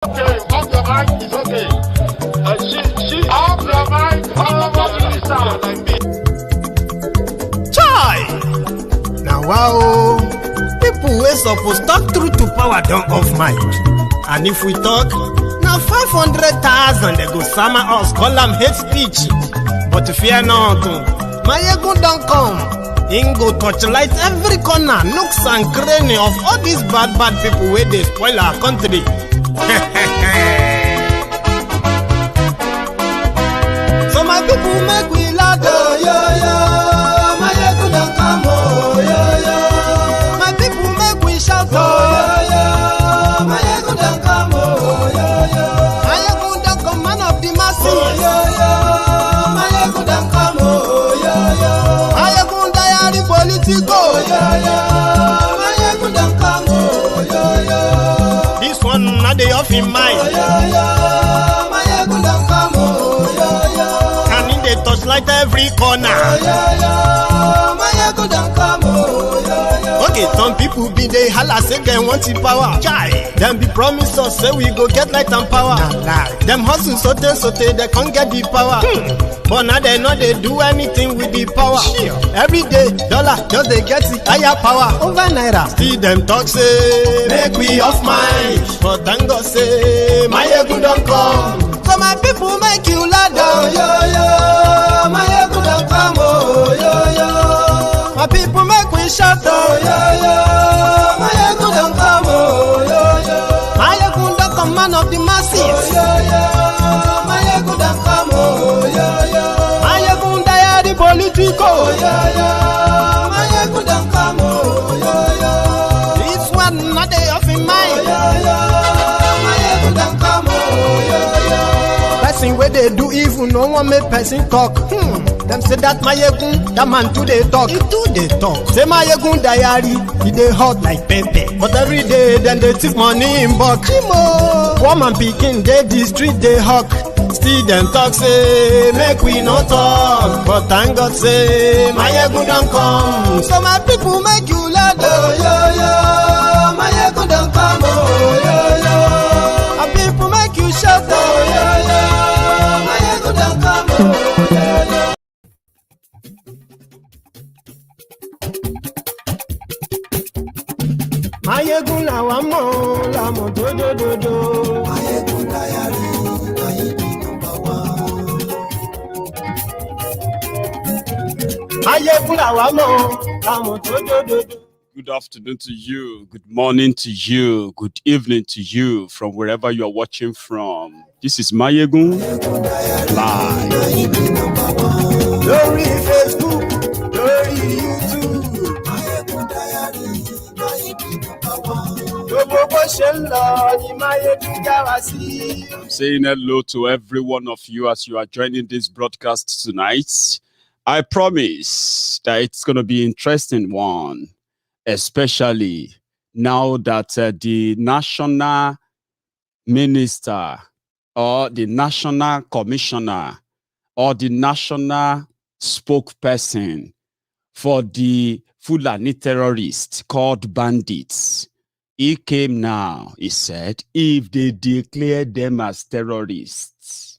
Okay, off the mic is okay. She off the mic, all the sound like me. Chai! Now wow, people wey suppose talk truth to power don off mic. And if we talk, now 500,000 they go sama us, call them hate speech. But fear not, Maiyegun don come. Him go torchlight every corner, nooks and cranny of all these bad people where they spoil our country. So my people make we laugh, oh yo yo. Maiyegun don come, oh yo yo. My people make we shout, oh yo yo. Maiyegun don come, oh yo yo. Maiyegun don come, man of the masses, oh yo yo. Maiyegun don come, oh yo yo. Maiyegun diary Politico, oh yo yo. Maiyegun don come, oh yo yo. This one not the off in mind. Oh yo yo. Maiyegun don come, oh yo yo. And in the touchlight every corner. Oh yo yo. Maiyegun don come, oh yo yo. Okay, some people be they holla say they want the power. Chai. Them be promise us say we go get light and power. Nah. Them hustle sote they can't get the power. But now they know they do anything with the power. Sure. Every day, dollar just they get the higher power over naira. Still them talk say make we off mind. But thank God say Maiyegun don come. So my people make you laugh, oh yo yo. Maiyegun don come, oh yo yo. My people make we shout, oh yo yo. Maiyegun don come, oh yo yo. Maiyegun don come, man of the masses, oh yo yo. Maiyegun don come, oh yo yo. Maiyegun diary Politico, oh yo yo. Maiyegun don come, oh yo yo. This one not they off in mind, oh yo yo. Maiyegun don come, oh yo yo. Person where they do evil, no one make person talk. Them say that Maiyegun, that man too they talk. He too they talk. Say Maiyegun diary, he they hot like pepper. But every day, then they take money in bulk. Woman picking, they the street they hawk. Still them talk say, make we no talk. But thank God say, Maiyegun don come. So my people make you laugh, oh yo yo. Maiyegun don come, oh yo yo. My people make you shout, oh yo yo. Maiyegun don come, oh yo yo. Maiyegun làwa mọ̀, la mọ̀ dódódódó. Maiyegun diary, Maiyegun number one. Maiyegun làwa mọ̀, la mọ̀ dódódódó. Good afternoon to you, good morning to you, good evening to you from wherever you are watching from. This is Maiyegun live. Lórí Facebook, lórí YouTube. Maiyegun diary, Maiyegun number one. Gbogbo bó ṣe ń lọ ni Maiyegun já wa sí. I'm saying hello to every one of you as you are joining this broadcast tonight. I promise that it's going to be an interesting one, especially now that the national minister or the national commissioner or the national spokesperson for the Fulani terrorists called Bandits, he came now, he said, if they declare them as terrorists,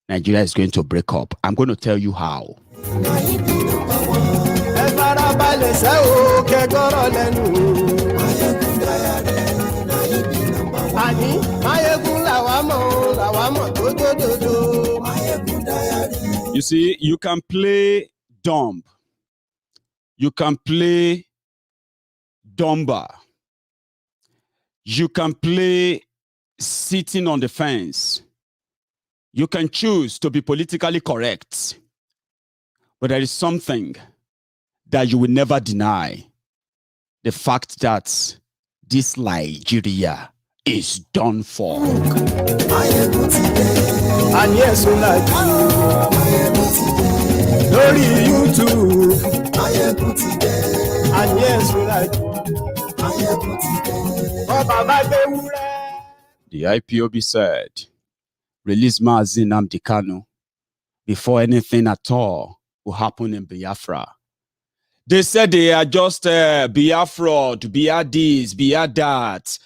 Nigeria is going to break up. I'm going to tell you how. You see, you can play dumb. You can play dumber. You can play sitting on the fence. You can choose to be politically correct. But there is something that you will never deny. The fact that this Nigeria is done for. And yes, we like Lórí YouTube. And yes, we like The IPOB said, release Mazi Nnamdi Kanu before anything at all will happen in Biafra. They said they are just Biafra, Bia this, Bia that.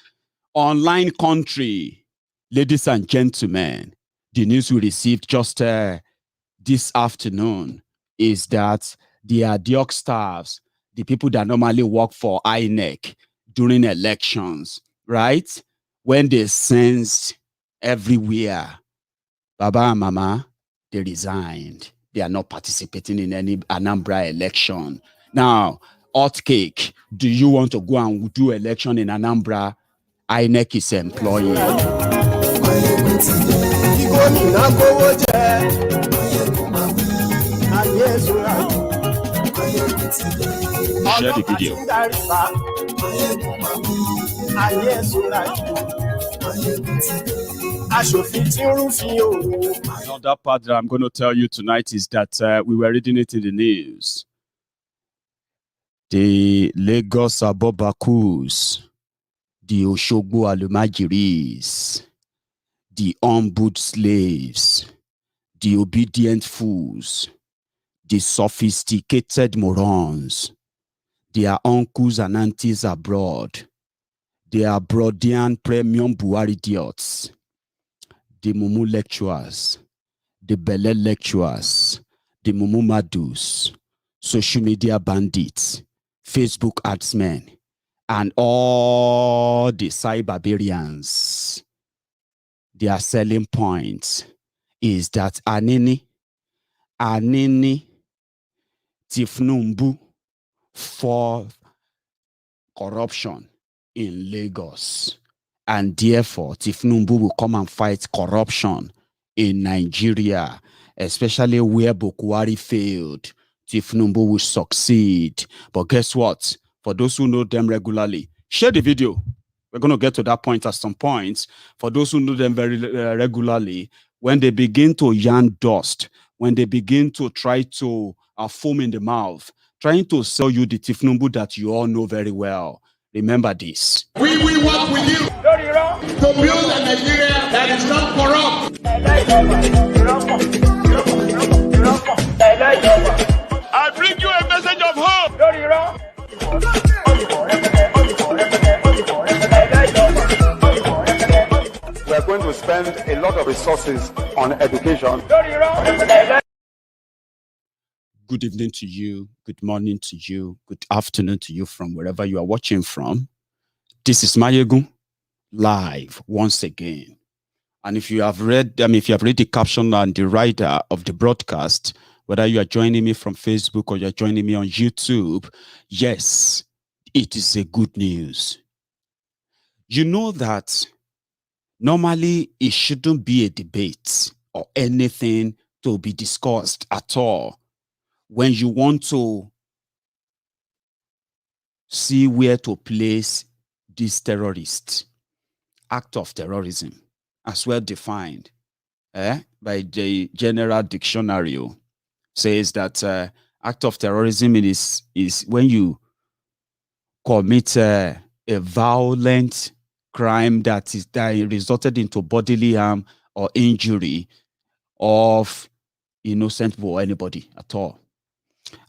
online country. Ladies and gentlemen, the news we received just this afternoon is that the Adhoc staffs, the people that normally work for INEC during elections, right? When they sensed everywhere, Baba and Mama, they resigned. They are not participating in any Anambra election. Now, hot cake, do you want to go and do election in Anambra? INEC is employing. Share the video. Another part that I'm going to tell you tonight is that we were reading it in the news. The Lagos Abobakus, the Oshogbo Alumajiris, the humbled slaves, the obedient fools, the sophisticated morons, their uncles and aunties abroad, their Brodian premium Buhari idiots, the Mumu lecturers, the Bele lecturers, the Mumu Madus, social media bandits, Facebook adsmen, and all the cyberbarians. Their selling point is that Anini Tifnumbu for corruption in Lagos. And therefore, Tifnumbu will come and fight corruption in Nigeria, especially where Buhari failed. Tifnumbu will succeed. But guess what? For those who know them regularly, share the video. We're going to get to that point at some point. For those who know them very regularly, when they begin to yarn dust, when they begin to try to foam in the mouth, trying to sell you the Tifnumbu that you all know very well, remember this. We will work with you to build a Nigeria that is not corrupt. I bring you a message of hope. We are going to spend a lot of resources on education. Good evening to you, good morning to you, good afternoon to you from wherever you are watching from. This is Maiyegun live once again. And if you have read, if you have read the caption and the writer of the broadcast, whether you are joining me from Facebook or you're joining me on YouTube, yes, it is a good news. You know that normally it shouldn't be a debate or anything to be discussed at all when you want to see where to place this terrorist act of terrorism, as well defined by the General Dictionary, says that act of terrorism is when you commit a violent crime that resulted into bodily harm or injury of innocent or anybody at all.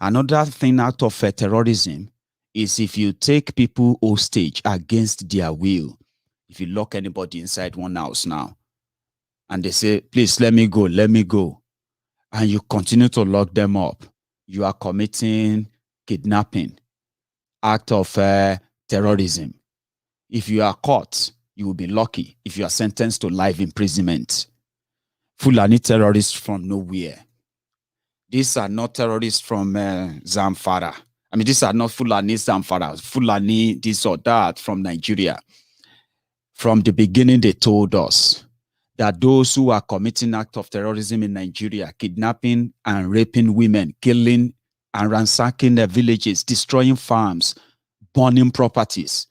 Another thing out of terrorism is if you take people hostage against their will. If you lock anybody inside one house now and they say, please let me go, and you continue to lock them up, you are committing kidnapping, act of terrorism. If you are caught, you will be lucky if you are sentenced to life imprisonment. Fulani terrorists from nowhere. These are not terrorists from Zamfara. These are not Fulani Zamfara, Fulani this or that from Nigeria. From the beginning, they told us that those who are committing acts of terrorism in Nigeria, kidnapping and raping women, killing and ransacking their villages, destroying farms, burning properties,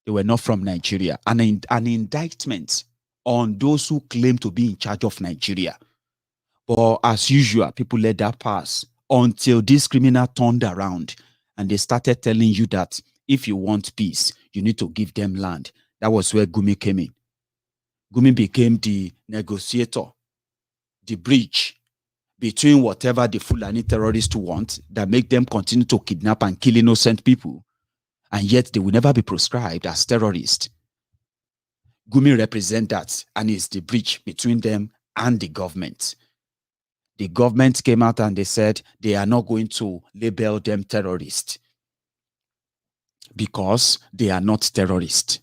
they were not from Nigeria. An indictment on those who claim to be in charge of Nigeria. But as usual, people let that pass until this criminal turned around and they started telling you that if you want peace, you need to give them land. That was where Gumi came in. Gumi became the negotiator, the bridge between whatever the Fulani terrorists want that make them continue to kidnap and kill innocent people, and yet they will never be proscribed as terrorists. Gumi represents that and is the bridge between them and the government. The government came out and they said they are not going to label them terrorists because they are not terrorists.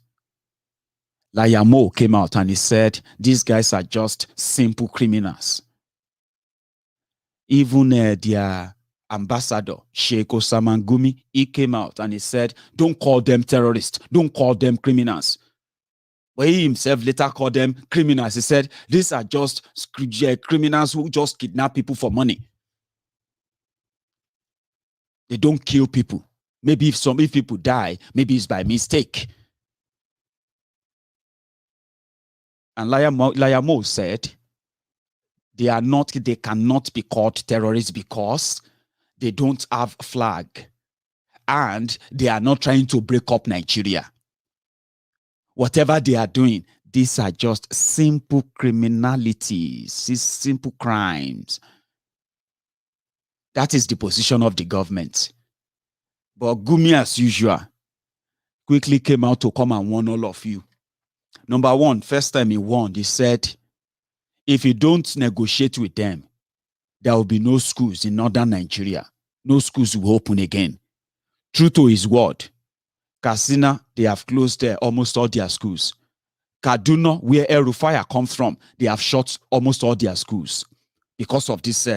Layamo came out and he said these guys are just simple criminals. Even their ambassador, Sheikh Gumi, he came out and he said, don't call them terrorists, don't call them criminals. But he himself later called them criminals. He said, these are just criminals who just kidnap people for money. They don't kill people. Maybe if people die, maybe it's by mistake. And Layamo said, they cannot be called terrorists because they don't have a flag and they are not trying to break up Nigeria. Whatever they are doing, these are just simple criminalities, simple crimes. That is the position of the government. But Gumi, as usual, quickly came out to come and warn all of you. Number one, first time he warned, he said, if you don't negotiate with them, there will be no schools in northern Nigeria. No schools will open again. True to his word, Katsina, they have closed almost all their schools. Kaduna, where El Rufai comes from, they have shut almost all their schools because of this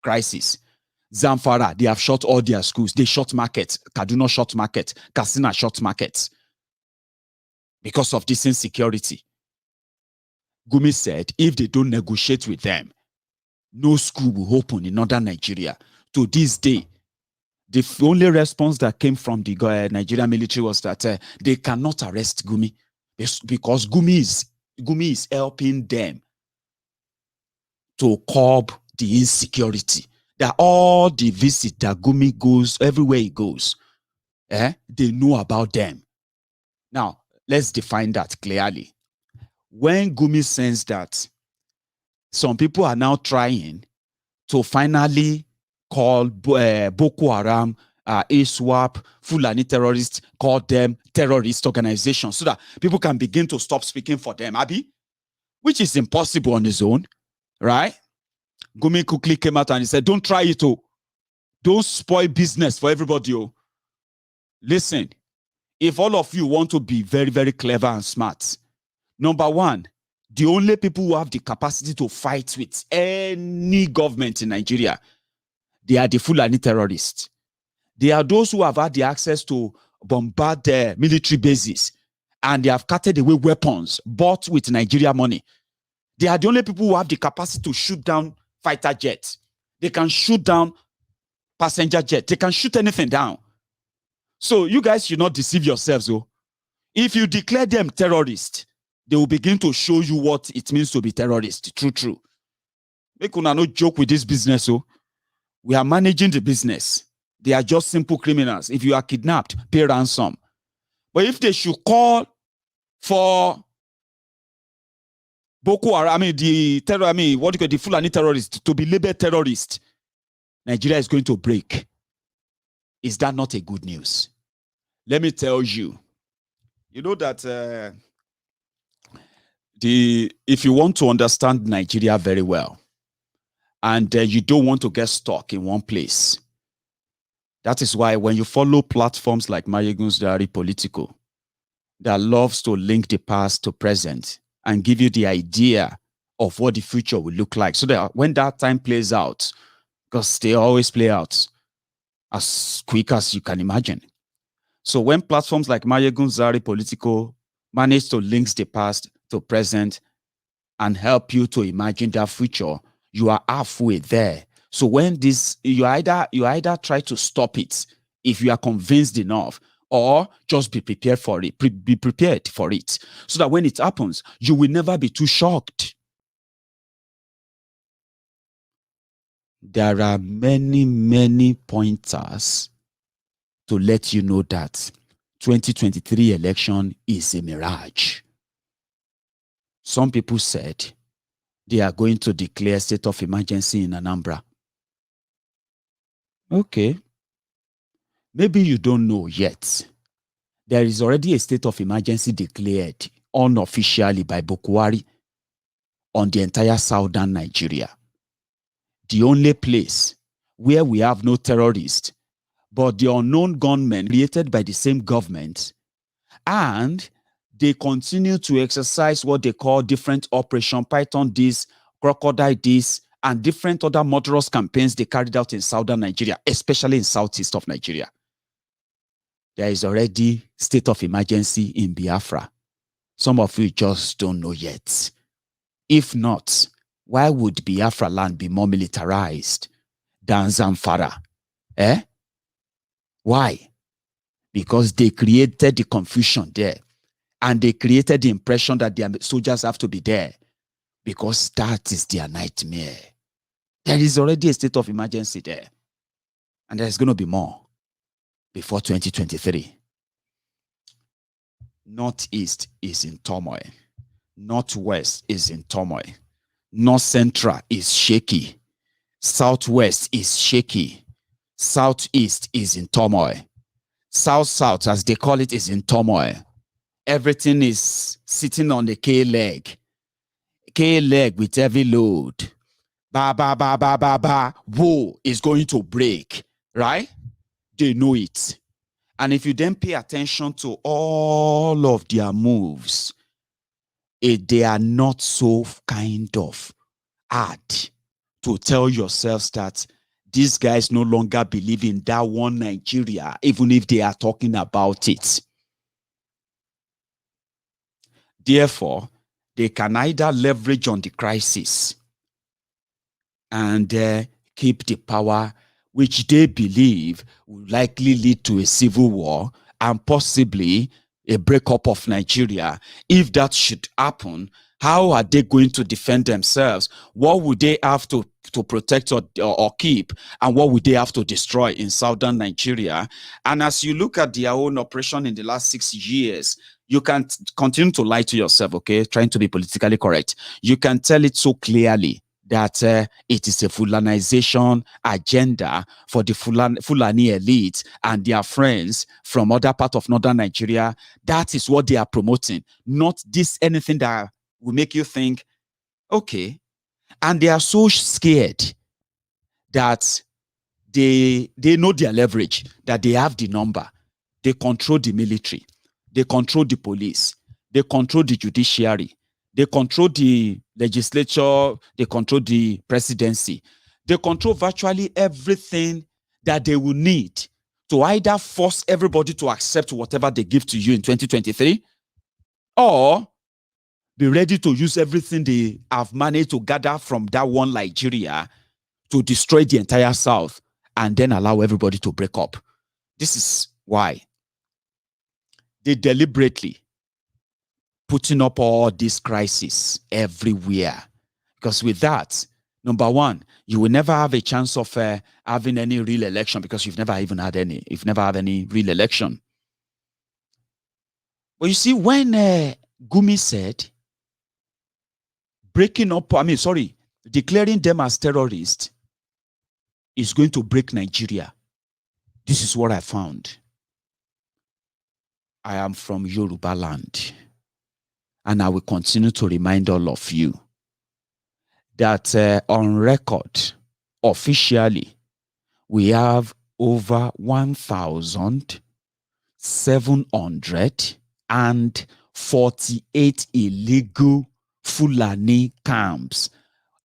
crisis. Zamfara, they have shut all their schools. They shut markets. Kaduna shut markets. Katsina shut markets because of this insecurity. Gumi said, if they don't negotiate with them, no school will open in northern Nigeria. To this day, the only response that came from the Nigerian military was that they cannot arrest Gumi because Gumi is helping them to curb the insecurity. That all the visit that Gumi goes, everywhere he goes, they know about them. Now, let's define that clearly. When Gumi says that some people are now trying to finally call Boko Haram, ISWAP, Fulani terrorists, call them terrorist organizations so that people can begin to stop speaking for them, Abi, which is impossible on his own, right? Gumi quickly came out and he said, don't try it, oh. Don't spoil business for everybody, oh. Listen, if all of you want to be very, very clever and smart, number one, the only people who have the capacity to fight with any government in Nigeria, they are the Fulani terrorists. They are those who have had the access to bombard their military bases and they have carted away weapons bought with Nigeria money. They are the only people who have the capacity to shoot down fighter jets. They can shoot down passenger jets. They can shoot anything down. So you guys should not deceive yourselves. Oh. If you declare them terrorists, they will begin to show you what it means to be terrorist. True. Make una no joke with this business. Oh. We are managing the business. They are just simple criminals. If you are kidnapped, pay ransom. But if they should call for Boko Haram, the Fulani terrorists to be labeled terrorists, Nigeria is going to break. Is that not a good news? Let me tell you. You know that if you want to understand Nigeria very well, and you don't want to get stuck in one place, that is why when you follow platforms like Maiyegun General, Politico, that loves to link the past to present and give you the idea of what the future will look like, so that when that time plays out, because they always play out as quick as you can imagine. So when platforms like Maiyegun General, Politico manage to link the past to present and help you to imagine that future, you are halfway there. So when this, you either try to stop it if you are convinced enough, or just be prepared for it. Be prepared for it, so that when it happens, you will never be too shocked. There are many, many pointers to let you know that 2023 election is a mirage. Some people said they are going to declare state of emergency in Anambra. Okay. Maybe you don't know yet. There is already a state of emergency declared unofficially by Buhari on the entire southern Nigeria. The only place where we have no terrorists, but the unknown gunmen created by the same government, and they continue to exercise what they call different Operation Python this, Crocodile this, and different other murderous campaigns they carried out in southern Nigeria, especially in southeast of Nigeria. There is already state of emergency in Biafra. Some of you just don't know yet. If not, why would Biafra land be more militarized than Zamfara? Why? Because they created the confusion there, and they created the impression that their soldiers have to be there, because that is their nightmare. There is already a state of emergency there, and there's going to be more before 2023. Northeast is in turmoil. Northwest is in turmoil. North Central is shaky. Southwest is shaky. Southeast is in turmoil. South-South, as they call it, is in turmoil. Everything is sitting on the K-leg. K-leg with heavy load. Whoa, is going to break, right? They know it. And if you then pay attention to all of their moves, they are not so kind of hard to tell yourselves that these guys no longer believe in that one Nigeria, even if they are talking about it. Therefore, they can either leverage on the crisis and keep the power, which they believe will likely lead to a civil war and possibly a breakup of Nigeria. If that should happen, how are they going to defend themselves? What would they have to protect or keep? And what would they have to destroy in southern Nigeria? And as you look at their own operation in the last 6 years, you can continue to lie to yourself, okay? Trying to be politically correct. You can tell it so clearly that it is a Fulanization agenda for the Fulani elite and their friends from other parts of northern Nigeria. That is what they are promoting, not this anything that will make you think, okay. And they are so scared that they know their leverage, that they have the number. They control the military. They control the police. They control the judiciary. They control the legislature. They control the presidency. They control virtually everything that they will need to either force everybody to accept whatever they give to you in 2023, or be ready to use everything they have managed to gather from that one Nigeria to destroy the entire South and then allow everybody to break up. This is why they deliberately putting up all this crisis everywhere. Because with that, number one, you will never have a chance of having any real election, because you've never even had any. You've never had any real election. But you see, when Gumi said declaring them as terrorists is going to break Nigeria, this is what I found. I am from Yoruba land, and I will continue to remind all of you that on record, officially, we have over 1,748 illegal Fulani camps,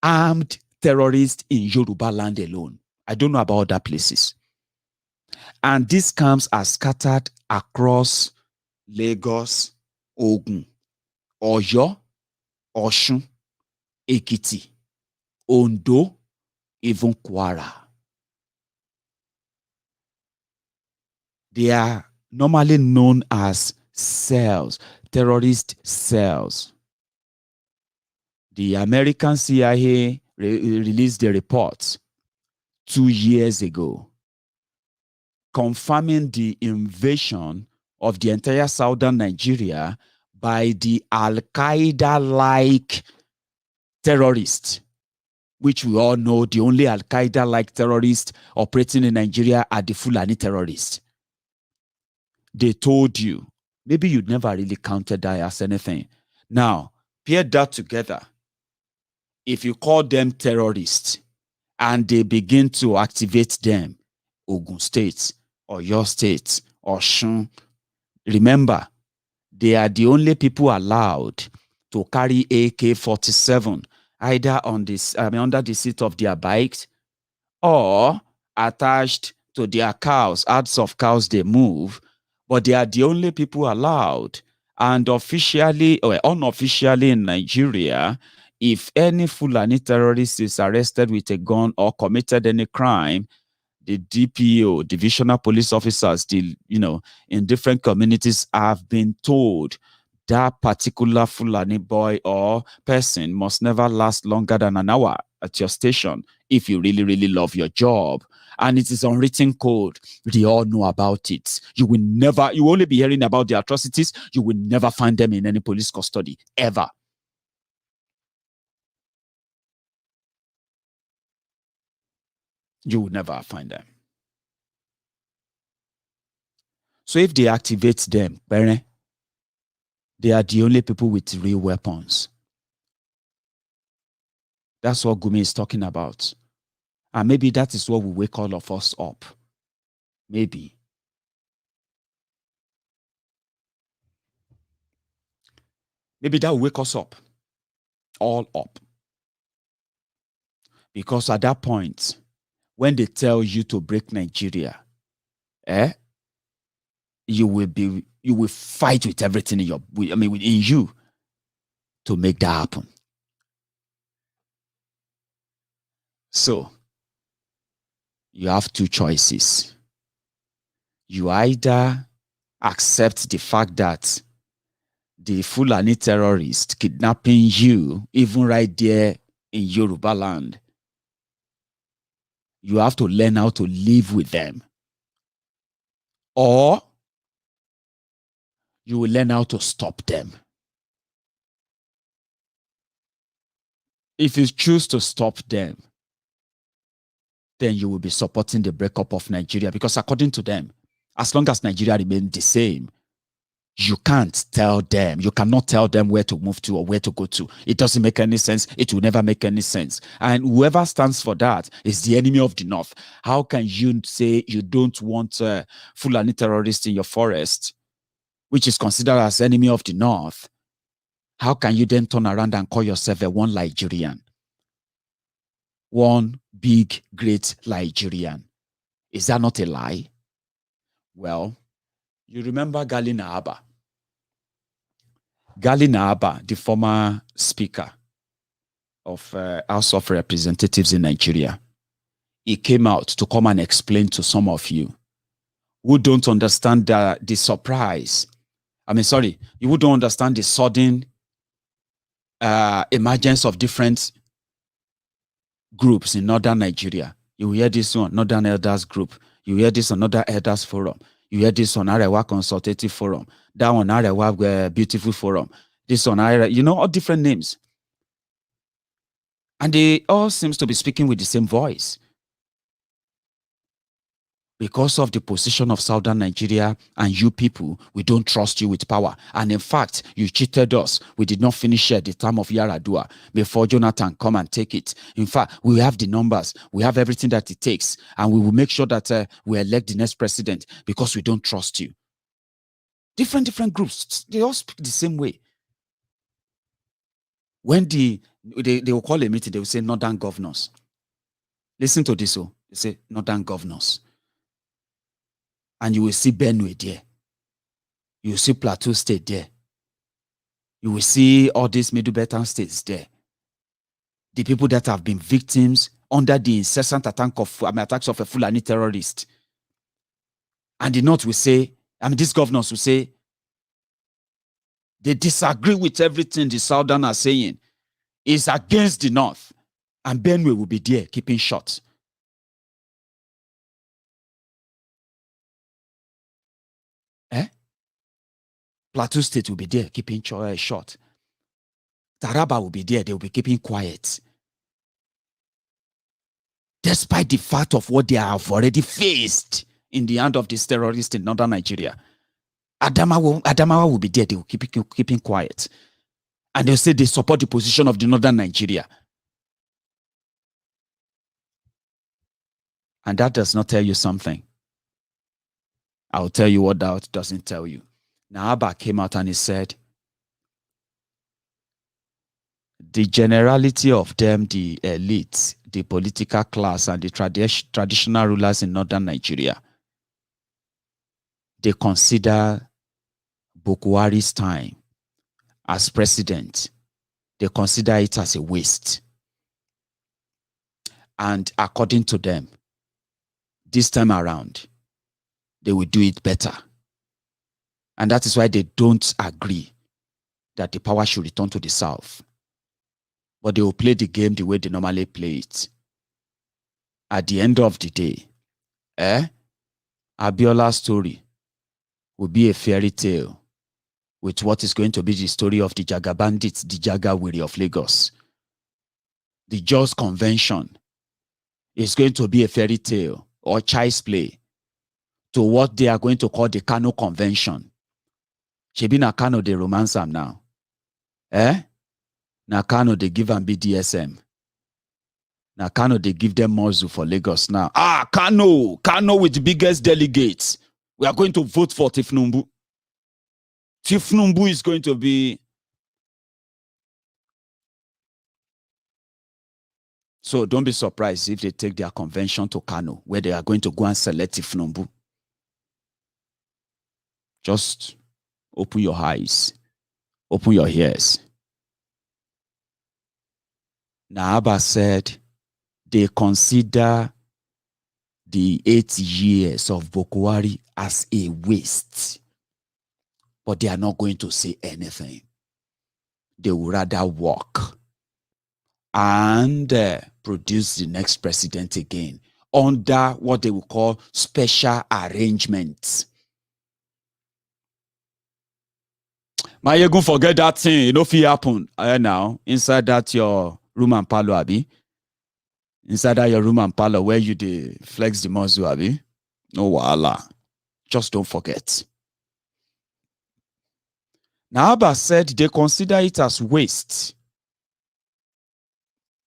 armed terrorists in Yoruba land alone. I don't know about other places. And these camps are scattered across Lagos, Ogun, Oyo, Osun, Ekiti, Ondo, even Kwara. They are normally known as cells, terrorist cells. The American CIA released the report 2 years ago confirming the invasion of the entire southern Nigeria by the Al-Qaeda-like terrorists, which we all know the only Al-Qaeda-like terrorists operating in Nigeria are the Fulani terrorists. They told you, maybe you'd never really counted that as anything, Now, pair that together. If you call them terrorists and they begin to activate them, Ogun State or your state or Shun, remember, they are the only people allowed to carry AK-47 either on this, under the seat of their bikes or attached to their cows, herds of cows they move, but they are the only people allowed. And officially or unofficially in Nigeria, if any Fulani terrorist is arrested with a gun or committed any crime, the DPO, divisional police officers, in different communities have been told that particular Fulani boy or person must never last longer than an hour at your station if you really, really love your job. And it is unwritten code. They all know about it. You will only be hearing about the atrocities. You will never find them in any police custody, ever. You will never find them. So if they activate them, they are the only people with real weapons. That's what Gumi is talking about. And maybe that is what will wake all of us up. Maybe. Maybe that will wake us up. All up. Because at that point, when they tell you to break Nigeria, you will fight with everything within you to make that happen. So, you have two choices. You either accept the fact that the Fulani terrorists kidnapping you, even right there in Yoruba land, you have to learn how to live with them. Or you will learn how to stop them. If you choose to stop them, then you will be supporting the breakup of Nigeria, because according to them, as long as Nigeria remains the same, you cannot tell them where to move to or where to go to. It doesn't make any sense. It will never make any sense. And whoever stands for that is the enemy of the North. How can you say you don't want Fulani terrorists in your forest, which is considered as enemy of the North? How can you then turn around and call yourself a one Nigerian? One big, great Nigerian. Is that not a lie? Well, you remember Gali Naaba. Gali Naaba, the former speaker of House of Representatives in Nigeria, he came out to come and explain to some of you who don't understand the surprise. You don't understand the sudden emergence of different groups in northern Nigeria. You hear this on Northern Elders Group. You hear this on Northern Elders Forum. You hear this on Arewa Consultative Forum. That on Arewa Beautiful Forum. This on Arewa, all different names. And they all seems to be speaking with the same voice. Because of the position of Southern Nigeria and you people, we don't trust you with power. And in fact, you cheated us. We did not finish at the time of Yaradua before Jonathan come and take it. In fact, we have the numbers. We have everything that it takes. And we will make sure that we elect the next president because we don't trust you. Different groups, they all speak the same way. When they will call a meeting, they will say Northern governors. Listen to this. They say Northern governors. And you will see Benue there. You will see Plateau State there. You will see all these Middle Beltline states there. The people that have been victims under the incessant attacks of a Fulani terrorist. And the North will say, these governors will say, they disagree with everything the Southern are saying. It's against the North. And Benue will be there, keeping short. Plateau State will be there, keeping short. Taraba will be there, they will be keeping quiet. Despite the fact of what they have already faced in the hand of these terrorists in northern Nigeria. Adamawa will be there, they will keep keeping quiet. And they'll say they support the position of the northern Nigeria. And that does not tell you something. I'll tell you what that doesn't tell you. Now Abba came out and he said, the generality of them, the elites, the political class, and the traditional rulers in northern Nigeria, they consider Buhari's time as president, they consider it as a waste. And according to them, this time around, they will do it better. And that is why they don't agree that the power should return to the South. But they will play the game the way they normally play it. At the end of the day, Abiola's story will be a fairy tale with what is going to be the story of the Jaga Bandits, the Jaga Wiri of Lagos. The Jos Convention is going to be a fairy tale or child's play to what they are going to call the Kanu Convention. Shebi na Kanu they romance am now. Na Kanu they give them BDSM. Na Kanu they give them Mozu for Lagos now. Kanu with the biggest delegates. We are going to vote for Tifnumbu. Tifnumbu is going to be. So don't be surprised if they take their convention to Kanu, where they are going to go and select Tifnumbu. Just open your eyes, open your ears. Naaba said they consider the 8 years of Buhari as a waste, but they are not going to say anything. They will rather walk and produce the next president again under what they will call special arrangements. Maiyegun, forget that thing. You know if it happen now inside that your room and parlor, abi. Inside that your room and parlor where you flex the muscle, abi. No wahala. Just don't forget. Now Abba said they consider it as waste.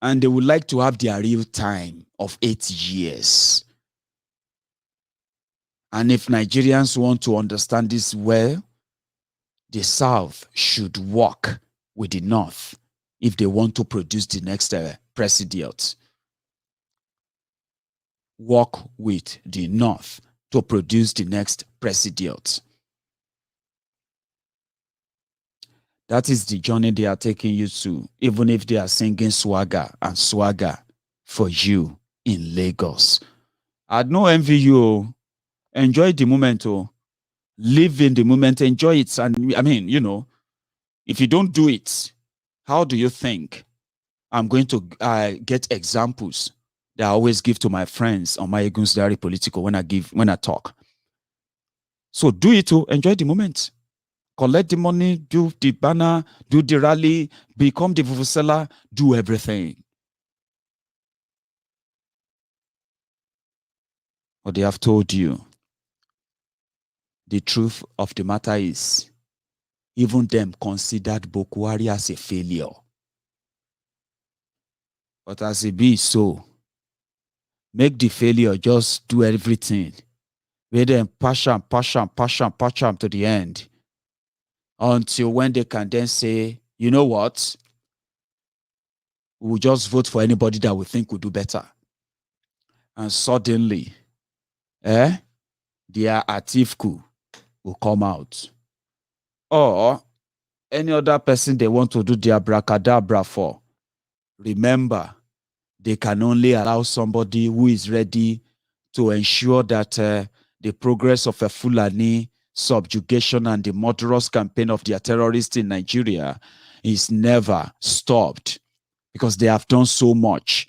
And they would like to have their real time of 8 years. And if Nigerians want to understand this well, the South should work with the North if they want to produce the next president. Work with the North to produce the next president. That is the journey they are taking you to, even if they are singing swagger and swagger for you in Lagos. I'd no envy you. Enjoy the moment. Live in the moment. Enjoy it. And I mean, if you don't do it, how do you think I'm going to get examples that I always give to my friends on Maiyegun's Diary Politico when I talk? So do it to enjoy the moment. Collect the money, do the banner, do the rally, become the vuvuzela, do everything. But they have told you the truth of the matter is, even them considered Buhari as a failure. But as it be so, make the failure just do everything. Let them push them to the end. Until when they can then say, you know what? We'll just vote for anybody that we think will do better. And suddenly, their Atifku will come out. Or any other person they want to do their abracadabra for. Remember, they can only allow somebody who is ready to ensure that the progress of a Fulani subjugation and the murderous campaign of their terrorists in Nigeria is never stopped, because they have done so much.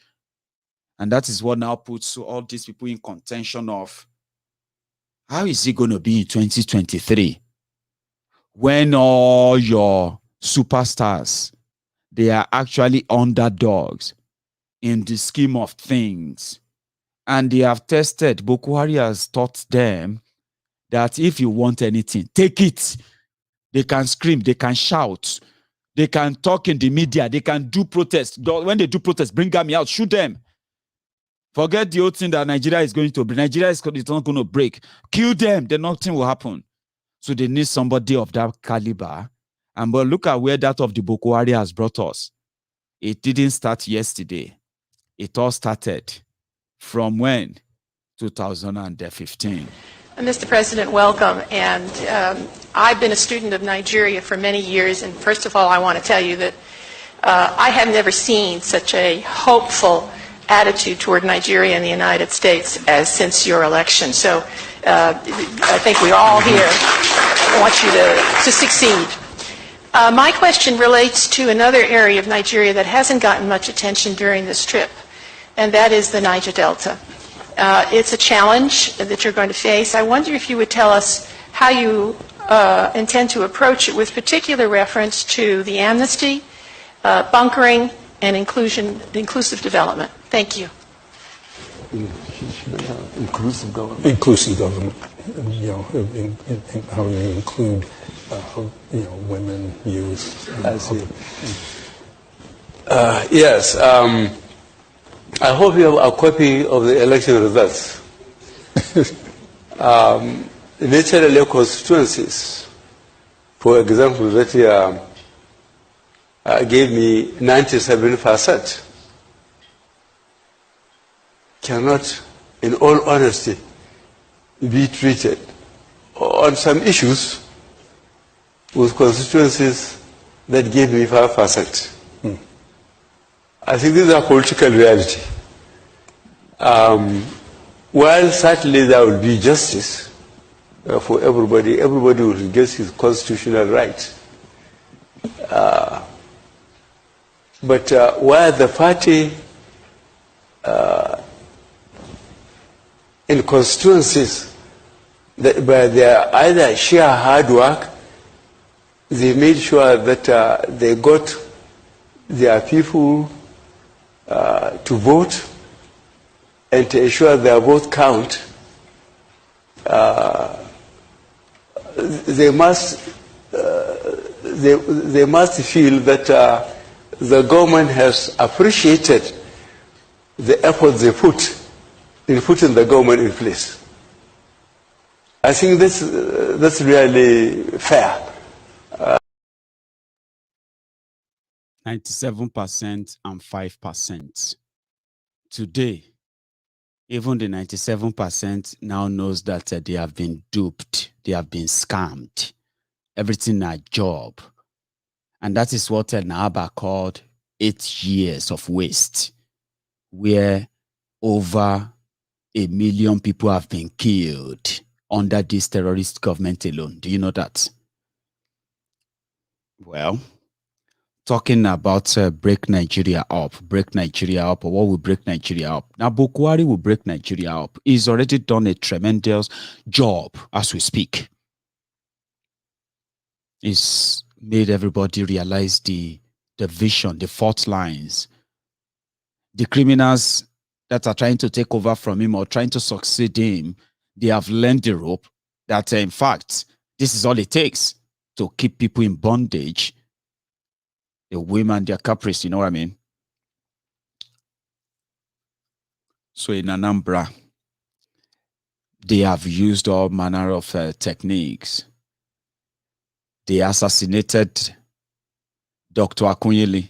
And that is what now puts all these people in contention of, how is it going to be in 2023 when all your superstars, they are actually underdogs in the scheme of things. And they have tested, Buhari has taught them that if you want anything, take it. They can scream, they can shout, They can talk in the media. They can do protests. When they do protests, bring army out, shoot them. Forget the old thing that Nigeria is going to break. Nigeria is not going to break. Kill them, then nothing will happen. So they need somebody of that caliber. But look at where that of the Buhari has brought us. It didn't start yesterday. It all started from when? 2015. Mr. President, welcome. And I've been a student of Nigeria for many years. And first of all, I want to tell you that I have never seen such a hopeful attitude toward Nigeria and the United States as since your election. So I think we all here want you to succeed. My question relates to another area of Nigeria that hasn't gotten much attention during this trip, and that is the Niger Delta. It's a challenge that you're going to face. I wonder if you would tell us how you intend to approach it with particular reference to the amnesty, bunkering, and inclusive development. Thank you. Inclusive government. Inclusive government. You know, how you include, women, youth. Yes. I hope you have a copy of the election results. Naturally, constituencies, for example, that gave me 97%, cannot, in all honesty, be treated on some issues with constituencies that gave me 5%. I think this is a political reality. While certainly there will be justice for everybody, everybody will get his constitutional right. But while the party in constituencies that by their either sheer hard work, they made sure that they got their people to vote and to ensure their vote count. They must feel that the government has appreciated the effort they put in putting the government in place. I think that's really fair. 97% and 5%. Today, even the 97% now knows that they have been duped, they have been scammed. Everything a job. And that is what Anambra called 8 years of waste, where over 1 million people have been killed under this terrorist government alone. Do you know that? Well, talking about break Nigeria up, or what will break Nigeria up? Now, Buhari will break Nigeria up. He's already done a tremendous job as we speak. He's made everybody realize the vision, the fault lines. The criminals that are trying to take over from him or trying to succeed him, they have learned the rope that, in fact, this is all it takes to keep people in bondage. The women, their caprice, you know what I mean? So in Anambra, they have used all manner of techniques. They assassinated Dr. Akunyili,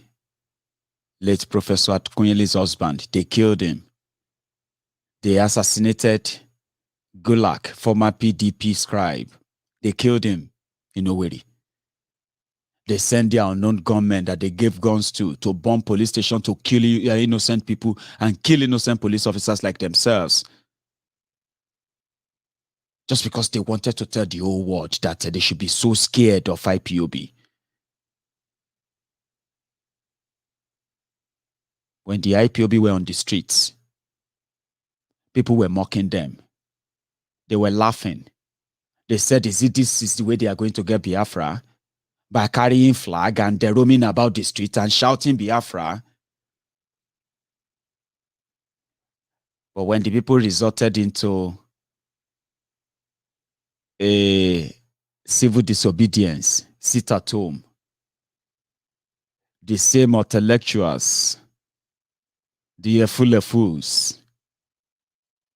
late Professor Akunyili's husband. They killed him. They assassinated Gulak, former PDP scribe. They killed him in Owerri. They sent their unknown gunmen that they gave guns to bomb police station, to kill innocent people and kill innocent police officers like themselves. Just because they wanted to tell the whole world that they should be so scared of IPOB. When the IPOB were on the streets, people were mocking them. They were laughing. They said, this is the way they are going to get Biafra? By carrying flag and they're roaming about the streets and shouting Biafra. But when the people resorted into a civil disobedience, sit at home, the same intellectuals, the fools,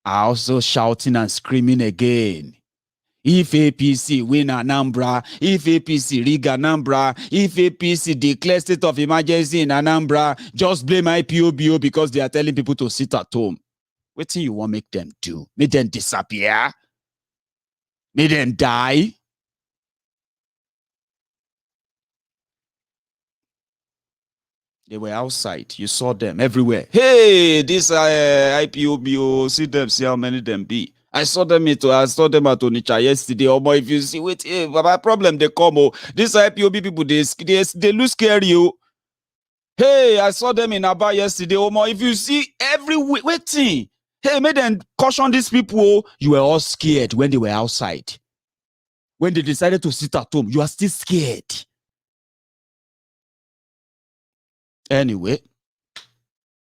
are also shouting and screaming again. If APC win Anambra, if APC rig Anambra, if APC declare state of emergency in Anambra, just blame IPOB because they are telling people to sit at home. What do you want make them do? Make them disappear? Make them die? They were outside. You saw them everywhere. Hey, this IPOB, see them, see how many them be. I saw them at Onitsha yesterday. Oh boy, if you see, wait, hey, my problem they come. Oh, this IPOB people they lose scare you. Hey, I saw them in Aba yesterday. Oh boy, if you see every waiting. Hey, make them caution these people. Oh, you were all scared when they were outside. When they decided to sit at home, you are still scared. Anyway,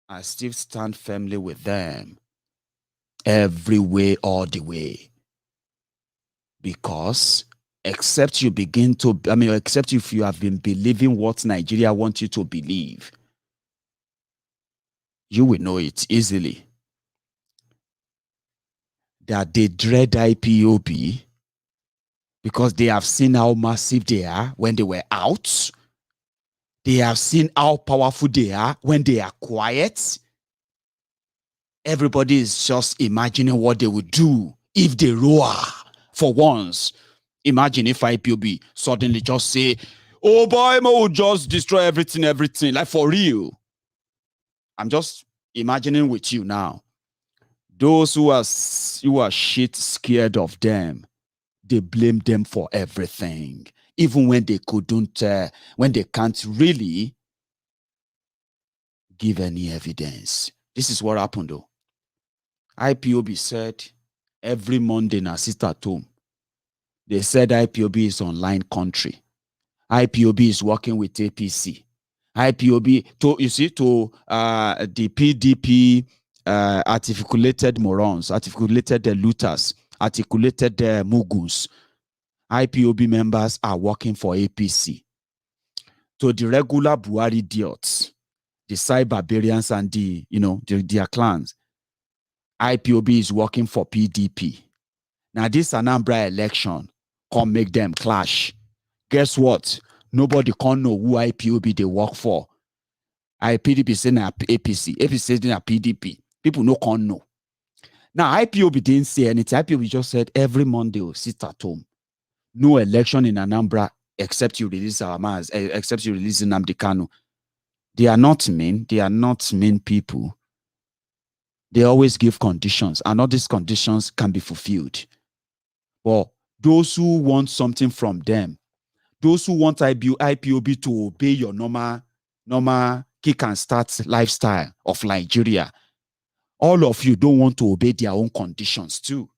I still stand firmly with them. Every way, all the way. Because except you begin to, except if you have been believing what Nigeria wants you to believe, you will know it easily. That they dread IPOB because they have seen how massive they are when they were out. They have seen how powerful they are when they are quiet. Everybody is just imagining what they would do if they roar for once. Imagine if IPOB suddenly just say, oh boy, we'll just destroy everything, like for real. I'm just imagining with you now. Those who are shit scared of them, they blame them for everything. Even when they couldn't, when they can't really give any evidence. This is what happened though. IPOB said every Monday na sit at home. They said IPOB is online country. IPOB is working with APC. IPOB to the PDP articulated morons, articulated looters, articulated mugus. IPOB members are working for APC. To the regular Buhari idiots, the side barbarians and their clans, IPOB is working for PDP. Now this Anambra election come make them clash. Guess what? Nobody can know who IPOB they work for. PDP say na APC. APC say na PDP. People no can know. Now IPOB didn't say anything. IPOB just said every Monday we'll sit at home. No election in Anambra except you release our mass, except you release Nnamdi Kanu. They are not mean. They are not mean people. They always give conditions, and all these conditions can be fulfilled. But those who want something from them, those who want IPOB to obey your normal kick and start lifestyle of Nigeria, all of you don't want to obey their own conditions too.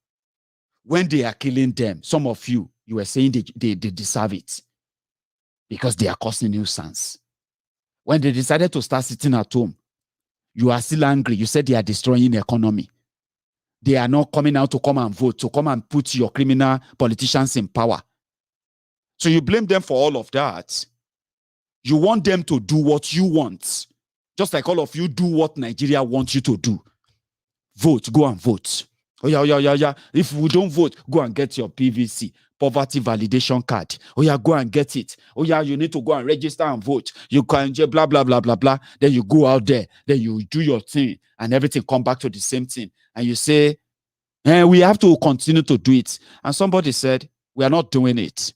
When they are killing them, some of you were saying they deserve it because they are causing nuisance. When they decided to start sitting at home, you are still angry. You said they are destroying the economy. They are not coming out to come and vote, to come and put your criminal politicians in power. So you blame them for all of that. You want them to do what you want. Just like all of you do what Nigeria wants you to do. Vote, go and vote. Oh yeah. If we don't vote, go and get your PVC, poverty validation card. Oh yeah, go and get it. Oh yeah, you need to go and register and vote. You can blah, blah, blah, blah, blah. Then you go out there, then you do your thing and everything come back to the same thing. And you say, we have to continue to do it. And somebody said, we are not doing it.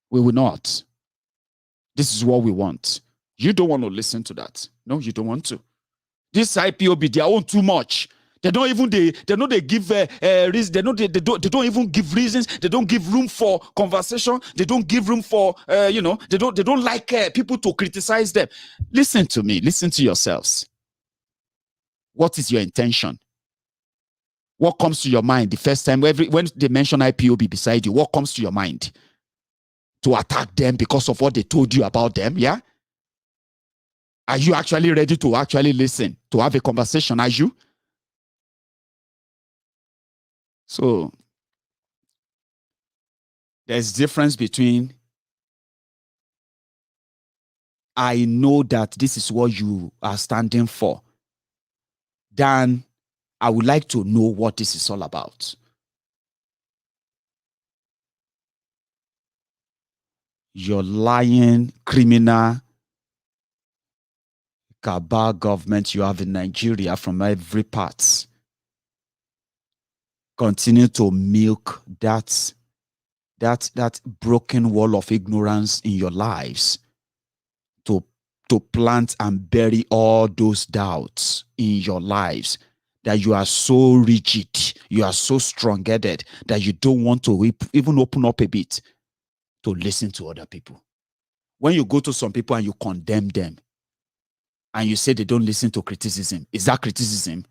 We will not. This is what we want. You don't want to listen to that. No, you don't want to. This IPOB, they own too much. They don't even they give reasons. They don't even give reasons. They don't give room for conversation. They don't give room for they don't like people to criticize them. Listen to me. Listen to yourselves. What is your intention? What comes to your mind the first time when they mention IPOB beside you? What comes to your mind? To attack them because of what they told you about them? Yeah. Are you actually ready to actually listen, to have a conversation? Are you? So there's difference between I know that this is what you are standing for, then I would like to know what this is all about. Your lying, criminal, cabal government you have in Nigeria from every part continue to milk that broken wall of ignorance in your lives to plant and bury all those doubts in your lives, that you are so rigid, you are so strong-headed that you don't want to even open up a bit to listen to other people. When you go to some people and you condemn them and you say they don't listen to criticism, is that criticism?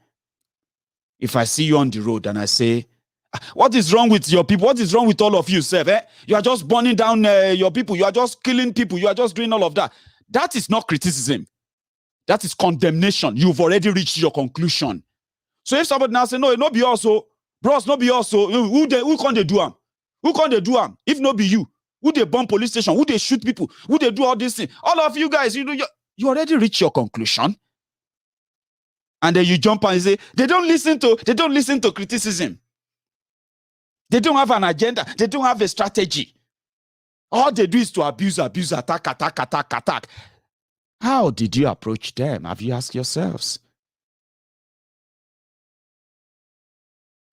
If I see you on the road and I say, what is wrong with your people? What is wrong with all of you, sir? Eh? You are just burning down your people. You are just killing people. You are just doing all of that. That is not criticism. That is condemnation. You've already reached your conclusion. So if somebody now say, no, it not be also, bros, not be also, who can't they do them? Who can't they do them? If not be you, who they bomb police station, who they shoot people, who they do all this thing. All of you guys, you already reached your conclusion. And then you jump and say, they don't listen to criticism. They don't have an agenda. They don't have a strategy. All they do is to abuse, attack. How did you approach them? Have you asked yourselves?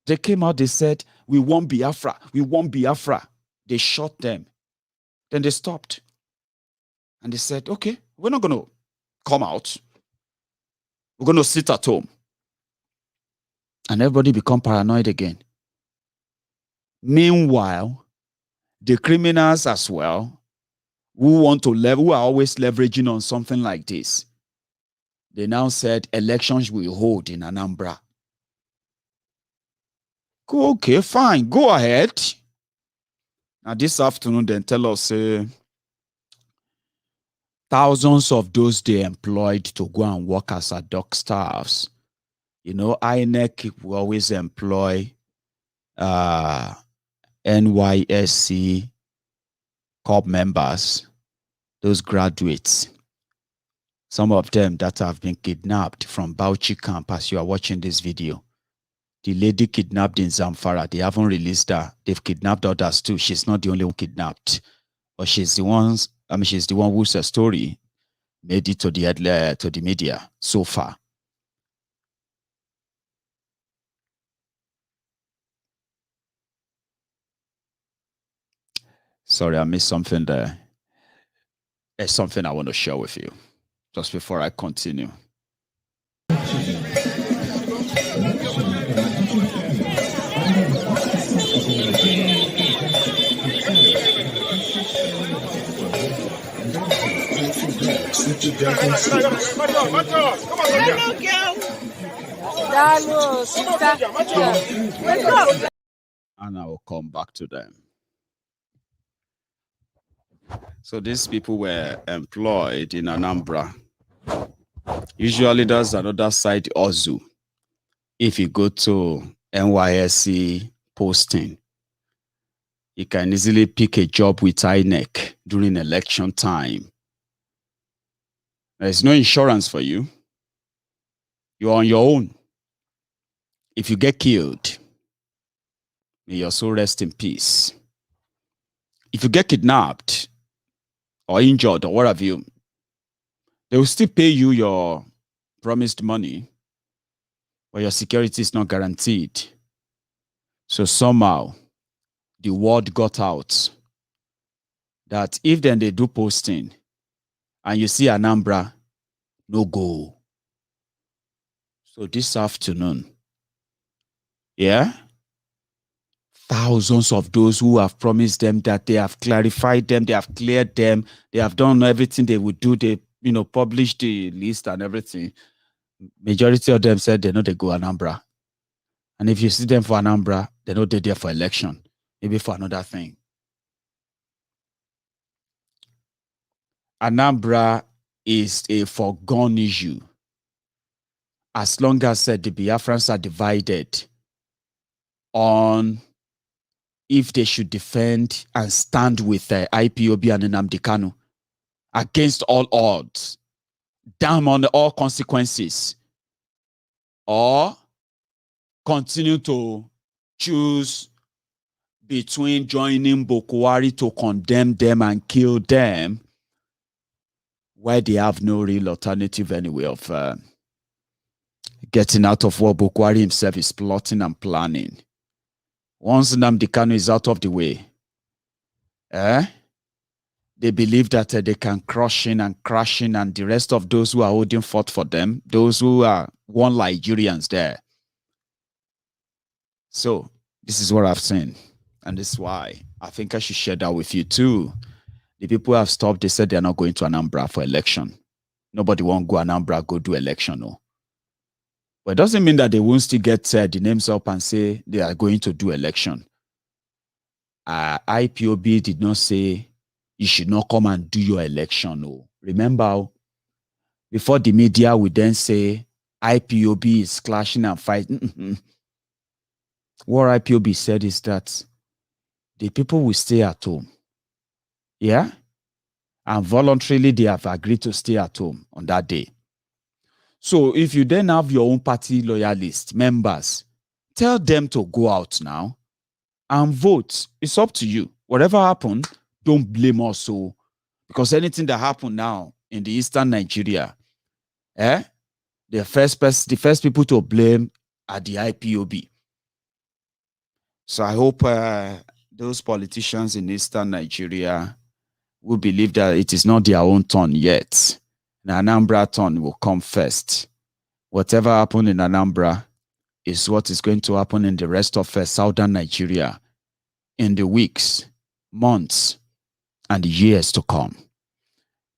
They came out, they said, we want Biafra. We want Biafra. They shot them. Then they stopped. And they said, okay, we're not going to come out. We're going to sit at home. And everybody become paranoid again. Meanwhile, the criminals as well, who are always leveraging on something like this, they now said elections will hold in Anambra. Okay, fine, go ahead. Now this afternoon, then tell us thousands of those they employed to go and work as ad hoc staffs. You know, INEC will always employ NYSC corps members, those graduates, some of them that have been kidnapped from Bauchi camp as you are watching this video. The lady kidnapped in Zamfara, they haven't released her. They've kidnapped others too. She's not the only one kidnapped, but she's the one whose story made it to the media so far. Sorry, I missed something there. It's something I want to share with you just before I continue. And I will come back to them. So these people were employed in Anambra. Usually there's another side also. If you go to NYSC posting, you can easily pick a job with INEC during election time. There's no insurance for you. You're on your own. If you get killed, may your soul rest in peace. If you get kidnapped or injured or what have you, they will still pay you your promised money, but your security is not guaranteed. So somehow, the word got out that if then they do posting and you see Anambra, no go. So this afternoon, yeah, thousands of those who have promised them that they have clarified them, they have cleared them, they have done everything they would do, they published the list and everything. Majority of them said they know they go Anambra. And if you see them for Anambra, they know they're there for election, maybe for another thing. Anambra is a foregone issue. As long as the Biafrans are divided on if they should defend and stand with IPOB and Nnamdi Kanu, against all odds, damn on all consequences, or continue to choose between joining Buhari to condemn them and kill them, where they have no real alternative anyway of getting out of what Buhari himself is plotting and planning. Once Nnamdi Kanu is out of the way, they believe that they can crush in and crash in, and the rest of those who are holding forth for them, those who are one Nigerians there. So this is what I've seen, and this is why I think I should share that with you too. The people who have stopped, they said they're not going to Anambra for election. Nobody won't go Anambra, go do election, no. But it doesn't mean that they won't still get the names up and say they are going to do election. IPOB did not say you should not come and do your election. No. Remember, before the media would then say IPOB is clashing and fighting. What IPOB said is that the people will stay at home. Yeah? And voluntarily they have agreed to stay at home on that day. So if you then have your own party loyalist members, tell them to go out now and vote. It's up to you. Whatever happened, don't blame us. So, because anything that happened now in the eastern Nigeria, the first people to blame are the IPOB. So I hope those politicians in eastern Nigeria will believe that it is not their own turn yet. The Anambra turn will come first. Whatever happened in Anambra is what is going to happen in the rest of southern Nigeria in the weeks, months, and the years to come.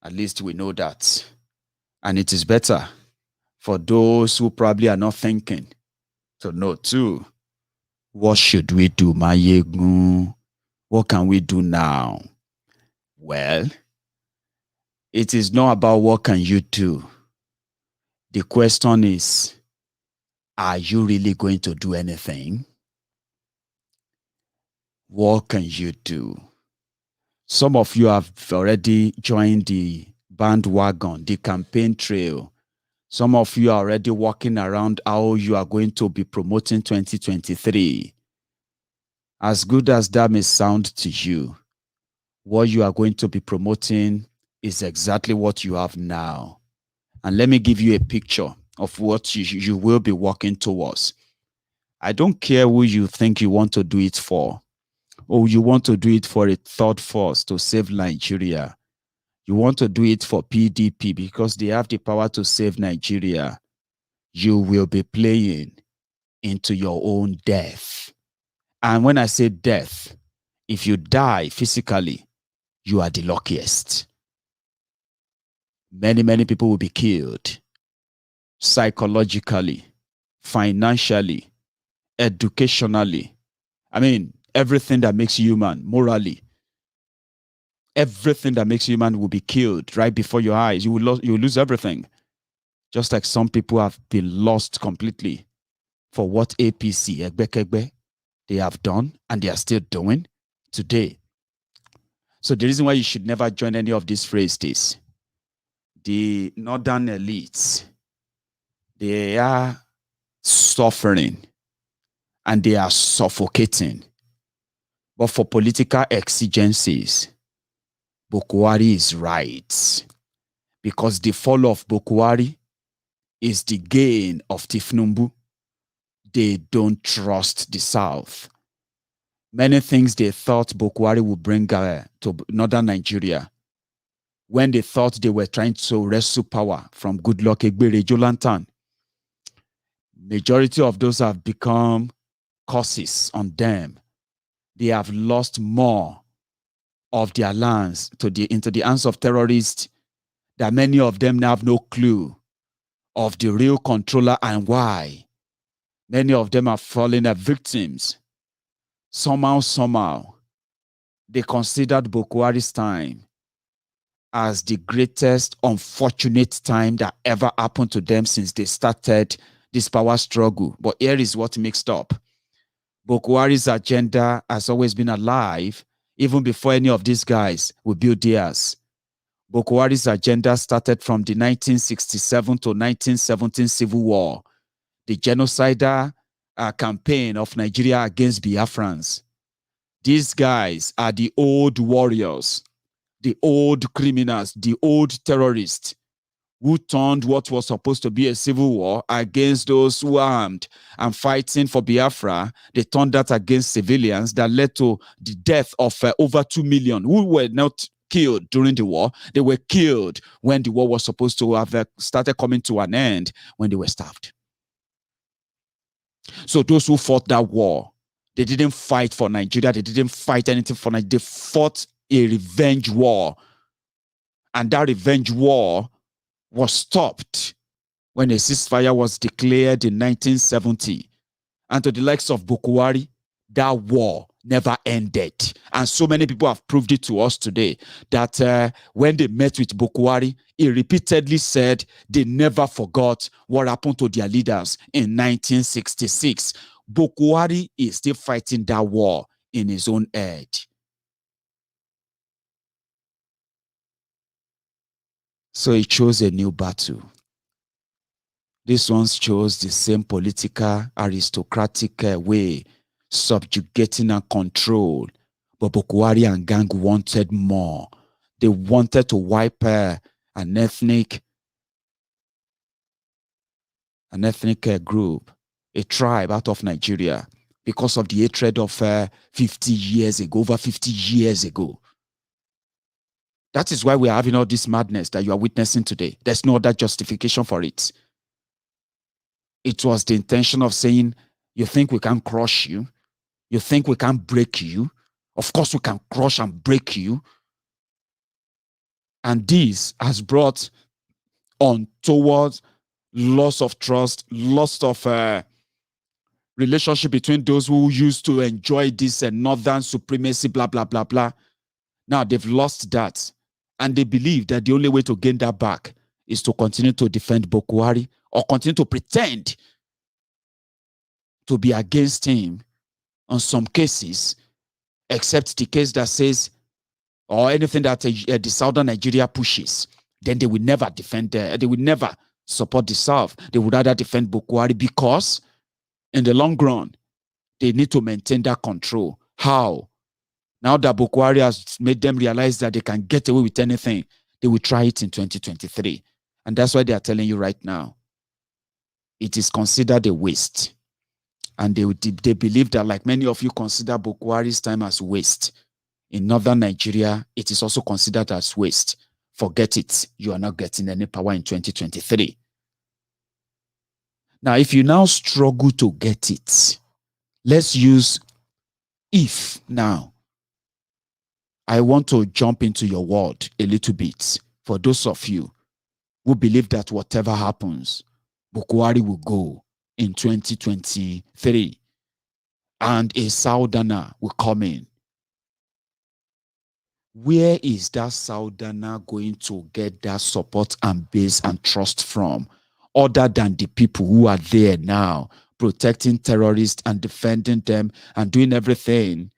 At least we know that. And it is better for those who probably are not thinking to know too. What should we do, Maiyegun? What can we do now? Well, it is not about what can you do. The question is, are you really going to do anything? What can you do? Some of you have already joined the bandwagon, the campaign trail. Some of you are already walking around how you are going to be promoting 2023. As good as that may sound to you, what you are going to be promoting is exactly what you have now. And let me give you a picture of what you will be working towards. I don't care who you think you want to do it for. Or you want to do it for a third force to save Nigeria. You want to do it for PDP because they have the power to save Nigeria. You will be playing into your own death. And when I say death, if you die physically, you are the luckiest. Many, many people will be killed psychologically, financially, educationally. I mean, everything that makes you human, morally. Everything that makes you human will be killed right before your eyes. You will lose everything. Just like some people have been lost completely for what APC, Egbe, they have done and they are still doing today. So the reason why you should never join any of these phrases, the northern elites, they are suffering and they are suffocating. But for political exigencies, Buhari is right. Because the fall of Buhari is the gain of Tifnumbu. They don't trust the South. Many things they thought Buhari would bring to northern Nigeria, when they thought they were trying to wrestle power from Goodluck Egbere Jolantan, majority of those have become curses on them. They have lost more of their lands into the hands of terrorists that many of them now have no clue of the real controller and why. Many of them are falling as victims. Somehow, they considered Buhari's time as the greatest unfortunate time that ever happened to them since they started this power struggle. But here is what mixed up. Buhari's agenda has always been alive, even before any of these guys will build theirs. Boko Haram's agenda started from the 1967 to 1917 civil war, the genocidal campaign of Nigeria against Biafrans. These guys are the old warriors, the old criminals, the old terrorists who turned what was supposed to be a civil war against those who are armed and fighting for Biafra. They turned that against civilians that led to the death of over 2 million who were not killed during the war. They were killed when the war was supposed to have started coming to an end, when they were starved. So those who fought that war, they didn't fight for Nigeria. They didn't fight anything for Nigeria. They fought a revenge war. And that revenge war was stopped when a ceasefire was declared in 1970. And to the likes of Boko Haram, that war never ended. And so many people have proved it to us today that when they met with Boko Haram, he repeatedly said they never forgot what happened to their leaders in 1966. Boko Haram is still fighting that war in his own head. So he chose a new battle. This one chose the same political, aristocratic way, subjugating and control. But Boko Haram and gang wanted more. They wanted to wipe an ethnic group, a tribe out of Nigeria because of the hatred of 50 years ago, over 50 years ago. That is why we are having all this madness that you are witnessing today. There's no other justification for it. It was the intention of saying, you think we can crush you? You think we can break you? Of course we can crush and break you. And this has brought untoward loss of trust, loss of relationship between those who used to enjoy this northern supremacy, blah, blah, blah, blah. Now they've lost that. And they believe that the only way to gain that back is to continue to defend Boko Haram or continue to pretend to be against him on some cases, except the case that says, or anything that the southern Nigeria pushes, then they will never defend, they will never support the South. They would rather defend Boko Haram because in the long run, they need to maintain that control. How? Now that Boko Haram has made them realize that they can get away with anything, they will try it in 2023. And that's why they are telling you right now, it is considered a waste. And they believe that, like many of you consider Boko Haram's time as waste, in northern Nigeria, it is also considered as waste. Forget it. You are not getting any power in 2023. Now, if you now struggle to get it, let's use if now. I want to jump into your world a little bit. For those of you who believe that whatever happens, Boko Haram will go in 2023 and a Southerner will come in. Where is that Southerner going to get that support and base and trust from, other than the people who are there now protecting terrorists and defending them and doing everything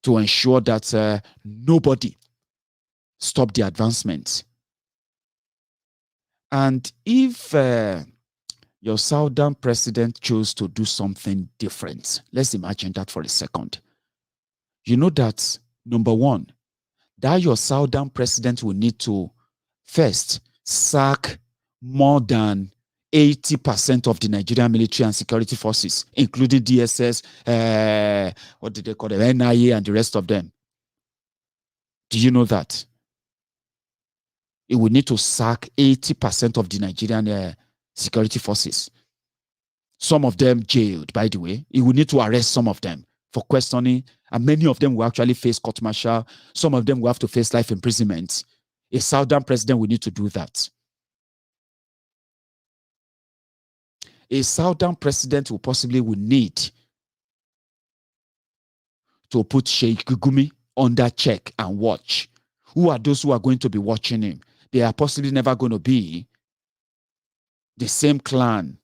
to ensure that nobody stop the advancement? And if your Southern president chose to do something different, let's imagine that for a second. You know that, number one, that your Southern president will need to first sack more than 80% of the Nigerian military and security forces, including DSS, what did they call them, NIA and the rest of them. Do you know that? It will need to sack 80% of the Nigerian security forces. Some of them jailed, by the way. It will need to arrest some of them for questioning, and many of them will actually face court-martial. Some of them will have to face life imprisonment. A Southern president will need to do that. A Southern president will possibly need to put Sheikh Gumi under check and watch. Who are those who are going to be watching him? They are possibly never going to be the same clan,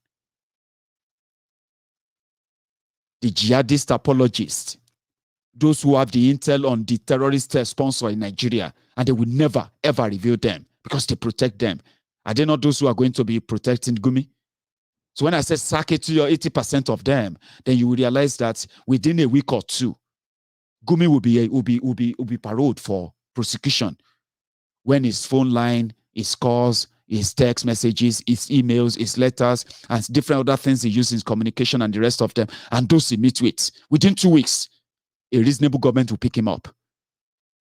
the jihadist apologists, those who have the intel on the terrorist sponsor in Nigeria, and they will never, ever reveal them because they protect them. Are they not those who are going to be protecting Gumi? So when I say sack it to your 80% of them, then you will realize that within a week or two, Gumi will be paroled for prosecution when his phone line, his calls, his text messages, his emails, his letters, and different other things he uses in communication and the rest of them, and those he meets with, within 2 weeks, a reasonable government will pick him up.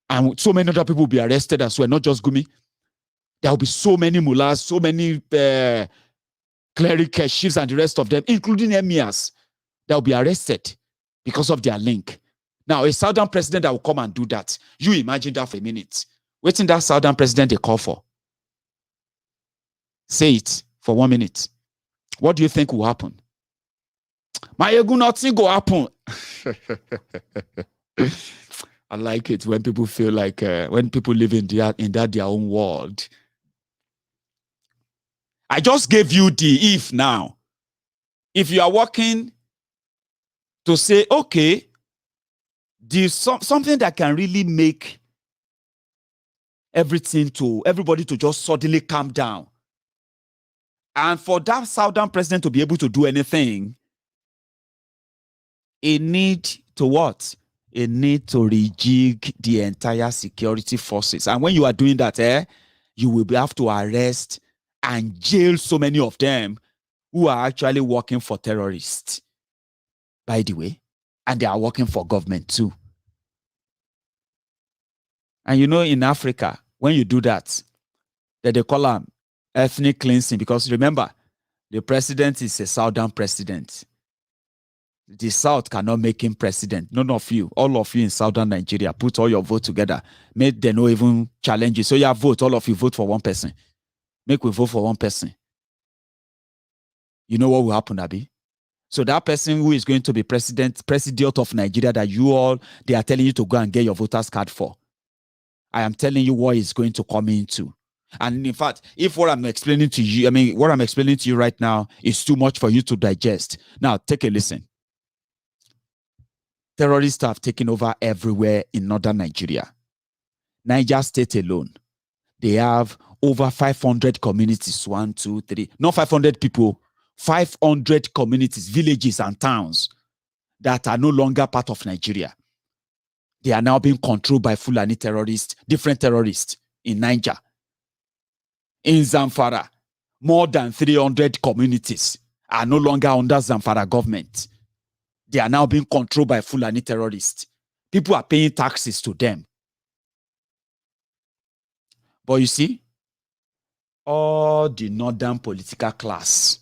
And so many other people will be arrested as well, not just Gumi. There will be so many mullahs, so many cleric chiefs and the rest of them, including emirs, that will be arrested because of their link. Now, a southern president that will come and do that, you imagine that for a minute. Waiting that southern president they call for. Say it for 1 minute. What do you think will happen? Maiyegun, nothing will happen. I like it when people feel like, when people live in their own world. I just gave you the if now. If you are working to say, okay, there's something that can really make everybody to just suddenly calm down. And for that southern president to be able to do anything, it need to what? It need to rejig the entire security forces. And when you are doing that, you will have to arrest and jail so many of them who are actually working for terrorists, by the way, and they are working for government too. And you know, in Africa, when you do that, they call them ethnic cleansing, because remember, the president is a southern president. The South cannot make him president. None of you, all of you in southern Nigeria, put all your vote together. Make them no even challenge you. So you vote, all of you vote for one person. Make we vote for one person. You know what will happen, Abi? So that person who is going to be president of Nigeria that they are telling you to go and get your voters card for, I am telling you what is going to come into. And in fact, if what I'm explaining to you right now is too much for you to digest, now take a listen. Terrorists have taken over everywhere in northern Nigeria. Niger State alone, they have over 500 communities, 1, 2, 3, not 500 people, 500 communities, villages and towns that are no longer part of Nigeria. They are now being controlled by Fulani terrorists, different terrorists in Niger. In Zamfara, more than 300 communities are no longer under Zamfara government. They are now being controlled by Fulani terrorists. People are paying taxes to them. But you see, all the northern political class,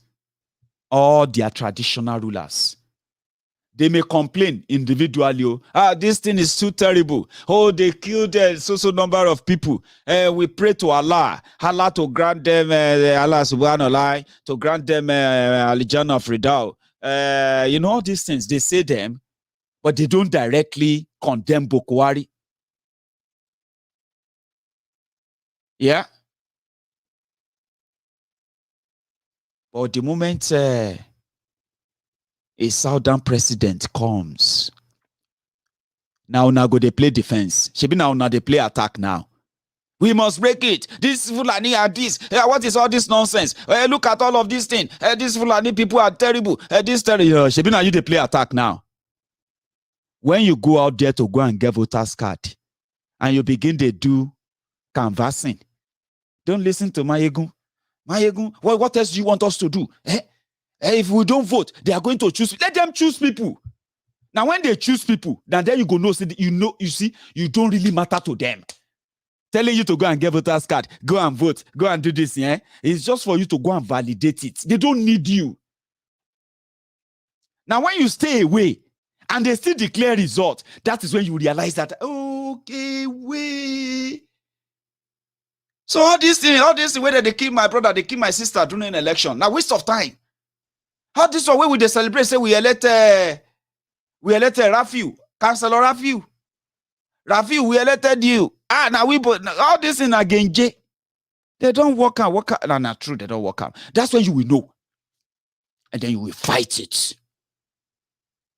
all their traditional rulers, they may complain individually, this thing is too terrible. Oh, they killed so number of people. We pray to Allah to grant them, Allah subhanahu wa ta'ala, to grant them Al-Jannah of Ridao. You know, all these things, they say them, but they don't directly condemn Buhari. Yeah. But the moment a southern president comes, now go they play defense. Shebi now they play attack now. We must break it. This Fulani are this. What is all this nonsense? Look at all of these things. These Fulani people are terrible. Shebi now you they play attack now. When you go out there to go and get voters card, and you begin to do canvassing, don't listen to Maiyegun. Maiyegun, what else do you want us to do? If we don't vote, they are going to choose. Let them choose people. Now, when they choose people, then you go know, you see, you don't really matter to them. Telling you to go and get voters card, go and vote, go and do this, yeah? It's just for you to go and validate it. They don't need you. Now, when you stay away and they still declare result, that is when you realize that, okay, wait. So all this way that they kill my brother, they kill my sister during an election. Now, waste of time. How this way we they celebrate? Say we elect Rafiu, Councillor Rafiu. Rafiu, we elected you. Now all this in again. They don't work out. No, true, they don't work out. That's when you will know. And then you will fight it.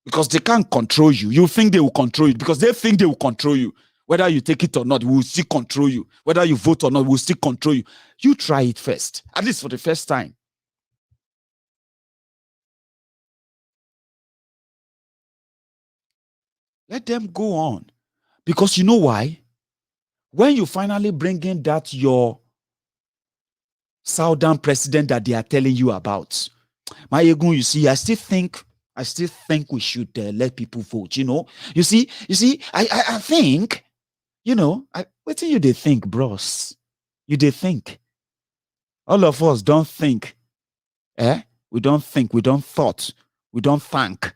Because they can't control you. You think they will control you because they think they will control you. Whether you take it or not, we will still control you. Whether you vote or not, we will still control you. You try it first, at least for the first time. Let them go on. Because you know why? When you finally bring in that your southern president that they are telling you about, Maiyegun, you see, I still think we should let people vote. You see, I think, what do they think, bros? They think. All of us don't think. We don't think. We don't thought. We don't think.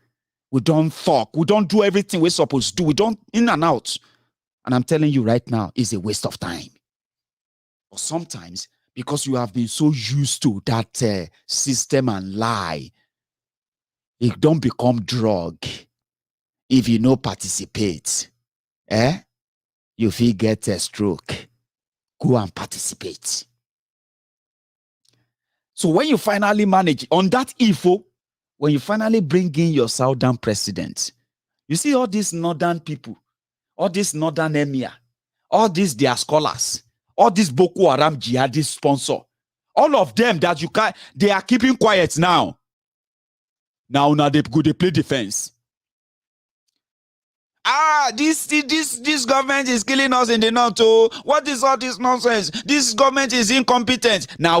We don't talk. We don't do everything we're supposed to do. We don't in and out. And I'm telling you right now, it's a waste of time. Or sometimes, because you have been so used to that system and lie, it don't become drug. If you no participate, you feel get a stroke. Go and participate. So when you finally manage on that info, when you finally bring in your southern president, you see all these northern people, all these northern emir, all these their scholars, all these Boko Haram jihadist sponsor, all of them that you can't, they are keeping quiet now. Now they go, they play defense. This government is killing us in the north. Oh, what is all this nonsense? This government is incompetent. Now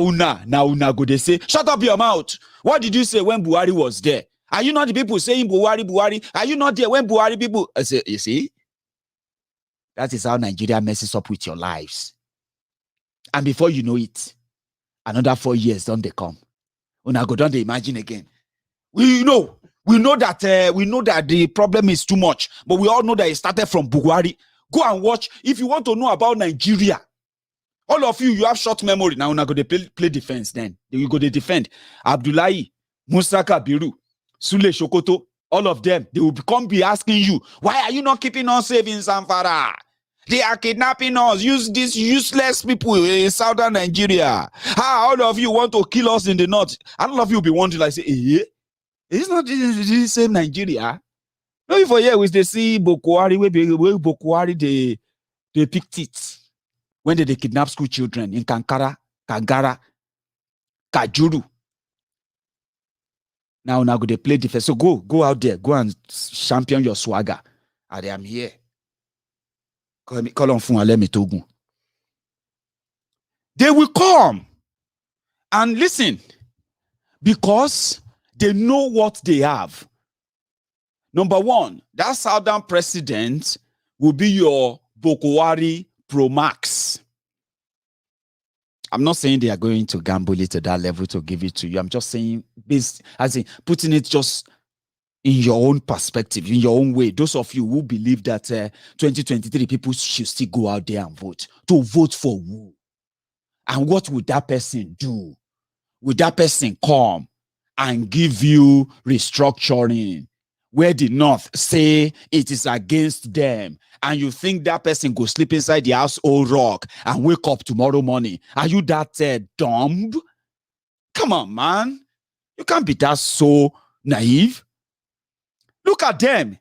go they say, shut up your mouth. What did you say when Buhari was there? Are you not the people saying Buhari? Are you not there when Buhari people? I say, you see, that is how Nigeria messes up with your lives. And before you know it, another 4 years don't they come? Una go don't they imagine again? We know that the problem is too much, but we all know that it started from Buhari. Go and watch. If you want to know about Nigeria, all of you have short memory. Now go to play defense then. You go to defend. Abdullahi, Musa Kabiru, Sule Shokoto, all of them, they will be asking you, why are you not keeping us safe in Zamfara? They are kidnapping us. Use these useless people in southern Nigeria. How all of you want to kill us in the north? And all of you will be wondering, like, say, it's not the same Nigeria. No, for here we see Boko Haram, where Boko Haram they picked it when they kidnap school children in Kankara, Kagara, Kajuru. Now go they play defense. So go out there, go and champion your swagger. I am here. Call on Fun Alemi Togun. They will come and listen because they know what they have. Number one, that southern president will be your Boko Haram Pro Max. I'm not saying they are going to gamble it to that level to give it to you. I'm just saying, putting it just in your own perspective, in your own way. Those of you who believe that 2023 people should still go out there and vote. To vote for who? And what would that person do? Would that person come and give you restructuring where the North say it is against them, and you think that person go sleep inside the house old rock and wake up tomorrow morning? Are you that dumb? Come on, man. You can't be that so naive. Look at them.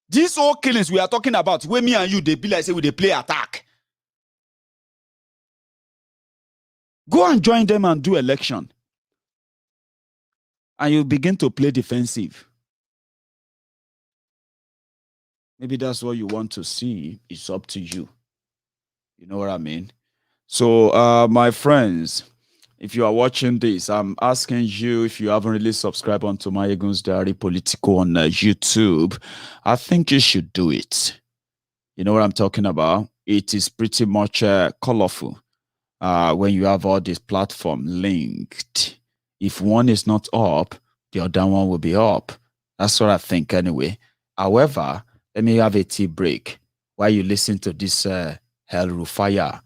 These all killings we are talking about, where me and you, they be like, say, they play attack. Go and join them and do election. And you begin to play defensive. Maybe that's what you want to see. It's up to you. You know what I mean? So, my friends, if you are watching this, I'm asking you, if you haven't really subscribed onto Maiyegun's Diary Politico on YouTube, I think you should do it. You know what I'm talking about? It is pretty much colorful when you have all this platform linked. If one is not up, the other one will be up. That's what I think anyway. However, let me have a tea break while you listen to this Hell Rufaya.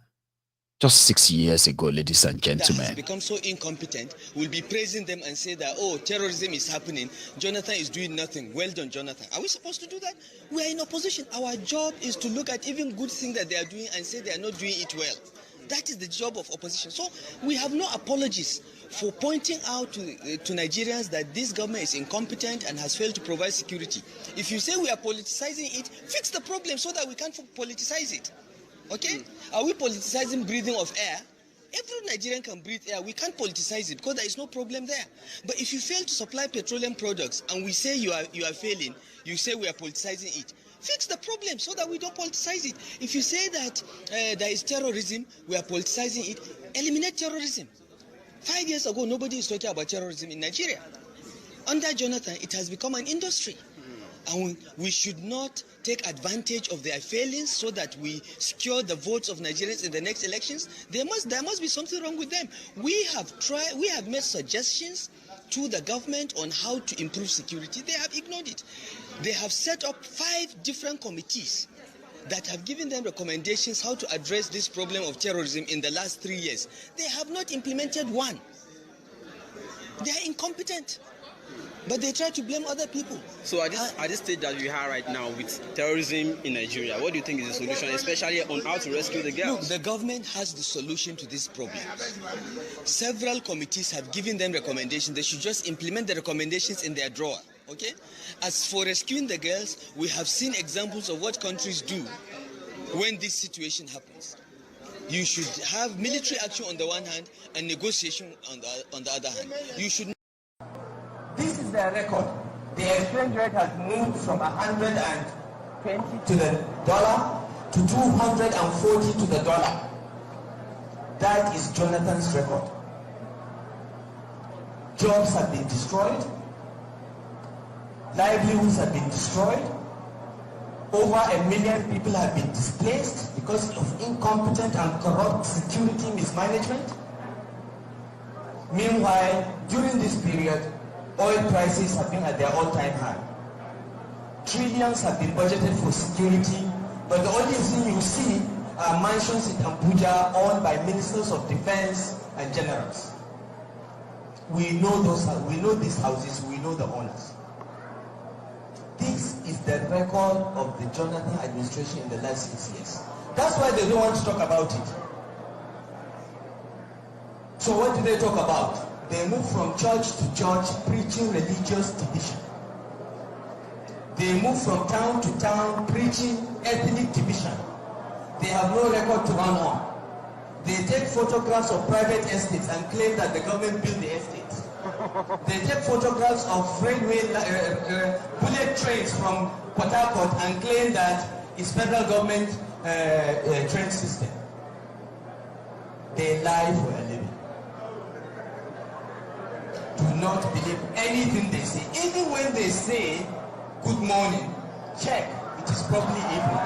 Just 6 years ago, ladies and gentlemen. That has become so incompetent. We'll be praising them and say that, oh, terrorism is happening. Jonathan is doing nothing. Well done, Jonathan. Are we supposed to do that? We are in opposition. Our job is to look at even good things that they are doing and say they are not doing it well. That is the job of opposition. So we have no apologies for pointing out to Nigerians that this government is incompetent and has failed to provide security. If you say we are politicizing it, fix the problem so that we can't politicize it. Okay? Are we politicizing breathing of air? Every Nigerian can breathe air. We can't politicize it because there is no problem there. But if you fail to supply petroleum products and we say you are failing, you say we are politicizing it. Fix the problem so that we don't politicize it. If you say that there is terrorism, we are politicizing it, eliminate terrorism. 5 years ago, nobody is talking about terrorism in Nigeria. Under Jonathan, it has become an industry. And we should not take advantage of their failings so that we secure the votes of Nigerians in the next elections. There must be something wrong with them. We have made suggestions to the government on how to improve security. They have ignored it. They have set up 5 different committees that have given them recommendations how to address this problem of terrorism in the last 3 years. They have not implemented one. They are incompetent. But they try to blame other people. So at this stage that we are right now with terrorism in Nigeria, what do you think is the solution, especially on how to rescue the girls? Look, the government has the solution to this problem. Several committees have given them recommendations. They should just implement the recommendations in their drawer. Okay? As for rescuing the girls, we have seen examples of what countries do when this situation happens. You should have military action on the one hand and negotiation on the other hand. You should. This is their record. The exchange rate has moved from 120 to the dollar to 240 to the dollar. That is Jonathan's record. Jobs have been destroyed. Livelihoods have been destroyed. Over 1 million people have been displaced because of incompetent and corrupt security mismanagement. Meanwhile, during this period, oil prices have been at their all-time high. Trillions have been budgeted for security, but the only thing you see are mansions in Abuja owned by ministers of defense and generals. We know these houses, we know the owners. This is the record of the Jonathan administration in the last 6 years. That's why they don't want to talk about it. So what do they talk about? They move from church to church preaching religious division. They move from town to town preaching ethnic division. They have no record to run on. They take photographs of private estates and claim that the government built the estates. They take photographs of railway bullet trains from Port Harcourt and claim that it's federal government train system. They lie for a living. Do not believe anything they say. Even when they say good morning, check, it is probably evening.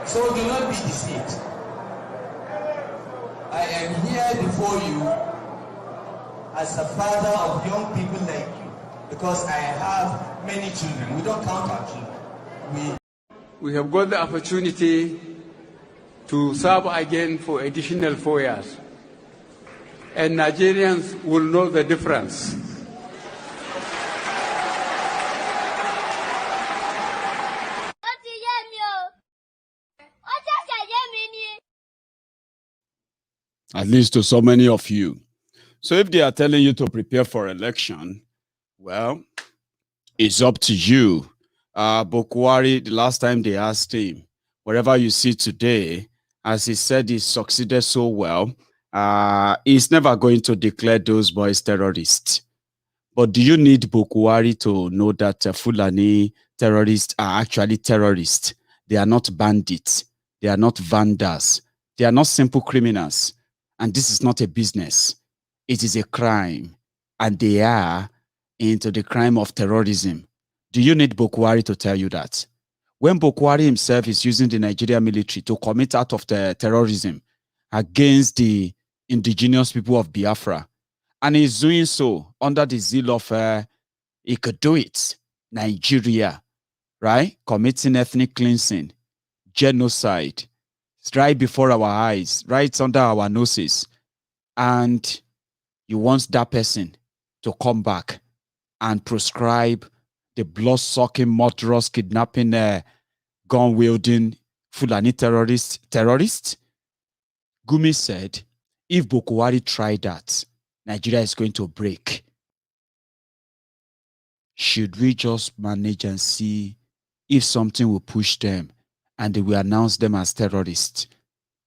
So do not be deceived. I am here before you as a father of young people like you because I have many children. We don't count our children. We have got the opportunity to serve again for additional 4 years. And Nigerians will know the difference. At least to so many of you. So if they are telling you to prepare for election, well, it's up to you. Buhari, the last time they asked him, wherever you see today, as he said he succeeded so well, he's never going to declare those boys terrorists. But do you need Buhari to know that Fulani terrorists are actually terrorists? They are not bandits. They are not vandals. They are not simple criminals. And this is not a business. It is a crime. And they are into the crime of terrorism. Do you need Buhari to tell you that? When Buhari himself is using the Nigerian military to commit out of the terrorism against the indigenous people of Biafra, and he's doing so under the zeal of, he could do it, Nigeria, right? Committing ethnic cleansing, genocide, right before our eyes, right under our noses. And you want that person to come back and prescribe the blood-sucking, murderous, kidnapping, gun-wielding Fulani terrorists. Gumi said, if Buhari tried that, Nigeria is going to break. Should we just manage and see if something will push them and they will announce them as terrorists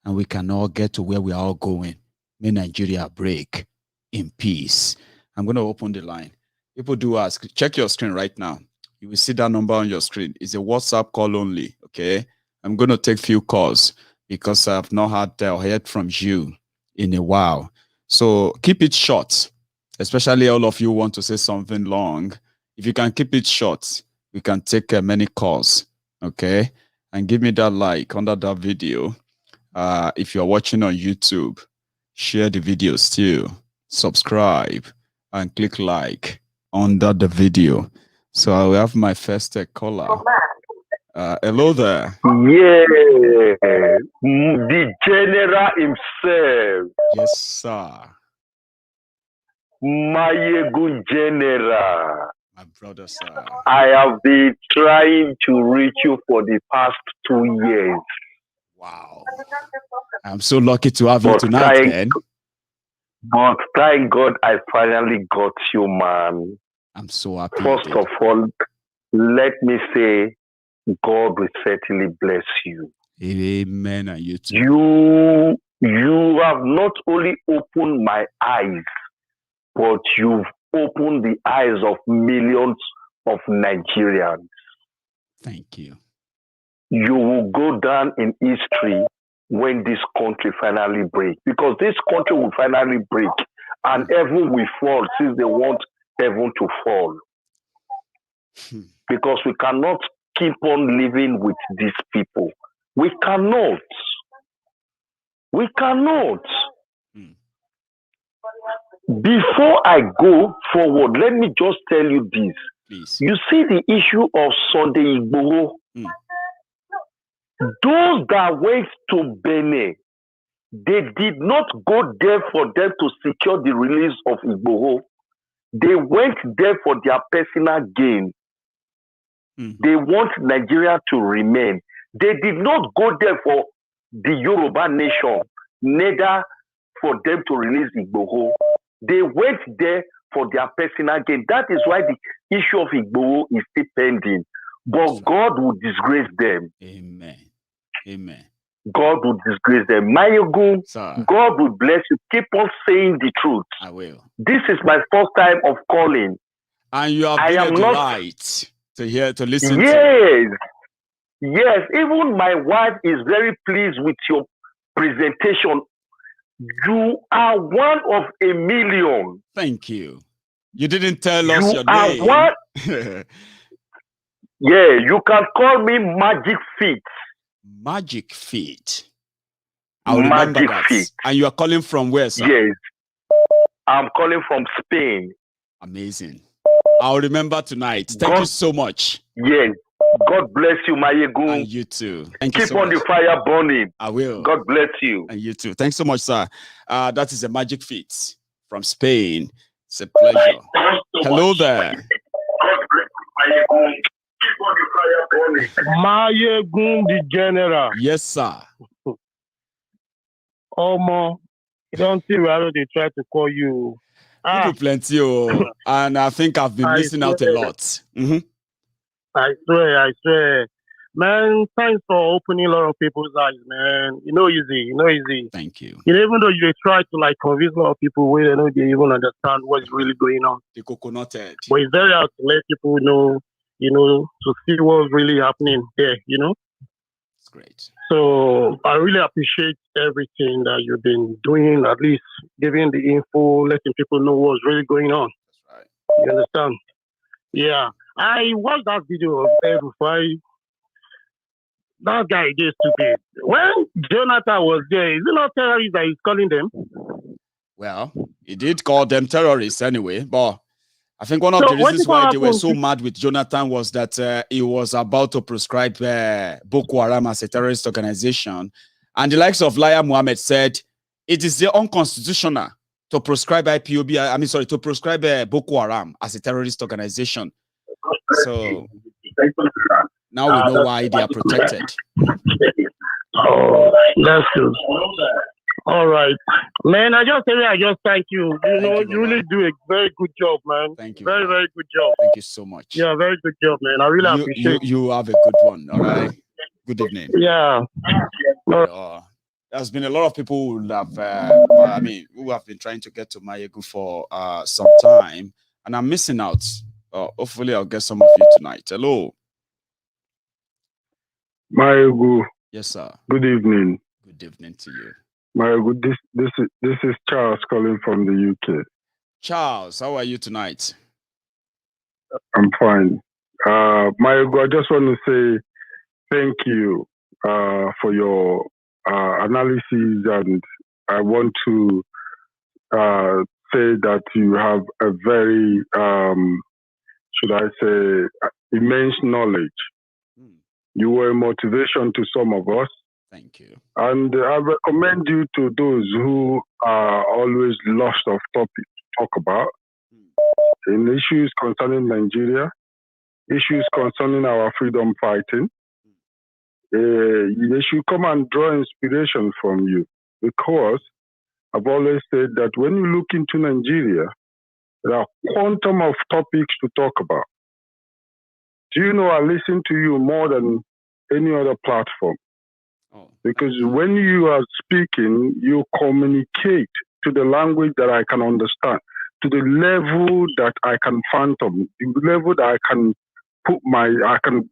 and we can all get to where we are all going? May Nigeria break in peace. I'm going to open the line. People do ask, check your screen right now. You will see that number on your screen. It's a WhatsApp call only, okay? I'm going to take few calls because I've not had or heard from you in a while. So keep it short, especially all of you who want to say something long. If you can keep it short, we can take many calls, okay? And give me that like under that video. If you're watching on YouTube, share the video still, subscribe, and click like under the video. So I will have my first caller. Hello there. Yeah, the general himself. Yes, sir. Maiyegun General. My brother, sir. I have been trying to reach you for the past 2 years. Wow. I'm so lucky to have you tonight, man. But thank God I finally got you, man. I'm so happy. First of all, let me say, God will certainly bless you. Amen. And you too. You have not only opened my eyes, but you've opened the eyes of millions of Nigerians. Thank you. You will go down in history when this country finally breaks. Because this country will finally break and heaven will fall since they want heaven to fall. Because we cannot keep on living with these people. We cannot. We cannot. Before I go forward, let me just tell you this. Please. You see the issue of Sunday Igboho. Those that went to Benin, they did not go there for them to secure the release of Igboho. They went there for their personal gain. They want Nigeria to remain. They did not go there for the Yoruba nation, neither for them to release Igboho. They went there for their personal gain. That is why the issue of Igboho is still pending. But God will disgrace them. Amen. Amen. God will disgrace them. Maiyegun, God will bless you. Keep on saying the truth. I will. This is my first time of calling. And you have been a delight to listen to. Yes. Yes. Even my wife is very pleased with your presentation. You are one of a million. Thank you. You didn't tell us your name. What? Yeah, you can call me Magic Feet. Magic Feet. I'll remember Magic that. Feet. And you are calling from where, sir? Yes. I'm calling from Spain. Amazing. I'll remember tonight. Thank you so much. Yes. God bless you, Maiyegun. And you too. Thank you so much. Keep on the fire burning. I will. God bless you. And you too. Thanks so much, sir. That is a Magic Feet from Spain. It's a pleasure. Hello there. Maiyegun the General. Yes, sir. Omo, you don't see where they try to call you. You do plenty, and I think I've been missing out a lot. I swear. Man, thanks for opening a lot of people's eyes, man. Easy. Thank you. Even though you try to convince a lot of people where they don't even understand what's really going on. The coconut head. But it's very hard to let people know, to see what's really happening there, It's great. So I really appreciate everything that you've been doing, at least giving the info, letting people know what's really going on. That's right. You understand? Yeah. I watched that video of El-Rufai. That guy is stupid. When Jonathan was there, is it not terrorists that he's calling them? Well, he did call them terrorists anyway, but I think one of the reasons why they were so mad with Jonathan was that he was about to proscribe Boko Haram as a terrorist organization. And the likes of Laya Mohammed said, it is unconstitutional to proscribe IPOB, to proscribe Boko Haram as a terrorist organization. So now we know why they are protected. Oh, that's good. All right, man. I just thank you. You really do a very good job, man. Thank you. Very, very good job. Thank you so much. Yeah, very good job, man. I really appreciate it. You have a good one. All right. Good evening. Yeah. There's been a lot of people who have, who have been trying to get to Maiyegun for some time, and I'm missing out. Hopefully, I'll get some of you tonight. Hello, Maiyegun. Yes, sir. Good evening. Good evening to you. Maiyegun, this is Charles calling from the UK. Charles, how are you tonight? I'm fine. Maiyegun, I just want to say thank you for your analysis, and I want to say that you have a very, should I say, immense knowledge. You were a motivation to some of us. Thank you. And I recommend you to those who are always lost of topic to talk about in issues concerning Nigeria, issues concerning our freedom fighting. They should come and draw inspiration from you, because I've always said that when you look into Nigeria, there are quantum of topics to talk about. Do you know, I listen to you more than any other platform. Because when you are speaking, you communicate to the language that I can understand, to the level that I can fathom, the level that I can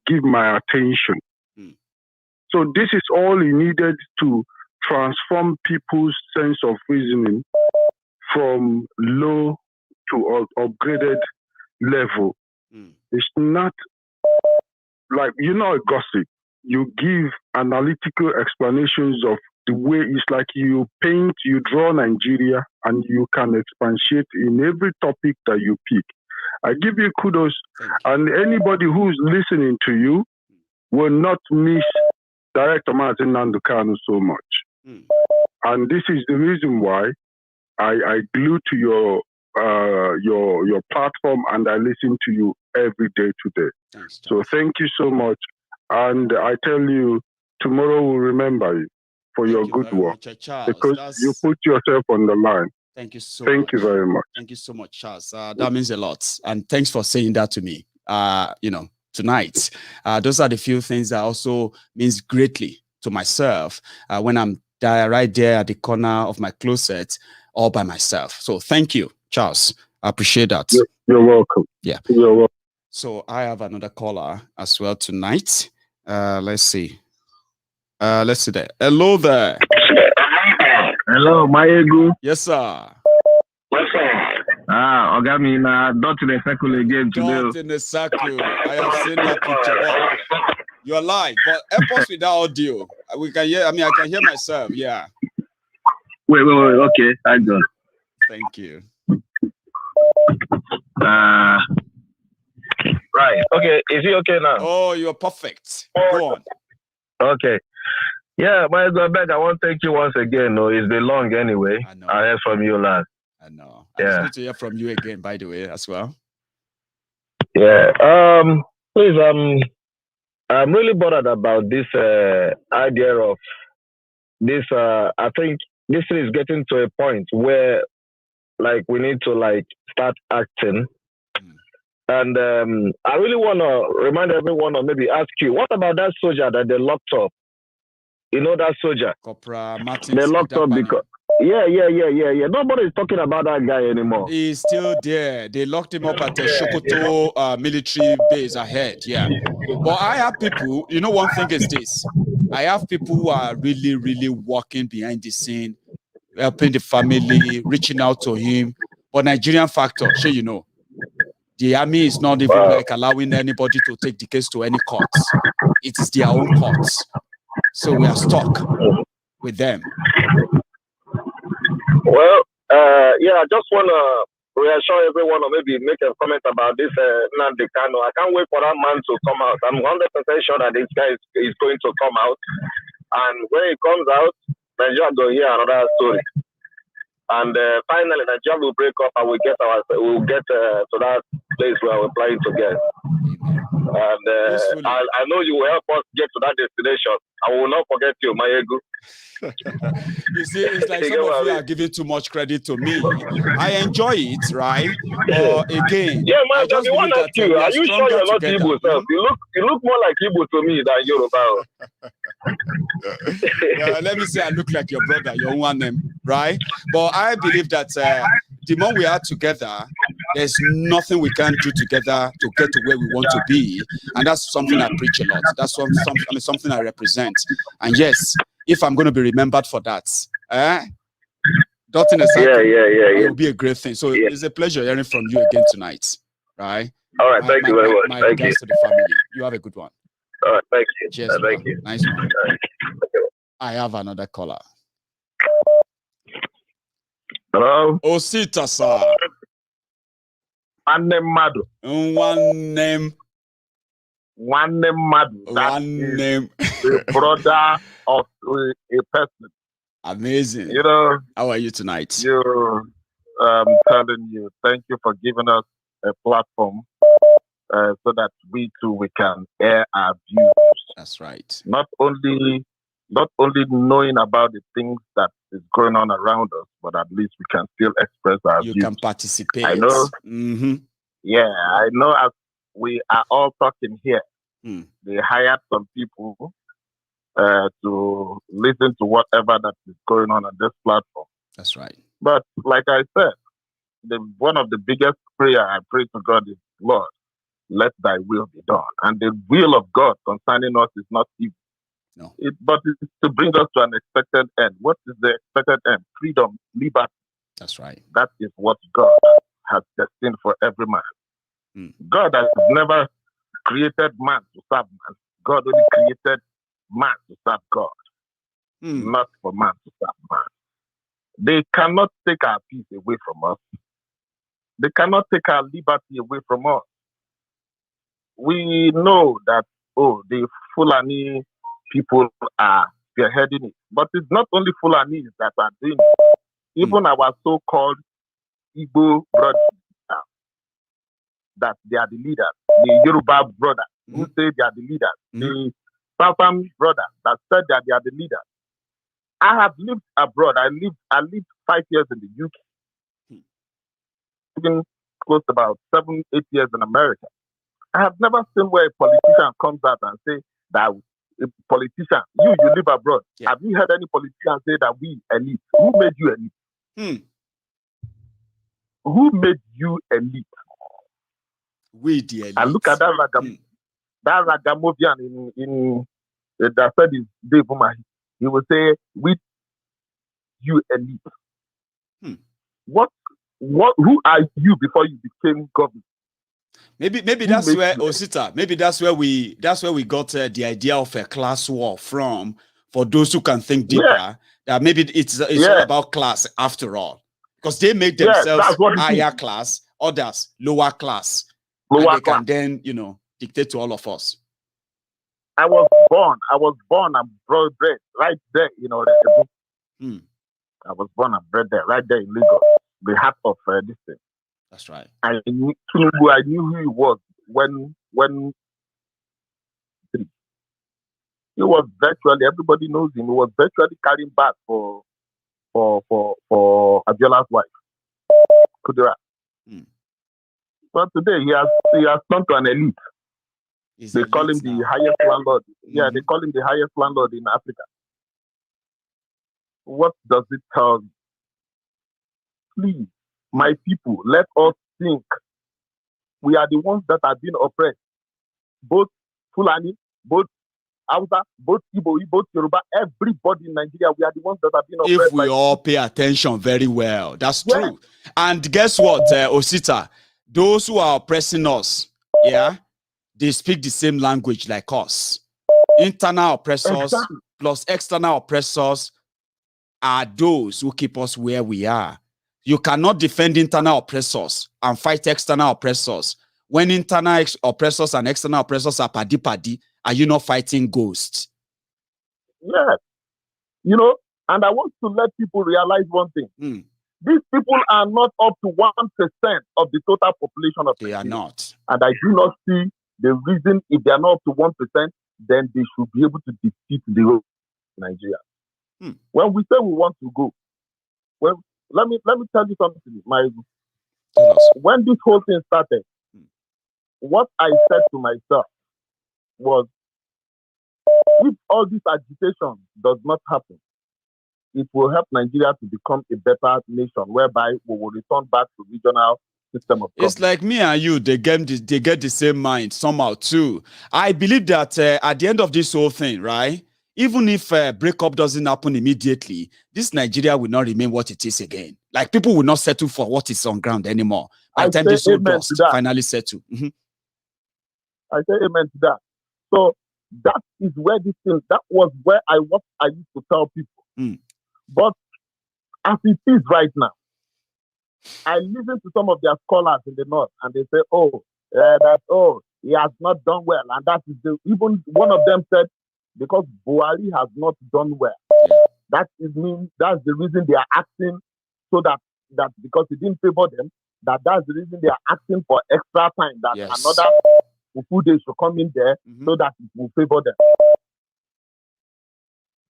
give my attention. So this is all needed to transform people's sense of reasoning from low to upgraded level. It's not like, a gossip. You give analytical explanations of the way it's like you paint, you draw Nigeria, and you can expatiate in every topic that you pick. I give you kudos, and anybody who's listening to you will not miss Director Martin Kanu so much. And this is the reason why I glue to your platform, and I listen to you every day today. So thank you so much. And I tell you, tomorrow we'll remember you for your good work, because you put yourself on the line. Thank you so much. Thank you very much. Thank you so much, Charles. That means a lot. And thanks for saying that to me, tonight. Those are the few things that also means greatly to myself when I'm right there at the corner of my closet all by myself. So thank you, Charles. I appreciate that. You're welcome. Yeah. You're welcome. So I have another caller as well tonight. Let's see. Let's see there. Hello there. Hello, Maiyegun. Yes, sir. What's up? Ogami, dot in the circle again today. Dot in the circle. I have seen that picture. But you're live, but help us with that audio. We can hear. I can hear myself. Yeah. Wait. Okay, thank God. Thank you. Right. Okay. Is he okay now? Oh, you're perfect. Go on. Okay. Yeah, but I want to thank you once again. No, it's been long anyway. I know. I heard from you last. I know. Yeah. It's good to hear from you again, by the way, as well. Yeah. Please, I'm really bothered about this idea of this. I think this is getting to a point where, like, we need to start acting. And I really want to remind everyone, or maybe ask you, what about that soldier that they locked up? You know that soldier? Corporal Martin. They locked up because... Yeah. Nobody's talking about that guy anymore. He's still there. They locked him up at the Sokoto military base ahead. Yeah. But I have people, one thing is this. I have people who are really, really working behind the scene, helping the family, reaching out to him. But Nigerian factor, sure you know. The army is not even allowing anybody to take the case to any courts. It is their own courts. So we are stuck with them. Well, I just want to reassure everyone, or maybe make a comment about this Nnamdi Kanu. I can't wait for that man to come out. I'm 100% sure that this guy is going to come out. And when he comes out, Nigeria will hear another story. And finally, Nigeria will break up, and we'll get to that place where we're planning to get. And I know you will help us get to that destination. I will not forget you, Maiyegun. You see, it's like some of you are giving too much credit to me. I enjoy it, right? But again, yeah, man, I just believe that you. we Are you sure you're not together. Igbo, self? You look more like Igbo to me than Yoruba. Let me say I look like your brother, your one name, right? But I believe that the more we are together, there's nothing we can do together to get to where we want to be. And that's something I preach a lot. That's something I represent. And yes, if I'm going to be remembered for that, dotting a circle, it will be a great thing. So it's a pleasure hearing from you again tonight, right? All right, thank you very much. My regards to the family. You have a good one. All right, thank you. Cheers. Thank you. Nice one. I have another caller. Hello? Osita, sir. One name Madu. One name. One name Madu. One name. The brother of a person. Amazing. You know. How are you tonight? Telling you, thank you for giving us a platform so that we can air our views. That's right. Not only knowing about the things that is going on around us, but at least we can still express our views. You can participate. I know. Mm-hmm. Yeah, I know. As we are all talking here, they hired some people to listen to whatever that is going on this platform. That's right. But like I said, one of the biggest prayer I pray to God is, Lord, let thy will be done. And the will of God concerning us is not evil. No. But it's to bring us to an expected end. What is the expected end? Freedom, liberty. That's right. That is what God has destined for every man. God has never created man to serve man. God only created man to serve God, not for man to serve man. They cannot take our peace away from us. They cannot take our liberty away from us. We know that, the Fulani people are spearheading it. But it's not only Fulanis that are doing it. Even our so-called Igbo brothers, that they are the leaders. The Yoruba brothers who say they are the leaders. The Southern brothers that said that they are the leaders. I have lived abroad. I lived 5 years in the UK. Even close to about 7-8 years in America. I have never seen where a politician comes out and say that a politician, you live abroad. Yeah. Have you heard any politician say that we elite? Who made you elite? Who made you elite? We the elite. And look at that Ragamovian in that said is Dave Umahi. He will say, we you elite. Who are you before you became governor? Maybe that's where Osita. Maybe that's where we got the idea of a class war from. For those who can think deeper, that maybe it's all about class after all, because they make themselves higher class, others lower class, and they can then dictate to all of us. I was born and bred right there. I was born and bred there, right there in Lagos, the heart of this thing. That's right. I knew who he was when he was virtually, everybody knows him. He was virtually carrying back for Abiola's wife, Kudura. But today he has turned to an elite. They call him the highest landlord. Yeah, they call him the highest landlord in Africa. What does it tell you? Please, my people, let us think. We are the ones that are being oppressed. Both Fulani, both Hausa, both Igbo, both Yoruba, everybody in Nigeria, we are the ones that are being oppressed. If we all pay attention very well, that's true. And guess what, Osita? Those who are oppressing us, they speak the same language like us. Internal oppressors plus external oppressors are those who keep us where we are. You cannot defend internal oppressors and fight external oppressors. When internal oppressors and external oppressors are paddy, are you not fighting ghosts? Yes. And I want to let people realize one thing. These people are not up to 1% of the total population of Nigeria. They are not. And I do not see The reason, if they are not up to 1%, then they should be able to defeat the whole Nigeria. When we say we want to go, well, let me tell you something. When this whole thing started, what I said to myself was, if all this agitation does not happen, it will help Nigeria to become a better nation, whereby we will return back to regional system of government. It's like me and you, they get the same mind somehow too. I believe that at the end of this whole thing, right, even if breakup doesn't happen immediately, this Nigeria will not remain what it is again. Like, people will not settle for what is on ground anymore. By the time this whole dust finally settle. I say amen to that. So that is where this thing, that was where I used to tell people. But as it is right now, I listen to some of their scholars in the north, and they say, he has not done well. And that is even one of them said, because Buhari has not done well. That's the reason they are acting, so that because he didn't favor them, that's the reason they are asking for extra time, that another Fufu day should come in there so that it will favor them.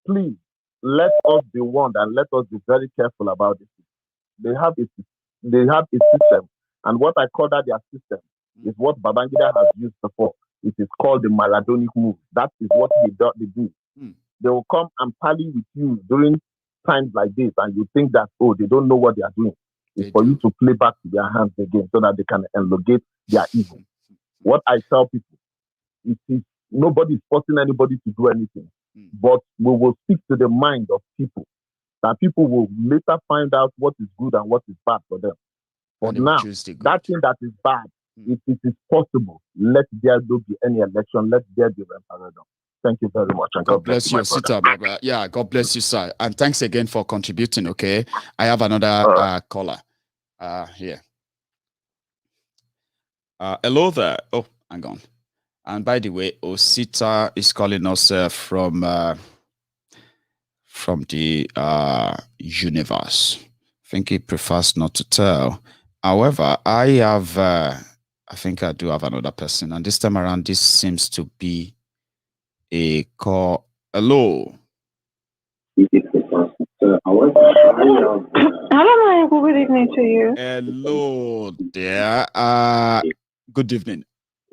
Please, let us be warned and let us be very careful about this. They have a system, and what I call that their system is what Babangida has used before. It is called the Maradonic move. That is what they do. They will come and parley with you during times like this, and you think that, they don't know what they are doing. It's for you to play back to their hands again so that they can elongate their evil. What I tell people, it is nobody is forcing anybody to do anything, but we will speak to the mind of people, that people will later find out what is good and what is bad for them. But now, that thing that is bad, if it is possible, let there be any election, let there be referendum. Thank you very much. And God bless you, Sita. Yeah, God bless you, sir. And thanks again for contributing, okay? I have another caller here. Hello there. Oh, hang on. And by the way, Osita is calling us from the universe. I think he prefers not to tell. However, I think I do have another person, and this time around, this seems to be a call. Hello. Hello, Maiyegun. Good evening to you. Hello there. Good evening.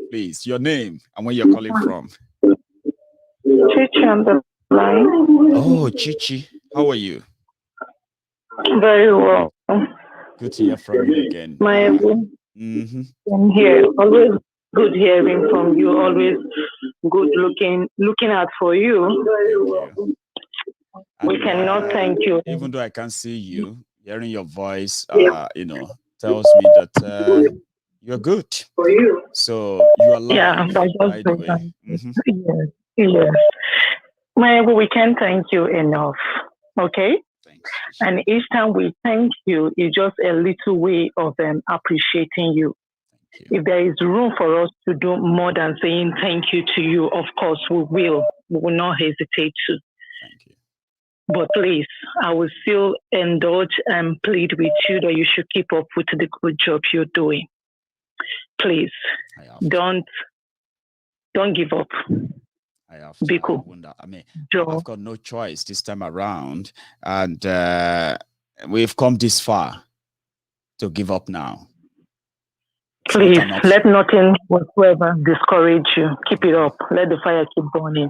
Please, your name and where you're calling from. Chichi on the line. Oh, Chichi. How are you? Very well. Good to hear from you again. Maiyegun. I'm here. Always good hearing from you. Always good looking out for you. We cannot thank you. Even though I can't see you, hearing your voice, tells me that you're good. For you. So you are alive. Yeah, by the way. Yes. Maiyegun, we can't thank you enough. Okay? Thanks. And each time we thank you, it's just a little way of appreciating you. If there is room for us to do more than saying thank you to you, of course we will. We will not hesitate to. Thank you. But please, I will still indulge and plead with you that you should keep up with the good job you're doing. Please, don't give up. I have Be cool. I've got no choice this time around, and we've come this far to give up now. Please, let nothing whatsoever discourage you. Keep it up. Let the fire keep burning.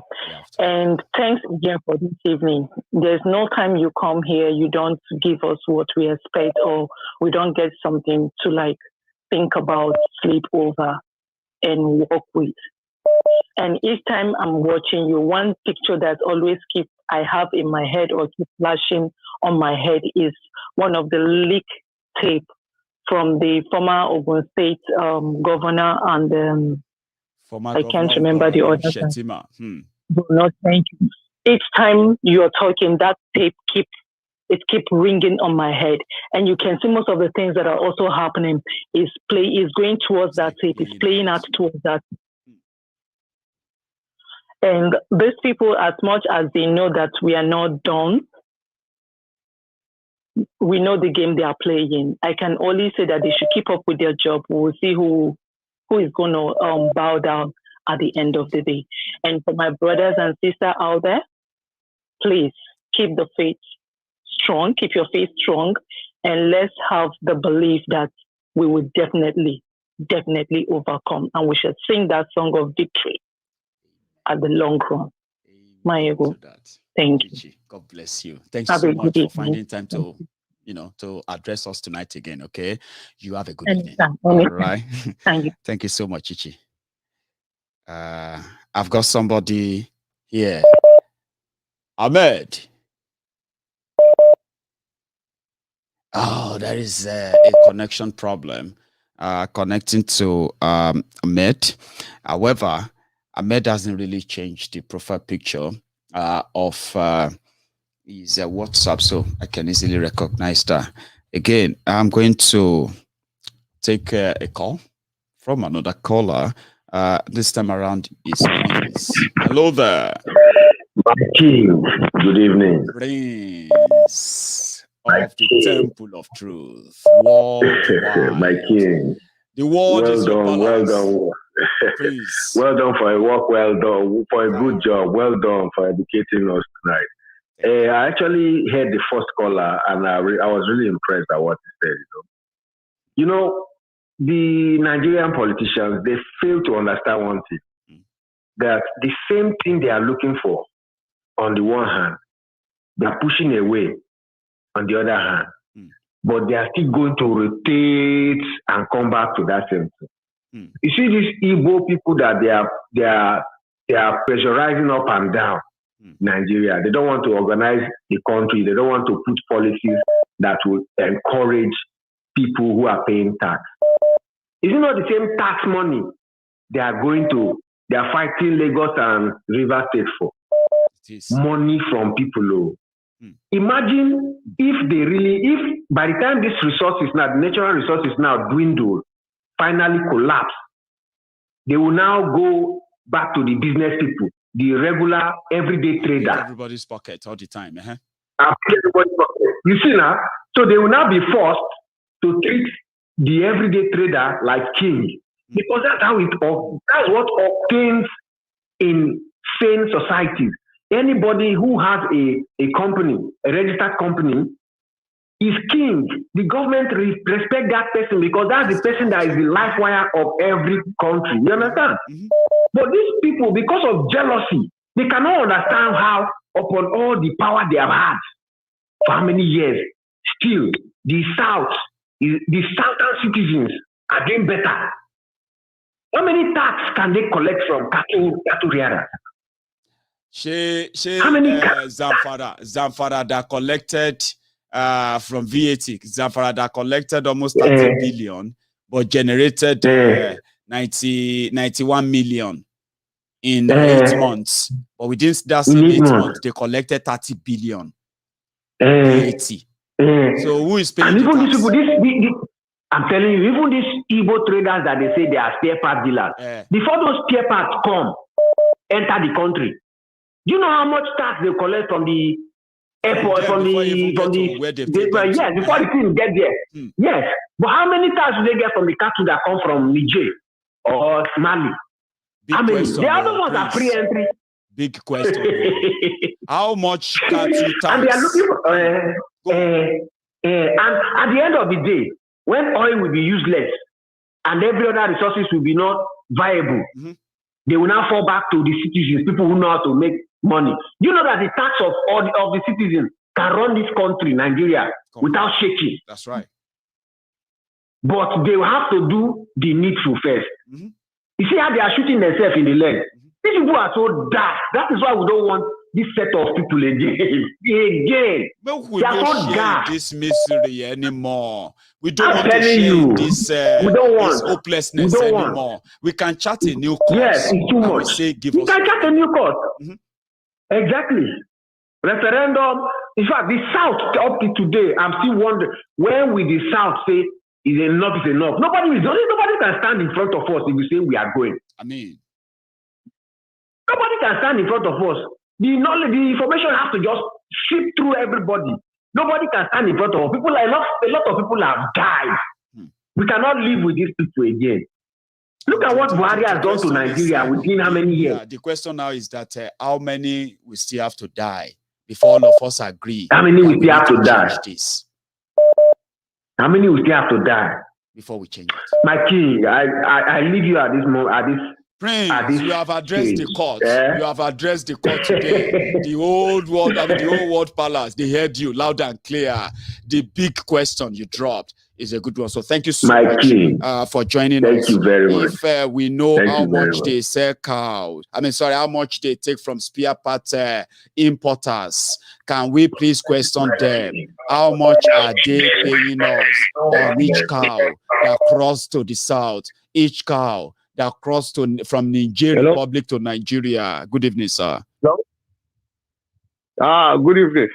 And thanks again for this evening. There's no time you come here, you don't give us what we expect, or we don't get something to think about, sleep over, and work with. And each time I'm watching you, one picture that always I have in my head or keep flashing on my head is one of the leak tape from the former Ogun State governor and I can't remember the other Shetima. Do not thank you. Each time you're talking, that tape keep ringing on my head, and you can see most of the things that are also happening is going towards that tape. It's playing out towards that. And these people, as much as they know that we are not done, we know the game they are playing. I can only say that they should keep up with their job. We will see who who is going to bow down at the end of the day. And for my brothers and sisters out there, please keep the faith strong, keep your faith strong, and let's have the belief that we will definitely overcome, and we should sing that song of victory at the long run. Maiyegun, thank you. God bless you. Thanks so much for finding time to, to address us tonight again. Okay, you have a good evening. All right. Thank you. Thank you so much, Chichi. I've got somebody here. Ahmed. Oh, there is a connection problem connecting to Ahmed. However, Ahmed hasn't really changed the profile picture of his WhatsApp, so I can easily recognize that. Again, I'm going to take a call from another caller. This time around is Prince. Hello there. My king, good evening. Prince of the Temple of Truth. Worldwide. My king. The world well is done, well done. Please. Well done for a work, well done, for a good job, well done for educating us tonight. I actually heard the first caller and I was really impressed by what he said. The Nigerian politicians, they fail to understand one thing, that the same thing they are looking for on the one hand, they are pushing away on the other hand, but they are still going to rotate and come back to that same thing. You see these Igbo people that they are pressurizing up and down Nigeria. They don't want to organize the country. They don't want to put policies that will encourage people who are paying tax. Is it not the same tax money they are fighting Lagos and River State for? Money from people. Imagine if by the time these resources now, the natural resources now dwindle, finally collapse, they will now go back to the business people, the regular everyday trader. Everybody's pocket all the time. You see now, so they will now be forced to treat the everyday trader like king, because that's what obtains in sane societies. Anybody who has a company, a registered company, is king. The government respect that person because that's the person that is the life wire of every country. You understand? But these people, because of jealousy, they cannot understand how, upon all the power they have had for how many years, still the southern citizens are doing better. How many tax can they collect from cattle rearers? How many Zamfara that collected from VAT, Zamfara that collected almost 30 billion, but generated 91 million in 8 months. But within that same 8 months, they collected 30 billion VAT. So who is paying the tax? I'm telling you, even these Igbo traders that they say they are spare part dealers, before those spare parts enter the country, do you know how much tax they collect from the airport, before the thing get there? Yes, but how many tax do they get from the cattle that come from Niger or Mali? How many? The other ones are free entry. Big question. How much cattle tax? And they are looking for, and at the end of the day, when oil will be useless and every other resources will be not viable, they will now fall back to the citizens, people who know how to make money. Do you know that the tax of all of the citizens can run this country, Nigeria, without shaking? That's right. But they will have to do the needful first. You see how they are shooting themselves in the leg? These people are so daft. That is why we don't want this set of people again. We don't share this misery anymore. We don't want to share this hopelessness anymore. We can chat a new course. Yes, it's too much. Say, we can chat a new course. Exactly. Referendum. In fact, the South up to today, I'm still wondering, when will the South say is enough is enough? Nobody can stand in front of us if we say we are going. Nobody can stand in front of us. The knowledge, the information has to just slip through everybody. Nobody can stand in front of us. A lot of people have died. We cannot live with these people again. Look at what Buhari has done to Nigeria within how many years? Yeah, the question now is that how many we still have to die before all of us agree? How many we still have to die? This? How many we still have to die before we change it? My king, I leave you at this moment. Prince, you have addressed the court. You have addressed the court today. The old world, the whole world palace, they heard you loud and clear. The big question you dropped is a good one. So thank you so much for joining us. Thank you very much. If we know how much they sell cows, how much they take from spare part importers, can we please question them? How much are they paying us on each cow that crossed to the south? Each cow that crossed from Nigeria Republic to Nigeria. Good evening, sir. Hello? Good evening.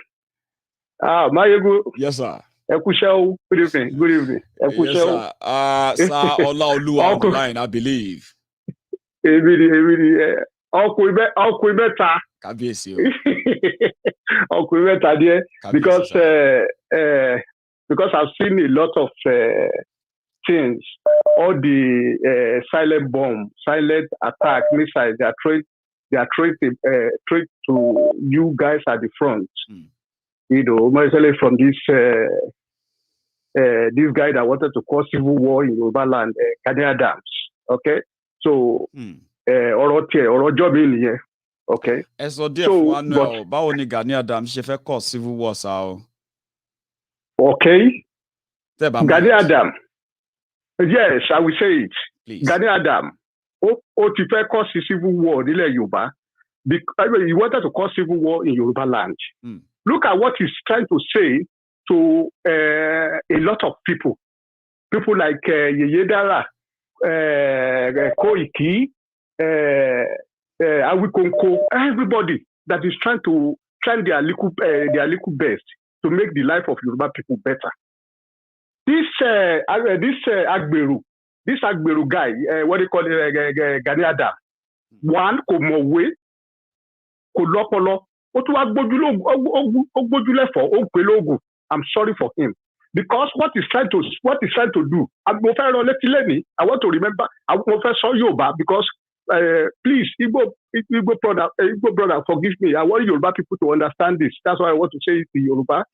Maiyegun. Yes, sir. Good evening. Good evening. Yes, sir. Sir Olaoluwa on the line, I believe. Because I've seen a lot of things, all the silent bomb, silent attack, missiles, they are trained to you guys at the front. You know, mostly from this guy that wanted to cause civil war in Yoruba land, Gali Adams. Okay, so or job in here. Okay. So báwo ni Gali Adams ṣe fẹ́ cause civil war sao? Okay. Gali Adams. Yes, I will say it. Please. Gali Adams. Ti fẹ́ cause civil war nílẹ̀ Yorùbá. Because he wanted to cause civil war in Yoruba land. Look at what he's trying to say to a lot of people. People like Yeyedara, Koiki, Awikonko, everybody that is trying their little best to make the life of Yoruba people better. This Agberu guy, what do you call it, Gali Adams, one kò mọ̀wé, kò lọ́pọlọ. I'm sorry for him. Because what he's trying to do, I want to remember, I want to show Yoruba because please, Igbo brother, forgive me. I want Yoruba people to understand this. That's why I want to say it in Yoruba.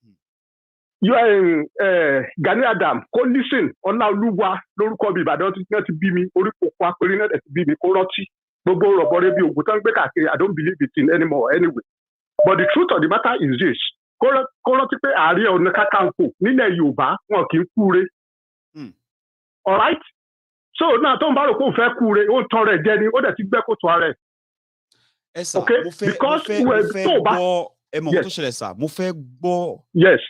You are Gali Adams. Listen, Olaoluwa lórúkọ mi Ìbàdàn ti bí mi, orí kò pa péré náà ti bí mi kó rántí. Gbogbo rọ̀bọ̀rẹ́ bí ògùn tán gbé káàkiri, I don't believe it in anymore anyway. But the truth of the matter is this. Kó rántí pé Ààrẹ Ọ̀nà Kakanfò nílẹ̀ Yorùbá wọn kì í kúre. All right? So now tó ń bá rò pé òun fẹ́ kúre, ó ń tán rẹ̀ jẹ ni, ó dẹ̀ ti gbẹ́ kó tó ara ẹ̀. Okay? Because tó bá... tó ṣẹlẹ̀ sá, mo fẹ́ gbọ́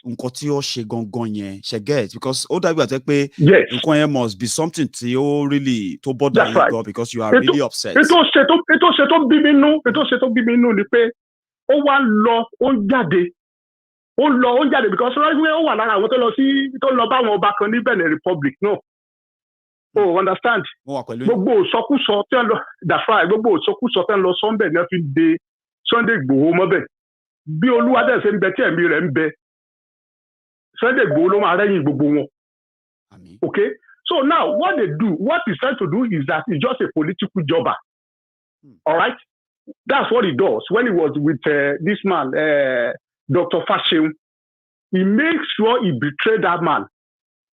nǹkan tí ó ṣe gangan yẹn, ṣe get, because ó dàbí àti pé nǹkan yẹn must be something tí ó really tó bother you gan because you are really upset. Ètò ṣe tó bí mi nú ni pé ó wá lọ ó ń jáde because ó wà lára àwọn tó lọ bá àwọn ọba kan ní Benin Republic no. Oh, understand? Gbogbo òsọkúsọ tẹ́ ń lọ dàfà gbogbo òsọkúsọ tẹ́ ń lọ sọ́ńbẹ̀ ní fi de Sunday Igboho mọ́bẹ̀. Bí Olúwadé ṣe ń bẹ tí ẹ̀mí rẹ̀ ń bẹ Sunday Igboho ló máa rẹ́yìn gbogbo wọn. Okay? So now what he's trying to do is that he's just a political jobber. All right? That's what he does. When he was with this man, Dr. Fashion, he makes sure he betrayed that man.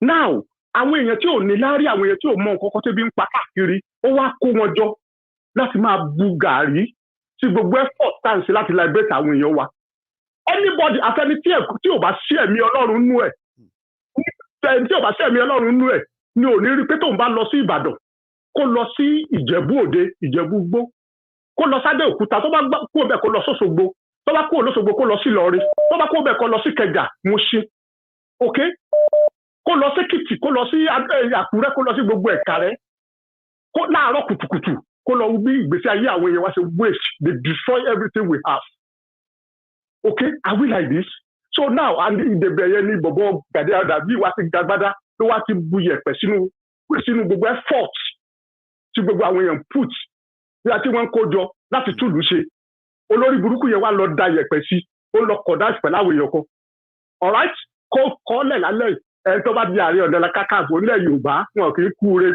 Now, àwọn èèyàn tí ò ní láárí, àwọn èèyàn tí ò mọ nǹkan kan tó bí ń pa káàkiri, ó wá kó wọn jọ láti máa bu gàrí sí gbogbo effort táǹsì láti liberate àwọn èèyàn wa. Anybody àfẹni tí ò bá sí ẹ̀mí Ọlọ́run nú ẹ̀, tí ò bá sí ẹ̀mí Ọlọ́run nú ẹ̀, ni ò ní rí pé tóun bá lọ sí Ìbàdàn, kó lọ sí Ìjẹ̀bú Òde, Ìjẹ̀bú Igbó, kó lọ sábẹ́ Òkúta, tó bá kó bẹ́ẹ̀ kó lọ sóṣogbo, tó bá kó lóṣogbo kó lọ sí Ìlọrin, tó bá kó bẹ́ẹ̀ kó lọ sí Ìkẹjà, Mùṣín, okay? Kó lọ sí Èkìtì, kó lọ sí Àkúrẹ́, kó lọ sí gbogbo Ẹ̀kàrẹ́, kó láàárọ̀ kùtùkùtù, kó lọ bí ìgbésí ayé àwọn èèyàn wá ṣe waste, they destroy everything we have. Okay, are we like this? So now, and ìdèbẹ̀yẹ ní bọ̀bọ̀ Gali Adams bí wá ti gbàgbádá ló wá ti bu yẹ̀pẹ̀ sínú gbogbo effort tí gbogbo àwọn èèyàn put bí a ti wọ́n kó jọ láti túlù ṣe. Olórí burúkú yẹn wá lọ da yẹ̀pẹ̀ sí, ó lọ kọ̀dá ìpẹ̀ láwọn èèyàn kan. All right? Kọ́ lẹ̀ lálẹ́ ẹni tó bá di Ààrẹ Ọ̀nà Kakanfò nílẹ̀ Yorùbá wọn kì í kú ire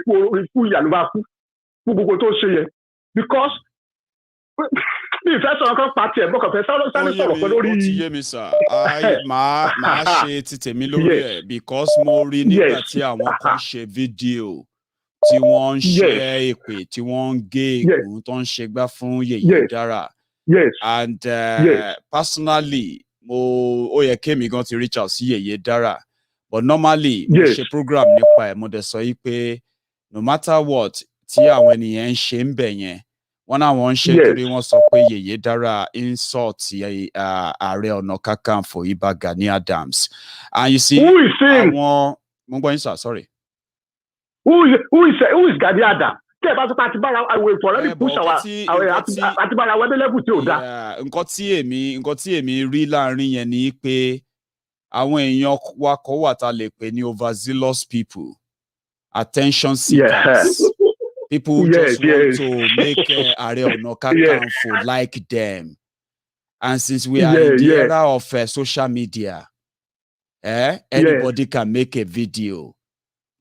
ikú ìyà ló bá kú. because because mo rí nígbà tí àwọn kan ṣe fídíò tí wọ́n ń ṣe èpè tí wọ́n ń gé ègún tó ń ṣe gbá fún Yèyé Dára. And personally ó yẹ kémi gan ti reach out sí Yèyé Dára, but normally mo ṣe program nípa ẹ̀ mo dẹ̀ sọ yìí pé no matter what tí àwọn ènìyàn ń ṣe ń bẹ̀ yẹn wọ́n náà wọ́n ń ṣe torí wọ́n sọ pé Yèyé Dára insult Ààrẹ Ọ̀nà Kakanfò Ìbà Gani Adams. And you see, who is him? Mo gbọ́ yín sir, sorry. Who is Gani Adams? Nǹkan tí èmi rí láàrin yẹn ni pé àwọn èèyàn wa kò wà tá lè pè ní overzealous people, attention seekers, people who just want to make Ààrẹ Ọ̀nà Kakanfò like them. And since we are in the era of social media, anybody can make a video,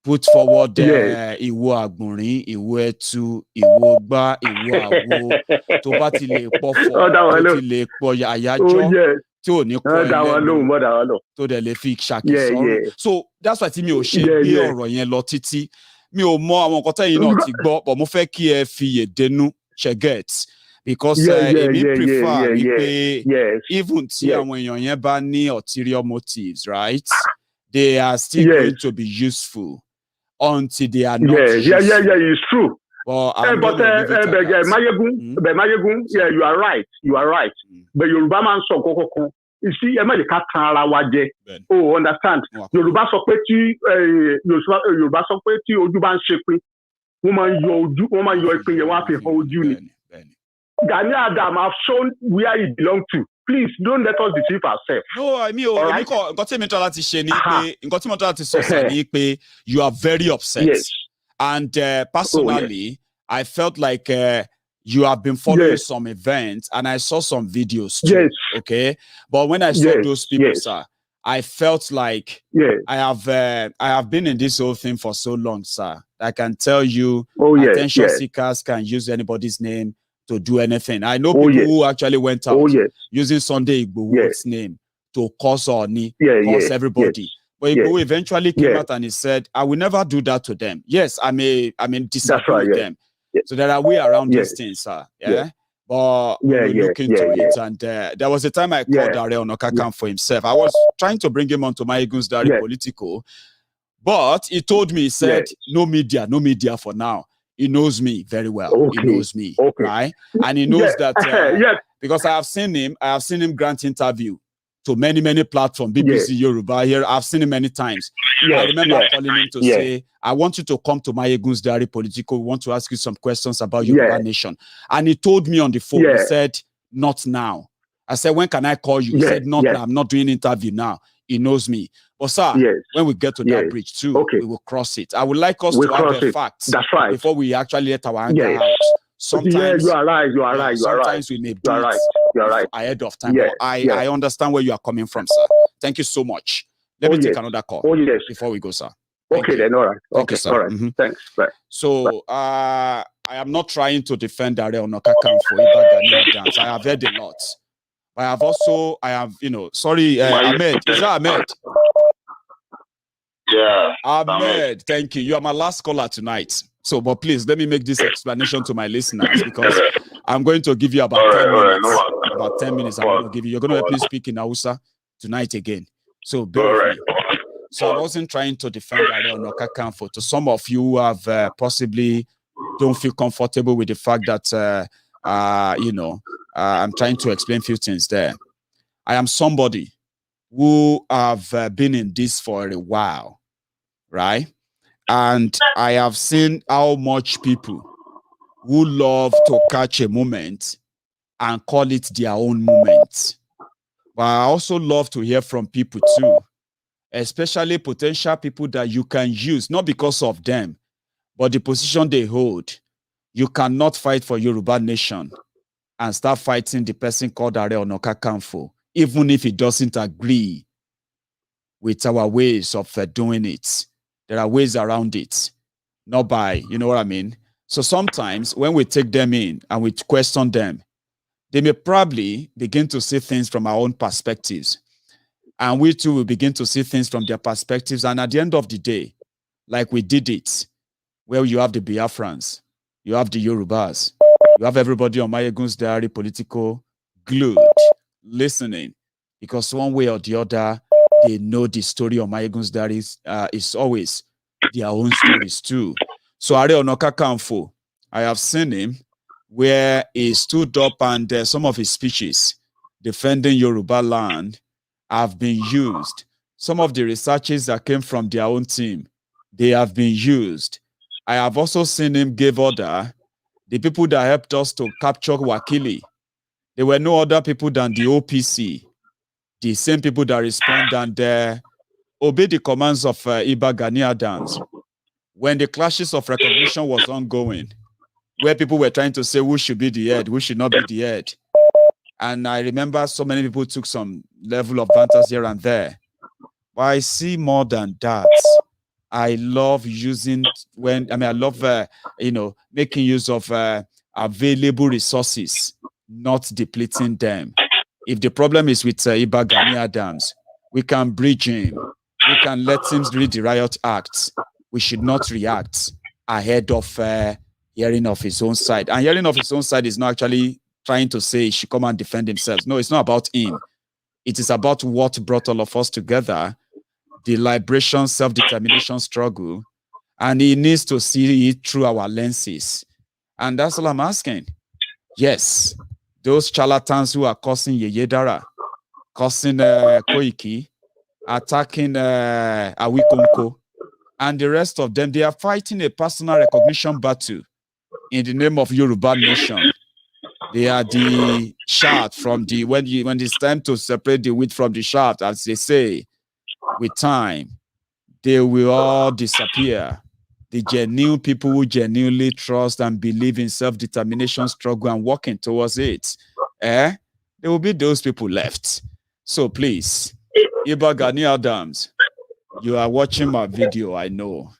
put forward ìwo àgbọ̀nrín, ìwo ẹtu, ìwo gbá, ìwo àwo, tó bá ti lè pọ̀fọ̀, tó ti lè pọ̀ àyájọ́, tí ò ní kọ́ ẹlẹ́nu, tó dẹ̀ lè fi ṣàkíyèsí. So that's why tí mi ò ṣe gbé ọ̀rọ̀ yẹn lọ títí. Mi ò mọ àwọn nǹkan tẹ́yìn náà ti gbọ́, but mo fẹ́ kí ẹ fi èdénú ṣe get. Because èmi prefer wípé even tí àwọn èèyàn yẹn bá ní ulterior motives, right? They are still going to be useful until they are not useful. It's true. Maiyegun, you are right. But Yoruba man sọ kọ́kọ́. You see, ẹ má lè ká tan ara wa jẹ. Oh, understand? Yorùbá sọ pé tí ojú bá ń ṣe pé wọ́n máa ń yọ ìpín yẹn wọ́n á fi hàn ojú ni. Gani Adams have shown where he belongs to. Please don't let us deceive ourselves. No, nǹkan tí mi tọ́ láti ṣe ni pé nǹkan tí mo tọ́ láti sọ sá ni pé you are very upset. Yes. And personally, I felt like you have been following some events, and I saw some videos too. Yes. Okay, but when I saw those people, sir, I felt like I have been in this whole thing for so long, sir. I can tell you, attention seekers can use anybody's name to do anything. I know people who actually went out using Sunday Igboho's name to cause cause everybody. But Igboho eventually came out and he said, I will never do that to them. Yes, I may disagree with them. So there are way around these things, sir. But we look into it. And there was a time I called Ààrẹ Ọ̀nà Kakanfò himself. I was trying to bring him onto Maiyegun's Politico. But he told me, he said, no media for now. He knows me very well. He knows me, right? And he knows that because I have seen him grant interview to many platforms, BBC Yoruba here. I've seen him many times. I remember calling him to say, I want you to come to Maiyegun's Politico. We want to ask you some questions about Yoruba Nation. And he told me on the phone, he said, not now. I said, when can I call you? He said, not now. I'm not doing interview now. He knows me. But sir, when we get to that bridge too, we will cross it. I would like us to have the facts before we actually let our anger out. Sometimes you are right. Sometimes we may do it ahead of time. But I understand where you are coming from, sir. Thank you so much. Let me take another call before we go, sir. Then, all right. Thank you, sir. All right. Thanks. Bye. So I am not trying to defend Ààrẹ Ọ̀nà Kakanfò Ìbà Gani Adams. I have heard a lot. Sorry, Ahmed. Is that Ahmed? Yeah. Ahmed, thank you. You are my last caller tonight. So, but please, let me make this explanation to my listeners because I'm going to give you about 10 minutes. About 10 minutes I'm going to give you. You're going to help me speak in Hausa tonight again. So, bear with me. So, I wasn't trying to defend Ààrẹ Ọ̀nà Kakanfò. To some of you who have possibly don't feel comfortable with the fact that, I'm trying to explain a few things there. I am somebody who have been in this for a while, right? And I have seen how much people who love to catch a moment and call it their own moment. But I also love to hear from people too, especially potential people that you can use, not because of them, but the position they hold. You cannot fight for Yoruba Nation and start fighting the person called Ààrẹ Ọ̀nà Kakanfò, even if he doesn't agree with our ways of doing it. There are ways around it, not by, you know what I mean? So sometimes when we take them in and we question them, they may probably begin to see things from our own perspectives. And we too will begin to see things from their perspectives. And at the end of the day, like we did it, where you have the Biafrans, you have the Yorubas, you have everybody on Maiyegun's Diary, Politico, glued, listening, because one way or the other, they know the story of Maiyegun's Diary is always their own stories too. So Are Ona Kakanfo, I have seen him where he stood up and some of his speeches defending Yoruba land have been used. Some of the researches that came from their own team, they have been used. I have also seen him give order. The people that helped us to capture Wakili, they were no other people than the OPC, the same people that respond and obey the commands of Iba Gani Adams. When the clashes of recognition was ongoing, where people were trying to say who should be the head, who should not be the head. And I remember so many people took some level of banters here and there. But I see more than that. I love using I love making use of available resources, not depleting them. If the problem is with Iba Gani Adams, we can bridge him. We can let him read the riot acts. We should not react ahead of hearing of his own side. And hearing of his own side is not actually trying to say he should come and defend himself. No, it's not about him. It is about what brought all of us together, the liberation, self-determination struggle, and he needs to see it through our lenses. And that's all I'm asking. Yes, those charlatans who are causing Yeyedara, causing Koiki, attacking Awikonko, and the rest of them, they are fighting a personal recognition battle in the name of Yoruba nation. They are the shaft from the, when it's time to separate the wheat from the shaft, as they say, with time, they will all disappear. The genuine people who genuinely trust and believe in self-determination struggle and working towards it, there will be those people left. So please, Iba Gani Adams, you are watching my video, I know.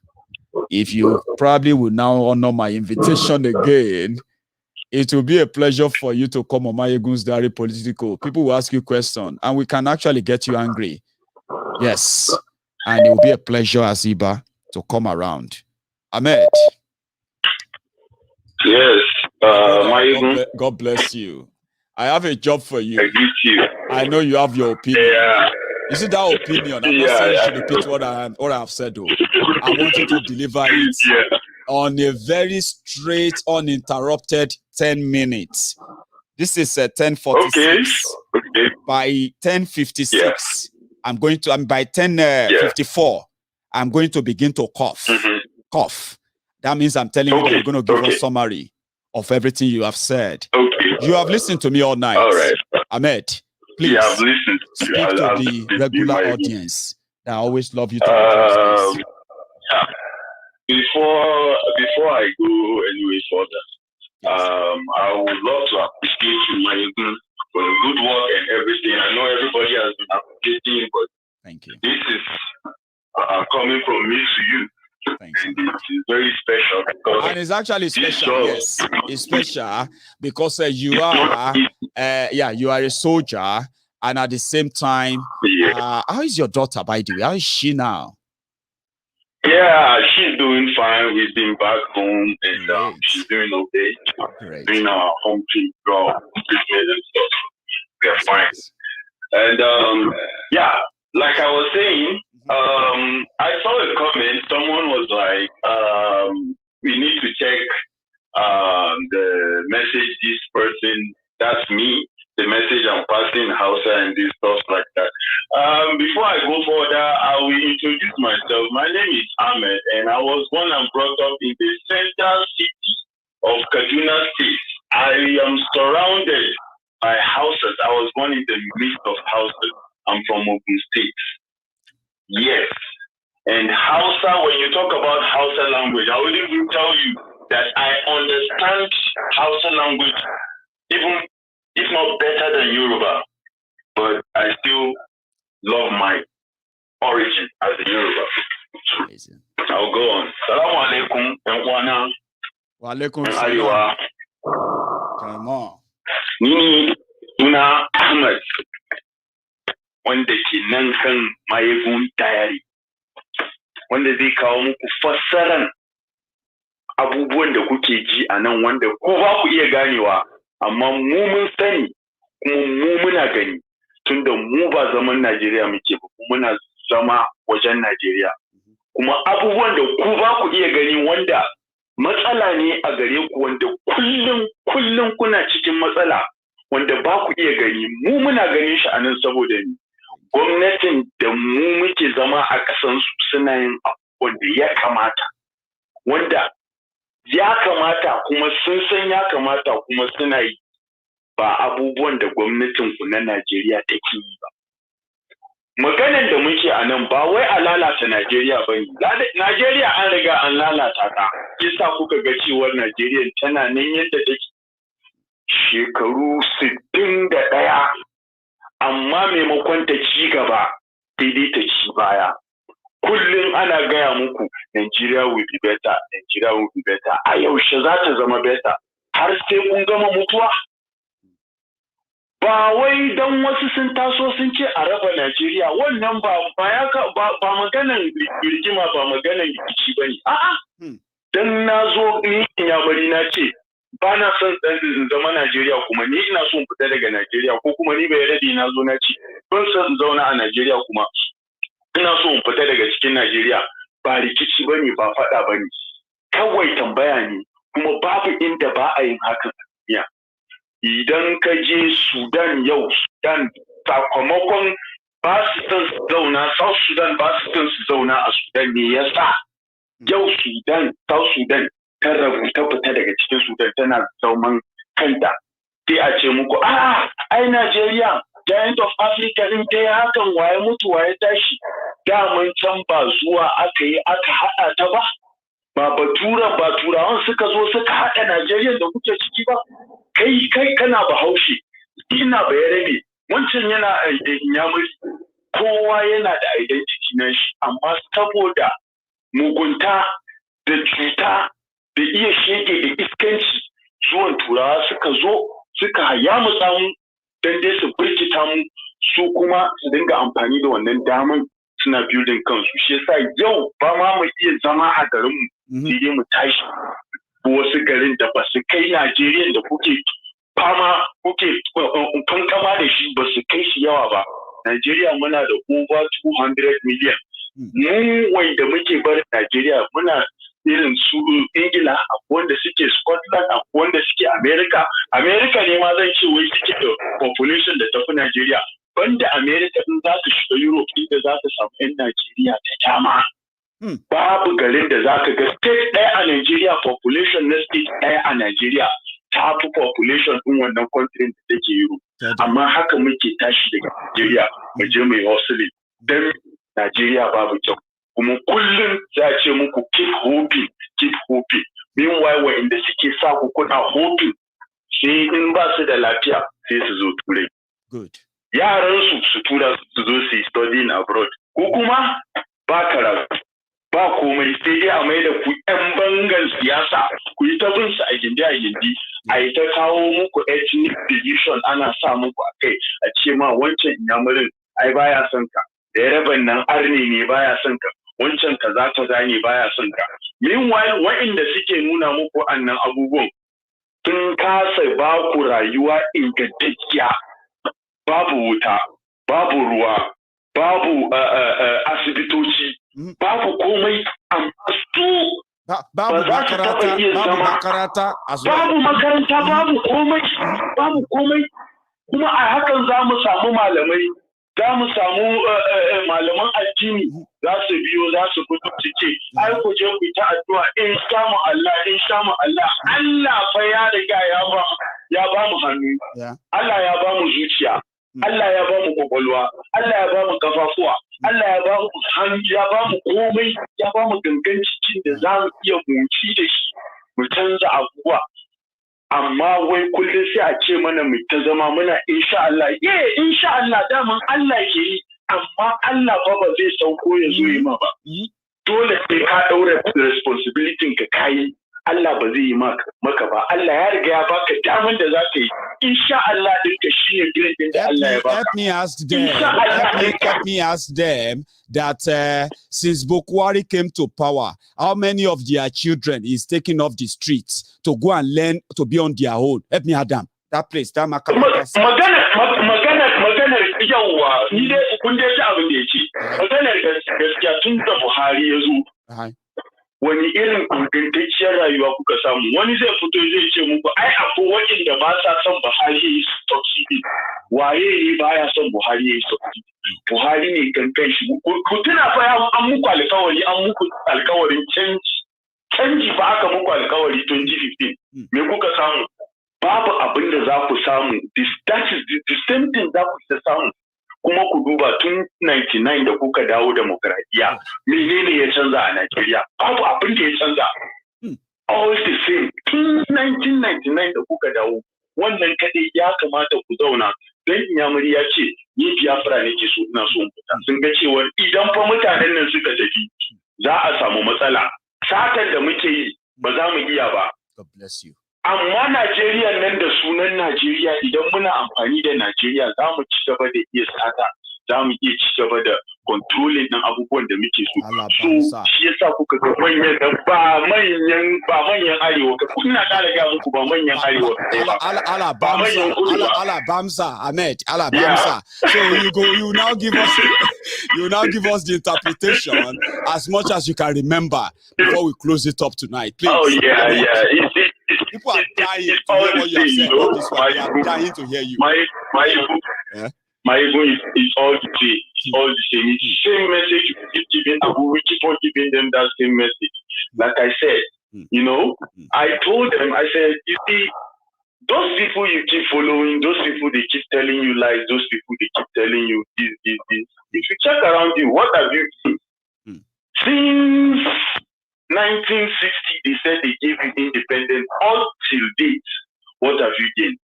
If you probably will now honor my invitation again, it will be a pleasure for you to come on Maiyegun's Diary Politico. People will ask you questions, and we can actually get you angry. Yes, and it will be a pleasure, Aziba, to come around. Ahmed. Yes, God bless you. I have a job for you. I greet you. I know you have your opinion. Yeah. You see that opinion? I'm not saying you should repeat what I have said, though. I want you to deliver it on a very straight, uninterrupted 10 minutes. This is 10:46. Okay. By 10:56, I'm by 10:54, I'm going to begin to cough. Cough. That means I'm telling you that you're going to give a summary of everything you have said. You have listened to me all night. All right. Ahmed, please I've listened. speak to the regular audience that always love you to Before I go any further, I would love to appreciate you, Maiyegun, for the good work and everything. I know everybody has been appreciating, but thank you. This is coming from me to you. Thank you. And it's very special because and it's actually special. Yes, it's special because you are a soldier, and at the same time, how is your daughter, by the way? How is she now? Yeah, she's doing fine. We've been back home, and she's doing okay. Doing our home treatment and stuff. We're fine. And like I was saying, I saw a comment. Someone was like, "We need to check the message this person." That's me. The message I'm passing Hausa and this stuff like that. Before I go further, I will introduce myself. My name is Ahmed, and I was born and brought up in the central city of Kaduna State. I am surrounded by houses. I was born in the midst of houses. I'm from Ogun State. Yes. And Hausa, when you talk about Hausa language, I will even tell you that I understand Hausa language even if not better than Yoruba, but I still love my origin as a Yoruba. I'll go on. Salaam alaikum, Ewana. Wa alaikum salam. Come on. Ni suna Ahmad wanda ke nan kan Maiyegun Diary wanda zai kawo muku fassaran abubuwan da kuke ji a nan wanda ko ba ku iya ganewa amma mu mun sani kuma mu muna gani tunda mu ba zaman Najeriya muke ba muna zama wajen Najeriya kuma abubuwan da ku ba ku iya gani wanda matsala ne a gare ku wanda kullum kuna cikin matsala wanda ba ku iya gani mu muna ganin shi a nan saboda ni gwamnatin da mu muke zama a ƙasan su suna yin wanda ya kamata kuma sun san ya kamata kuma suna yi ba abubuwan da gwamnatin ku na Najeriya take yi ba maganan da muke a nan ba wai a lalata Najeriya ba ne Najeriya an riga an lalata ta yasa kuka ga cewar Najeriya tana nan yadda take shekaru 61 amma maimakon ta ci gaba daidai ta ci baya kullum ana gaya muku Nigeria will be better Nigeria will be better a yaushe za ta zama better har sai kun gama mutuwa ba wai dan wasu sun taso sun ce a raba Najeriya wannan ba maganan rigima ba maganan rikici bane a'a dan nazo ni ya bari na ce ba na son in zama Najeriya kuma ni ina so in fita daga Najeriya ko kuma ni bai rade na zo na ce ban son in zauna a Najeriya kuma ina so in fita daga cikin Najeriya ba rikici bane ba fada bane kawai tambaya ne kuma babu inda ba a yin hakan a idan ka je Sudan yau Sudan sakamakon ba su son su zauna South Sudan ba su son su zauna a Sudan ne yasa yau Sudan South Sudan ta rabu ta fita daga cikin Sudan tana zauman kanta sai a ce muku ai Najeriya Giant of Africa din ta hakan waye mutu waye tashi daman can ba zuwa aka yi aka haɗa ta ba turawan suka zo suka haɗa Najeriya da kuke ciki ba kai kana Bahaushe ina Bayarabe wancan yana Inyamuri kowa yana da identity na shi amma saboda mugunta da cuta da iya shege da iskanci zuwan turawa suka zo suka yamutsa mu dan dai su birkita mu su kuma su dinga amfani da wannan daman suna building kansu shi yasa yau ba ma mu iya zama a garin mu sai dai mu tashi wasu garin da ba su kai Najeriya da kuke fama kuke kankama da shi ba su kai shi yawa ba Najeriya muna da over 200 million mu wanda muke barin Najeriya muna irin su Ingila wanda suke Scotland wanda suke America ne ma zan ce wai suke da population da tafi Najeriya banda America din za ka shiga Europe inda za ka samu 'yan Najeriya da dama babu garin da za ka ga state ɗaya a Najeriya population na state ɗaya a Najeriya ta fi population ɗin wannan country da take Europe amma haka muke tashi daga Najeriya mu je mai hustling dan Najeriya babu kyau kuma kullum za a ce muku keep hoping meanwhile wa'inda suke sa ku kuna hoping sai in ba su da lafiya sai su zo turai yaran su tura su zo su yi studying abroad ko kuma ba karatu ba komai sai dai a mai da ku yan bangan siyasa ku yi ta bin su a gindi a yi ta kawo muku ethnic division ana sa muku a kai a ce ma wancan inyamurin ai baya son ka da yaraban nan arne ne baya son ka wancan kaza ne baya son ka meanwhile wa'inda suke nuna muku annan abubuwan sun kasa ba ku rayuwa ingantacciya babu wuta babu ruwa babu asibitoci babu komai amma su ba za su taɓa iya zama babu makaranta babu komai kuma a hakan za mu samu malamai za mu samu malaman addini za su biyo za su fito su ce ai ku je ku ta addu'a in sha mu Allah Allah fa ya riga ya ba mu hannu Allah ya ba mu zuciya Allah ya ba mu kwakwalwa Allah ya ba mu kafafuwa Allah ya ba mu hannu ya ba mu komai ya ba mu gangan cikin da za mu iya moci da shi mu canza abubuwa amma wai kullum sai a ce mana mu ta zama muna insha Allah insha Allah daman Allah ke yi amma Allah ba zai sauko ya zo yi ma ba dole sai ka daura responsibility ka kai Allah ba zai yi maka ba. Allah ya riga ya baka daman da za ka yi. Insha Allah ɗinka shi ne grade ɗin da Allah ya baka. Help me ask them that since Buhari came to power, how many of their children is taking off the streets to go and learn to be on their own? Help me, Adam. That place, that magana yawa ni dai kun dai ci abin da yake. Maganar gaskiya tun da Buhari ya zo. Wani irin ingantacciyar rayuwa kuka samu? Wani zai fito zai ce muku ai akwai waɗanda ba sa son Buhari ya yi subsidy. Waye ne baya son Buhari ya yi subsidy? Buhari ne kankan shi. Ku tuna fa an muku alkawarin canji ba aka muku alkawari 2015. Me kuka samu? Babu abin da za ku samu. That is the same thing za ku samu. Kuma ku duba tun 99 da kuka dawo demokradiyya, menene ya canza a Najeriya? Babu abin da ya canza. Always the same. Tun 1999 da kuka dawo, wannan kadai ya kamata ku zauna. Don Inyamuri ya ce, ni Biafra nake so ina so fita. Sun ga cewa idan fa mutanen nan suka tafi, za a samu matsala. Satan da muke yi ba za mu iya ba. God bless you. Amma Najeriya nan da sunan Najeriya idan muna amfani da Najeriya za mu ci gaba da iya sata, za mu iya ci gaba da controlling ɗin abubuwan da muke so. So shi yasa kuka ga manyan nan ba manyan arewa ka kuna ƙara ga muku ba manyan arewa ala Bamsa Ahmed ala Bamsa. So you now give us the interpretation as much as you can remember before we close it up tonight, please. Oh yeah. People are dying to hear what you are saying. They are dying to hear you. Maiyegun is all the same. It's all the same. It's the same message you keep giving, and we keep on giving them that same message. Like I said, I told them, I said, you see, those people you keep following, those people they keep telling you lies, those people they keep telling you this. If you check around you, what have you seen? Since 1960, they said they gave you independence until date. What have you gained?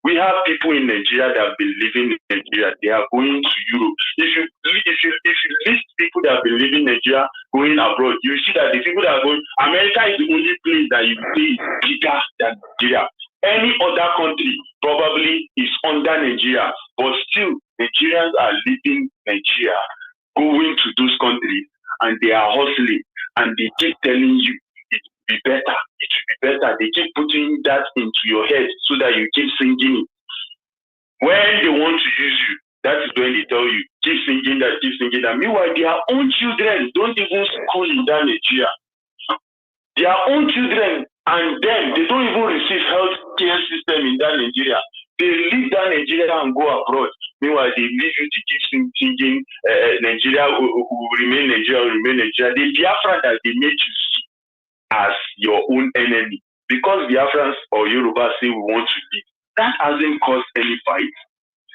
We have people in Nigeria that have been living in Nigeria. They are going to Europe. If you list people that have been living in Nigeria going abroad, you see that the people that are going, America is the only place that you see is bigger than Nigeria. Any other country probably is under Nigeria, but still Nigerians are leaving Nigeria, going to those countries, and they are hustling, and they keep telling you it will be better. It will be better. They keep putting that into your head so that you keep singing it. When they want to use you, that is when they tell you, keep singing that, keep singing that. Meanwhile, their own children don't even school in that Nigeria. Their own children and them, they don't even receive health care system in that Nigeria. They leave that Nigeria and go abroad. Meanwhile, they leave you to keep singing Nigeria will remain Nigeria, will remain Nigeria. The Biafra that they made you see as your own enemy. Because Biafrans or Yoruba say we want to leave, that hasn't caused any fight.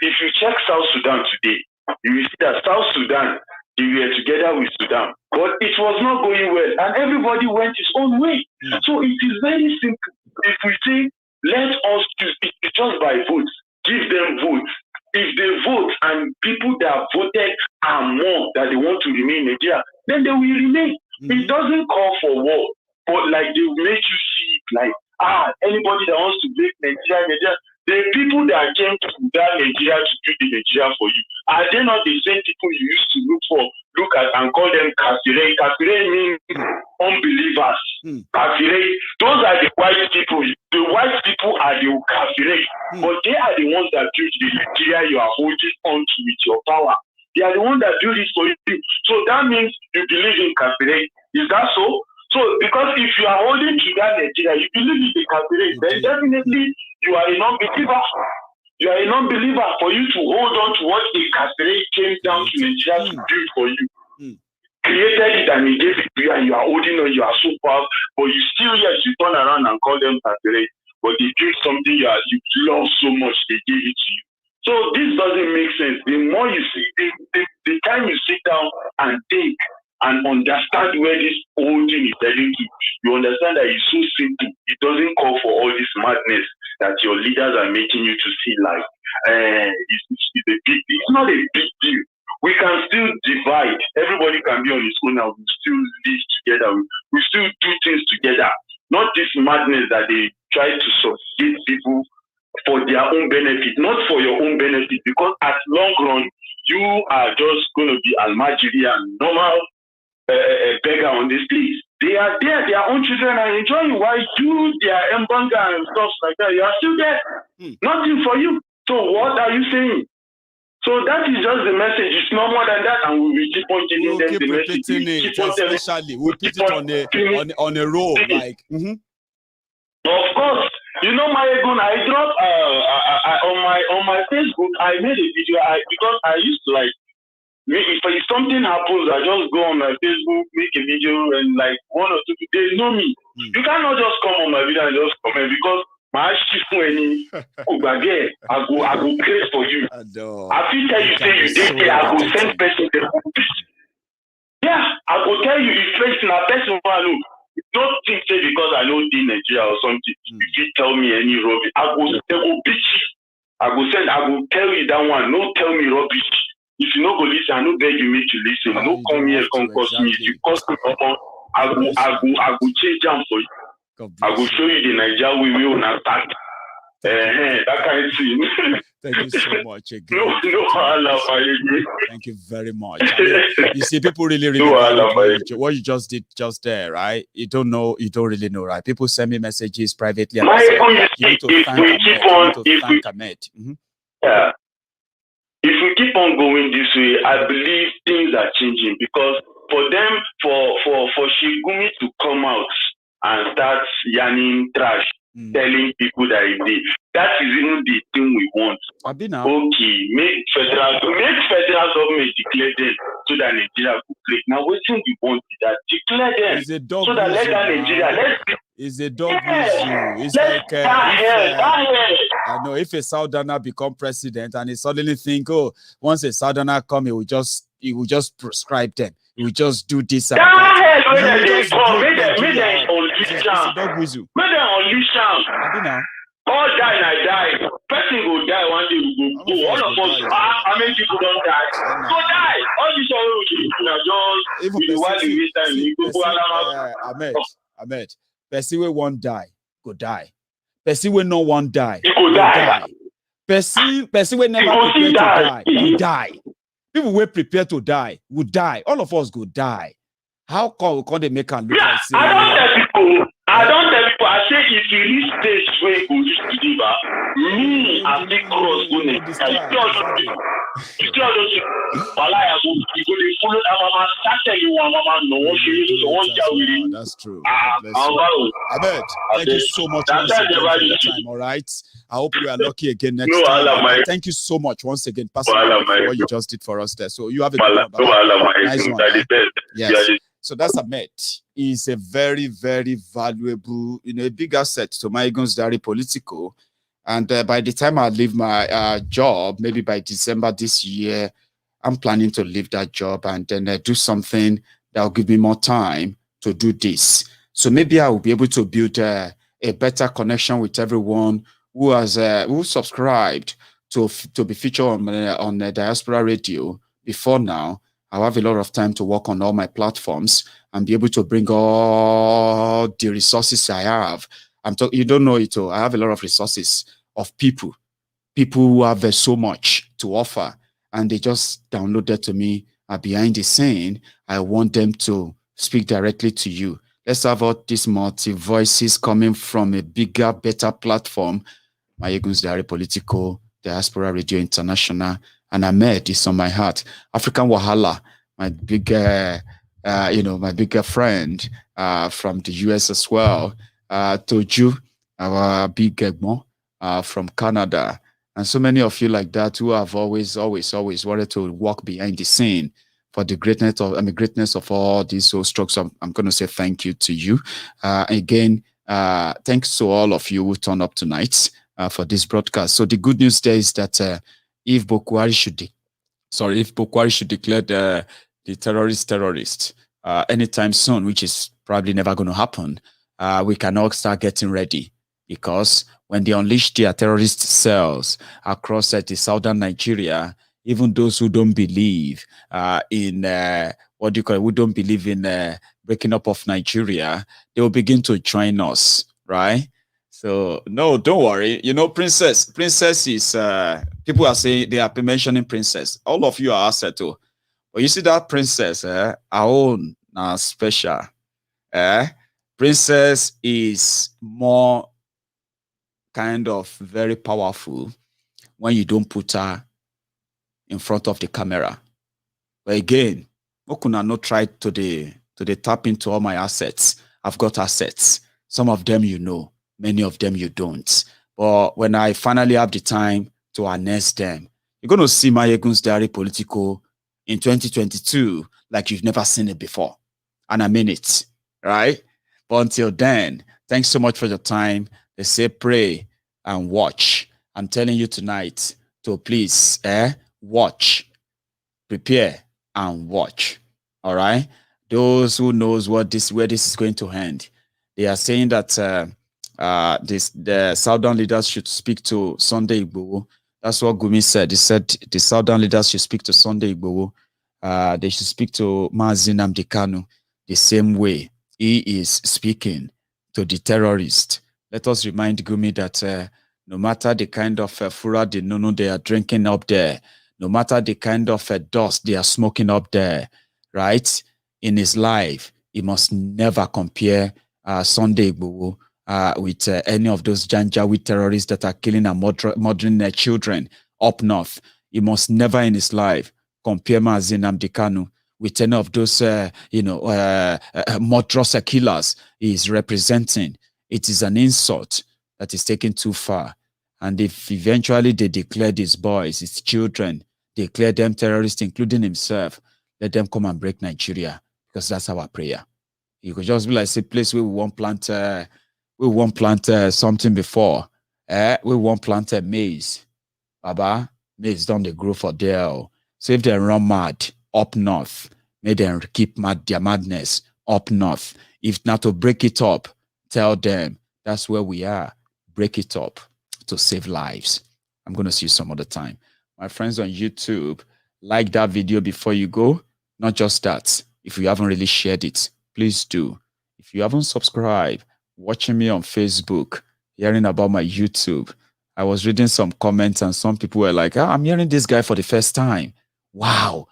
If you check South Sudan today, you will see that South Sudan, they were together with Sudan, but it was not going well, and everybody went his own way. So it is very simple. If we say, let us choose, it's just by votes, give them votes. If they vote and people that voted are more that they want to remain in Nigeria, then they will remain. It doesn't call for war, but like they will make you see it like, anybody that wants to make Nigeria, the people that came to that Nigeria to do the Nigeria for you, are they not the same people you used to look at and call them kafire? Kafire means unbelievers. Kafire, those are the white people. The white people are the kafire, but they are the ones that build the Nigeria you are holding on to with your power. They are the ones that build it for you. So that means you believe in kafire. Is that so? So, because if you are holding to that Nigeria, you believe in the kafire, then definitely you are a non-believer. You are a non-believer for you to hold on to what a kafire came down to Nigeria to build for you. Created it and he gave it to you and you are holding on, you are so powerful, but you still, yes, you turn around and call them kafire, but they build something you love so much, they gave it to you. So this doesn't make sense. The more you see, the time you sit down and think, and understand where this whole thing is heading to, you understand that it's so simple. It doesn't call for all this madness that your leaders are making you to see like it's not a big deal. We can still divide. Everybody can be on his own now. We still live together. We still do things together. not this madness that they try to subjugate people for their own benefit, not for your own benefit, because at long run, you are just going to be Almajiri and normal beggar on the streets. They are there, their own children are enjoying, while you, their embanga and stuff like that, you are still there. Nothing for you. So what are you saying? So that is just the message. It's no more than that, and we will keep on giving them the message. Especially, we'll put it on a roll, like. Of course, you know, Maiyegun, I dropped on my Facebook. I made a video because I used to like. If something happens, I just go on my Facebook, make a video, and like one or two people, they know me. You cannot just come on my video and just comment because my any I go praise for you. I feel tell you say you did there, I go send person there. Yeah, I go tell you if person a person who don't think say because I know in Nigeria or something. If you tell me any rubbish, I go beat you. I go tell you that one. No tell me rubbish. If you no go listen, I no beg you make you listen. No come here, come cost me. If you cost me, I go change them for you. I will show you the Nigeria we will not attack. That kind of thing. Thank you so much again. Thank you very much. I mean, you see, people really value what you just did just there, right? You don't really know, right? People send me messages privately. And you need to thank Ahmed. Yeah. If we keep on going this way, I believe things are changing because for them, for Sheikh Gumi to come out and start yarning trash, telling people that that is even the thing we want. Okay, make federal government declare them so that Nigeria could play. Now, what thing we want is that declare them so that let that Nigeria is a dog issue. It's like I know if a Southerner become president and he suddenly think, oh, once a Southerner come, he will just prescribe them. He will just do this and that. Make them unleash them. All die and I die. Person will die one day. We go. All of us. How many people don't die? Go die. All these are just with the while you wait time. You go Ahmed. Person will won't die. Go die. Person will not want die. You go die. Person will never prepare to die. You die. People will prepare to die. Will die. All of us go die. How come they make a look like say? I don't tell people. I say if you reach stage where you go reach to deliver, me I take cross go next. I That's true. Ahmed, thank you so much once again for your time. All right. I hope you are lucky again next time. Thank you so much once again, Pastor, for what you just did for us there. So you have a good one. Nice one. Yes. So that's Ahmed. He's a very, very valuable, a big asset to Maiyegun's Diary Politico. And by the time I leave my job, maybe by December this year, I'm planning to leave that job and then do something that will give me more time to do this. So maybe I will be able to build a better connection with everyone who has who subscribed to be featured on Diaspora Radio before now. I'll have a lot of time to work on all my platforms and be able to bring all the resources I have. You don't know it all. I have a lot of resources of people who have so much to offer, and they just download that to me behind the scene. I want them to speak directly to you. Let's have all these multi voices coming from a bigger, better platform. Maiyegun's Diary Politico, Diaspora Radio International, and Ahmed is on my heart. African Wahala, my bigger, my bigger friend from the US as well. Toju, our big Egmo from Canada, and so many of you like that who have always wanted to walk behind the scene for the greatness of all these soul strokes. I'm going to say thank you to you again. Thanks to all of you who turned up tonight for this broadcast. So the good news there is that if Buhari should declare the terrorist anytime soon, which is probably never going to happen, we can all start getting ready, because when they unleash their terrorist cells across the southern Nigeria, even those who don't believe in what do you call it, who don't believe in breaking up of Nigeria, they will begin to join us, right? So no, don't worry. You know, Princess is people are saying they are mentioning Princess. All of you are asset too. But you see that Princess, our own special. Princess is more kind of very powerful when you don't put her in front of the camera. But again, Okuna not try to tap into all my assets. I've got assets. Some of them you know, many of them you don't. But when I finally have the time to harness them, you're going to see Maiyegun's Diary Politico in 2022 like you've never seen it before. And I mean it, right? But until then, thanks so much for your time. They say pray and watch. I'm telling you tonight to please watch, prepare and watch. All right? Those who knows where this is going to end, they are saying that the Southern leaders should speak to Sunday Igboho. That's what Gumi said. He said the Southern leaders should speak to Sunday Igboho. They should speak to Maiyegun Kanu the same way he is speaking to the terrorists. Let us remind Gumi that no matter the kind of fura de nono they are drinking up there, no matter the kind of dust they are smoking up there, right? In his life, he must never compare Sunday Igboho with any of those Janjaweed terrorists that are killing and murdering children up north. He must never in his life compare Maiyegun Kanu with any of those, murderous killers he is representing. It is an insult that is taken too far. And if eventually they declare these boys, his children, declare them terrorists, including himself, let them come and break Nigeria, because that's our prayer. You could just be like, say, place where we won't plant something before. We won't plant maize. Baba, maize don't they grow for there. So if they run mad up north, may them keep their madness up north. If not to break it up, tell them that's where we are. Break it up to save lives. I'm going to see you some other time. My friends on YouTube, like that video before you go. Not just that. If you haven't really shared it, please do. If you haven't subscribed, watching me on Facebook, hearing about my YouTube, I was reading some comments and some people were like, I'm hearing this guy for the first time. Wow.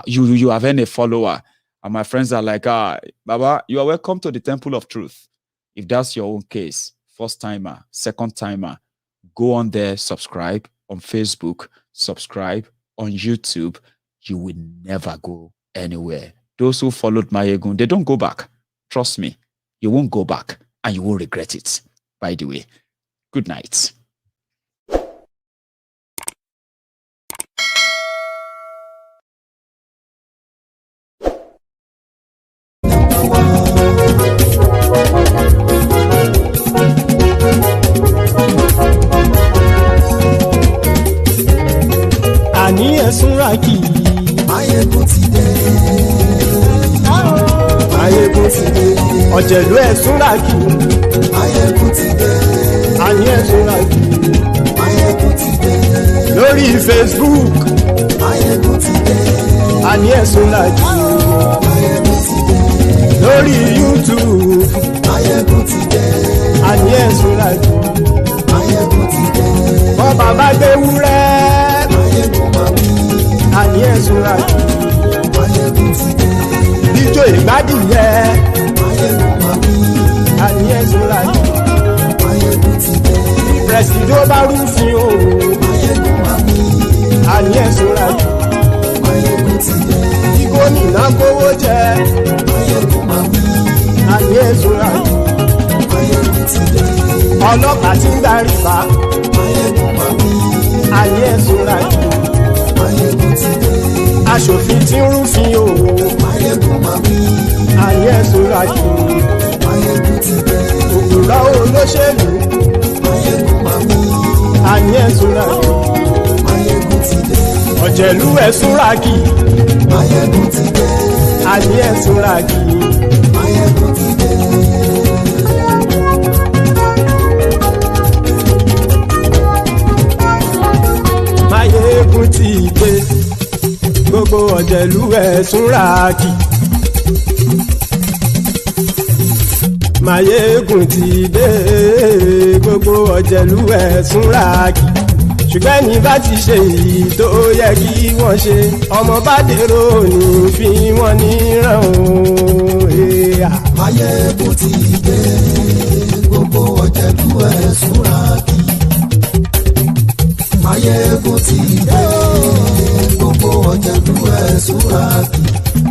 You have any follower. And my friends are like, Baba, you are welcome to the Temple of Truth. If that's your own case, first timer, second timer, go on there, subscribe on Facebook, subscribe on YouTube. You will never go anywhere. Those who followed Maiyegun, they don't go back. Trust me, you won't go back and you won't regret it. By the way, good night. Àní ẹ̀sùnra kì í. Maiyegun ti dé. Maiyegun ti dé. Ọ̀jẹ̀lú ẹ̀sùnra kì í. Maiyegun ti dé. Àní ẹ̀sùnra kì í. Maiyegun ti dé. Lórí Facebook. Maiyegun ti dé. Àní ẹ̀sùnra kì í. Maiyegun ti dé. Lórí YouTube. Maiyegun ti dé. Àní ẹ̀sùnra kì í. Maiyegun ti dé. Bọ́ bàbá gbé wúrẹ́. Maiyegun máa wí. Àní ẹ̀sùnra kì í. Maiyegun ti dé. Ijó ìgbádìyẹ. Maiyegun máa wí. Àní ẹ̀sùnra kì í. Maiyegun ti dé. Presido bá rúfin o. Maiyegun máa wí. Àní ẹ̀sùnra kì í. Maiyegun ti dé. Tí gómìnà kówó jẹ. Maiyegun máa wí. Àní ẹ̀sùnra kì í. Maiyegun ti dé. Ọlọ́pàá tí ń gba rìbá. Maiyegun máa wí. Àní ẹ̀sùnra kì í. Maiyegun ti dé. Aṣòfin tí ń rúfin o. Maiyegun máa wí. Àní ẹ̀sùnra kì í. Maiyegun ti dé. Òpùrọ́ olóṣèlú. Maiyegun máa wí. Àní ẹ̀sùnra kì í. Maiyegun ti dé. Ọ̀jẹ̀lú ẹ̀sùnra kì í. Maiyegun ti dé. Àní ẹ̀sùnra kì í. Maiyegun ti dé. Maiyegun ti dé. gbogbo ọ̀jẹ̀lú ẹ̀ súnra kì. Maiyegun ti dé gbogbo ọ̀jẹ̀lú ẹ̀ súnra kì. Ṣùgbọ́n ní bá ti ṣe èyí tó yẹ kí wọ́n ṣe ọmọ bá dèrò ní fi wọ́n níran o. Maiyegun ti dé gbogbo ọ̀jẹ̀lú ẹ̀ súnra kì. Maiyegun ti dé gbogbo ọ̀jẹ̀lú ẹ̀ súnra kì.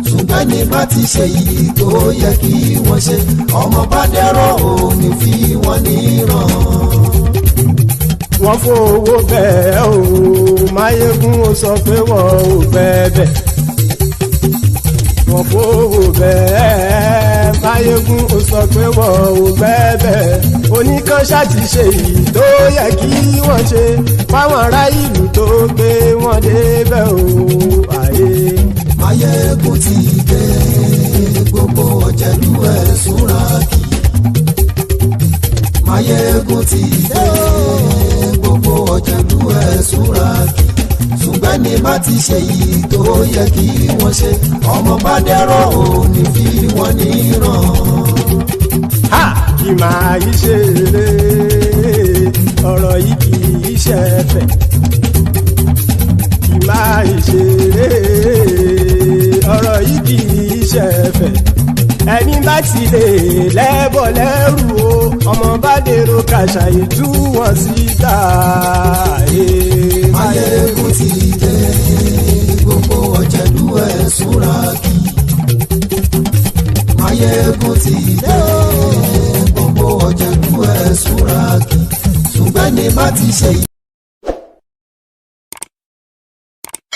Ṣùgbọ́n ní bá ti ṣe èyí tó yẹ kí wọ́n ṣe ọmọ bá dèrò ní fi wọ́n níran. Wọ́n fowó bẹ́ẹ̀ o Maiyegun ó sọ pé wọ́n ò bẹ́ẹ̀. Wọ́n fowó bẹ́ẹ̀ Maiyegun ó sọ pé wọ́n ò bẹ́ẹ̀. Oníkanṣá ti ṣe èyí tó yẹ kí wọ́n ṣe fáwọn ará ìlú tó gbé wọn débẹ̀ o. Maiyegun ti dé gbogbo ọ̀jẹ̀lú ẹ̀ súnra kì. Maiyegun ti dé gbogbo ọ̀jẹ̀lú ẹ̀ súnra kì. Ṣùgbọ́n ní bá ti ṣe yìí tó yẹ kí wọ́n ṣe ọmọ bá dẹ́rọ̀ ò ní fi wọ́n níran. Kì máa yí ṣe eré ọ̀rọ̀ yìí kì í ṣe ẹ̀fẹ̀. Kì máa yí ṣe eré ọ̀rọ̀ yìí kì í ṣe ẹ̀fẹ̀. Ẹni bá ti lè lẹ́bọ̀ lẹ́rù o ọmọ bá dèrò kàṣàyè tú wọn síta. Maiyegun ti dé gbogbo ọ̀jẹ̀lú ẹ̀ súnra kì. Maiyegun ti dé gbogbo ọ̀jẹ̀lú ẹ̀ súnra kì. Ṣùgbọ́n ní bá ti ṣe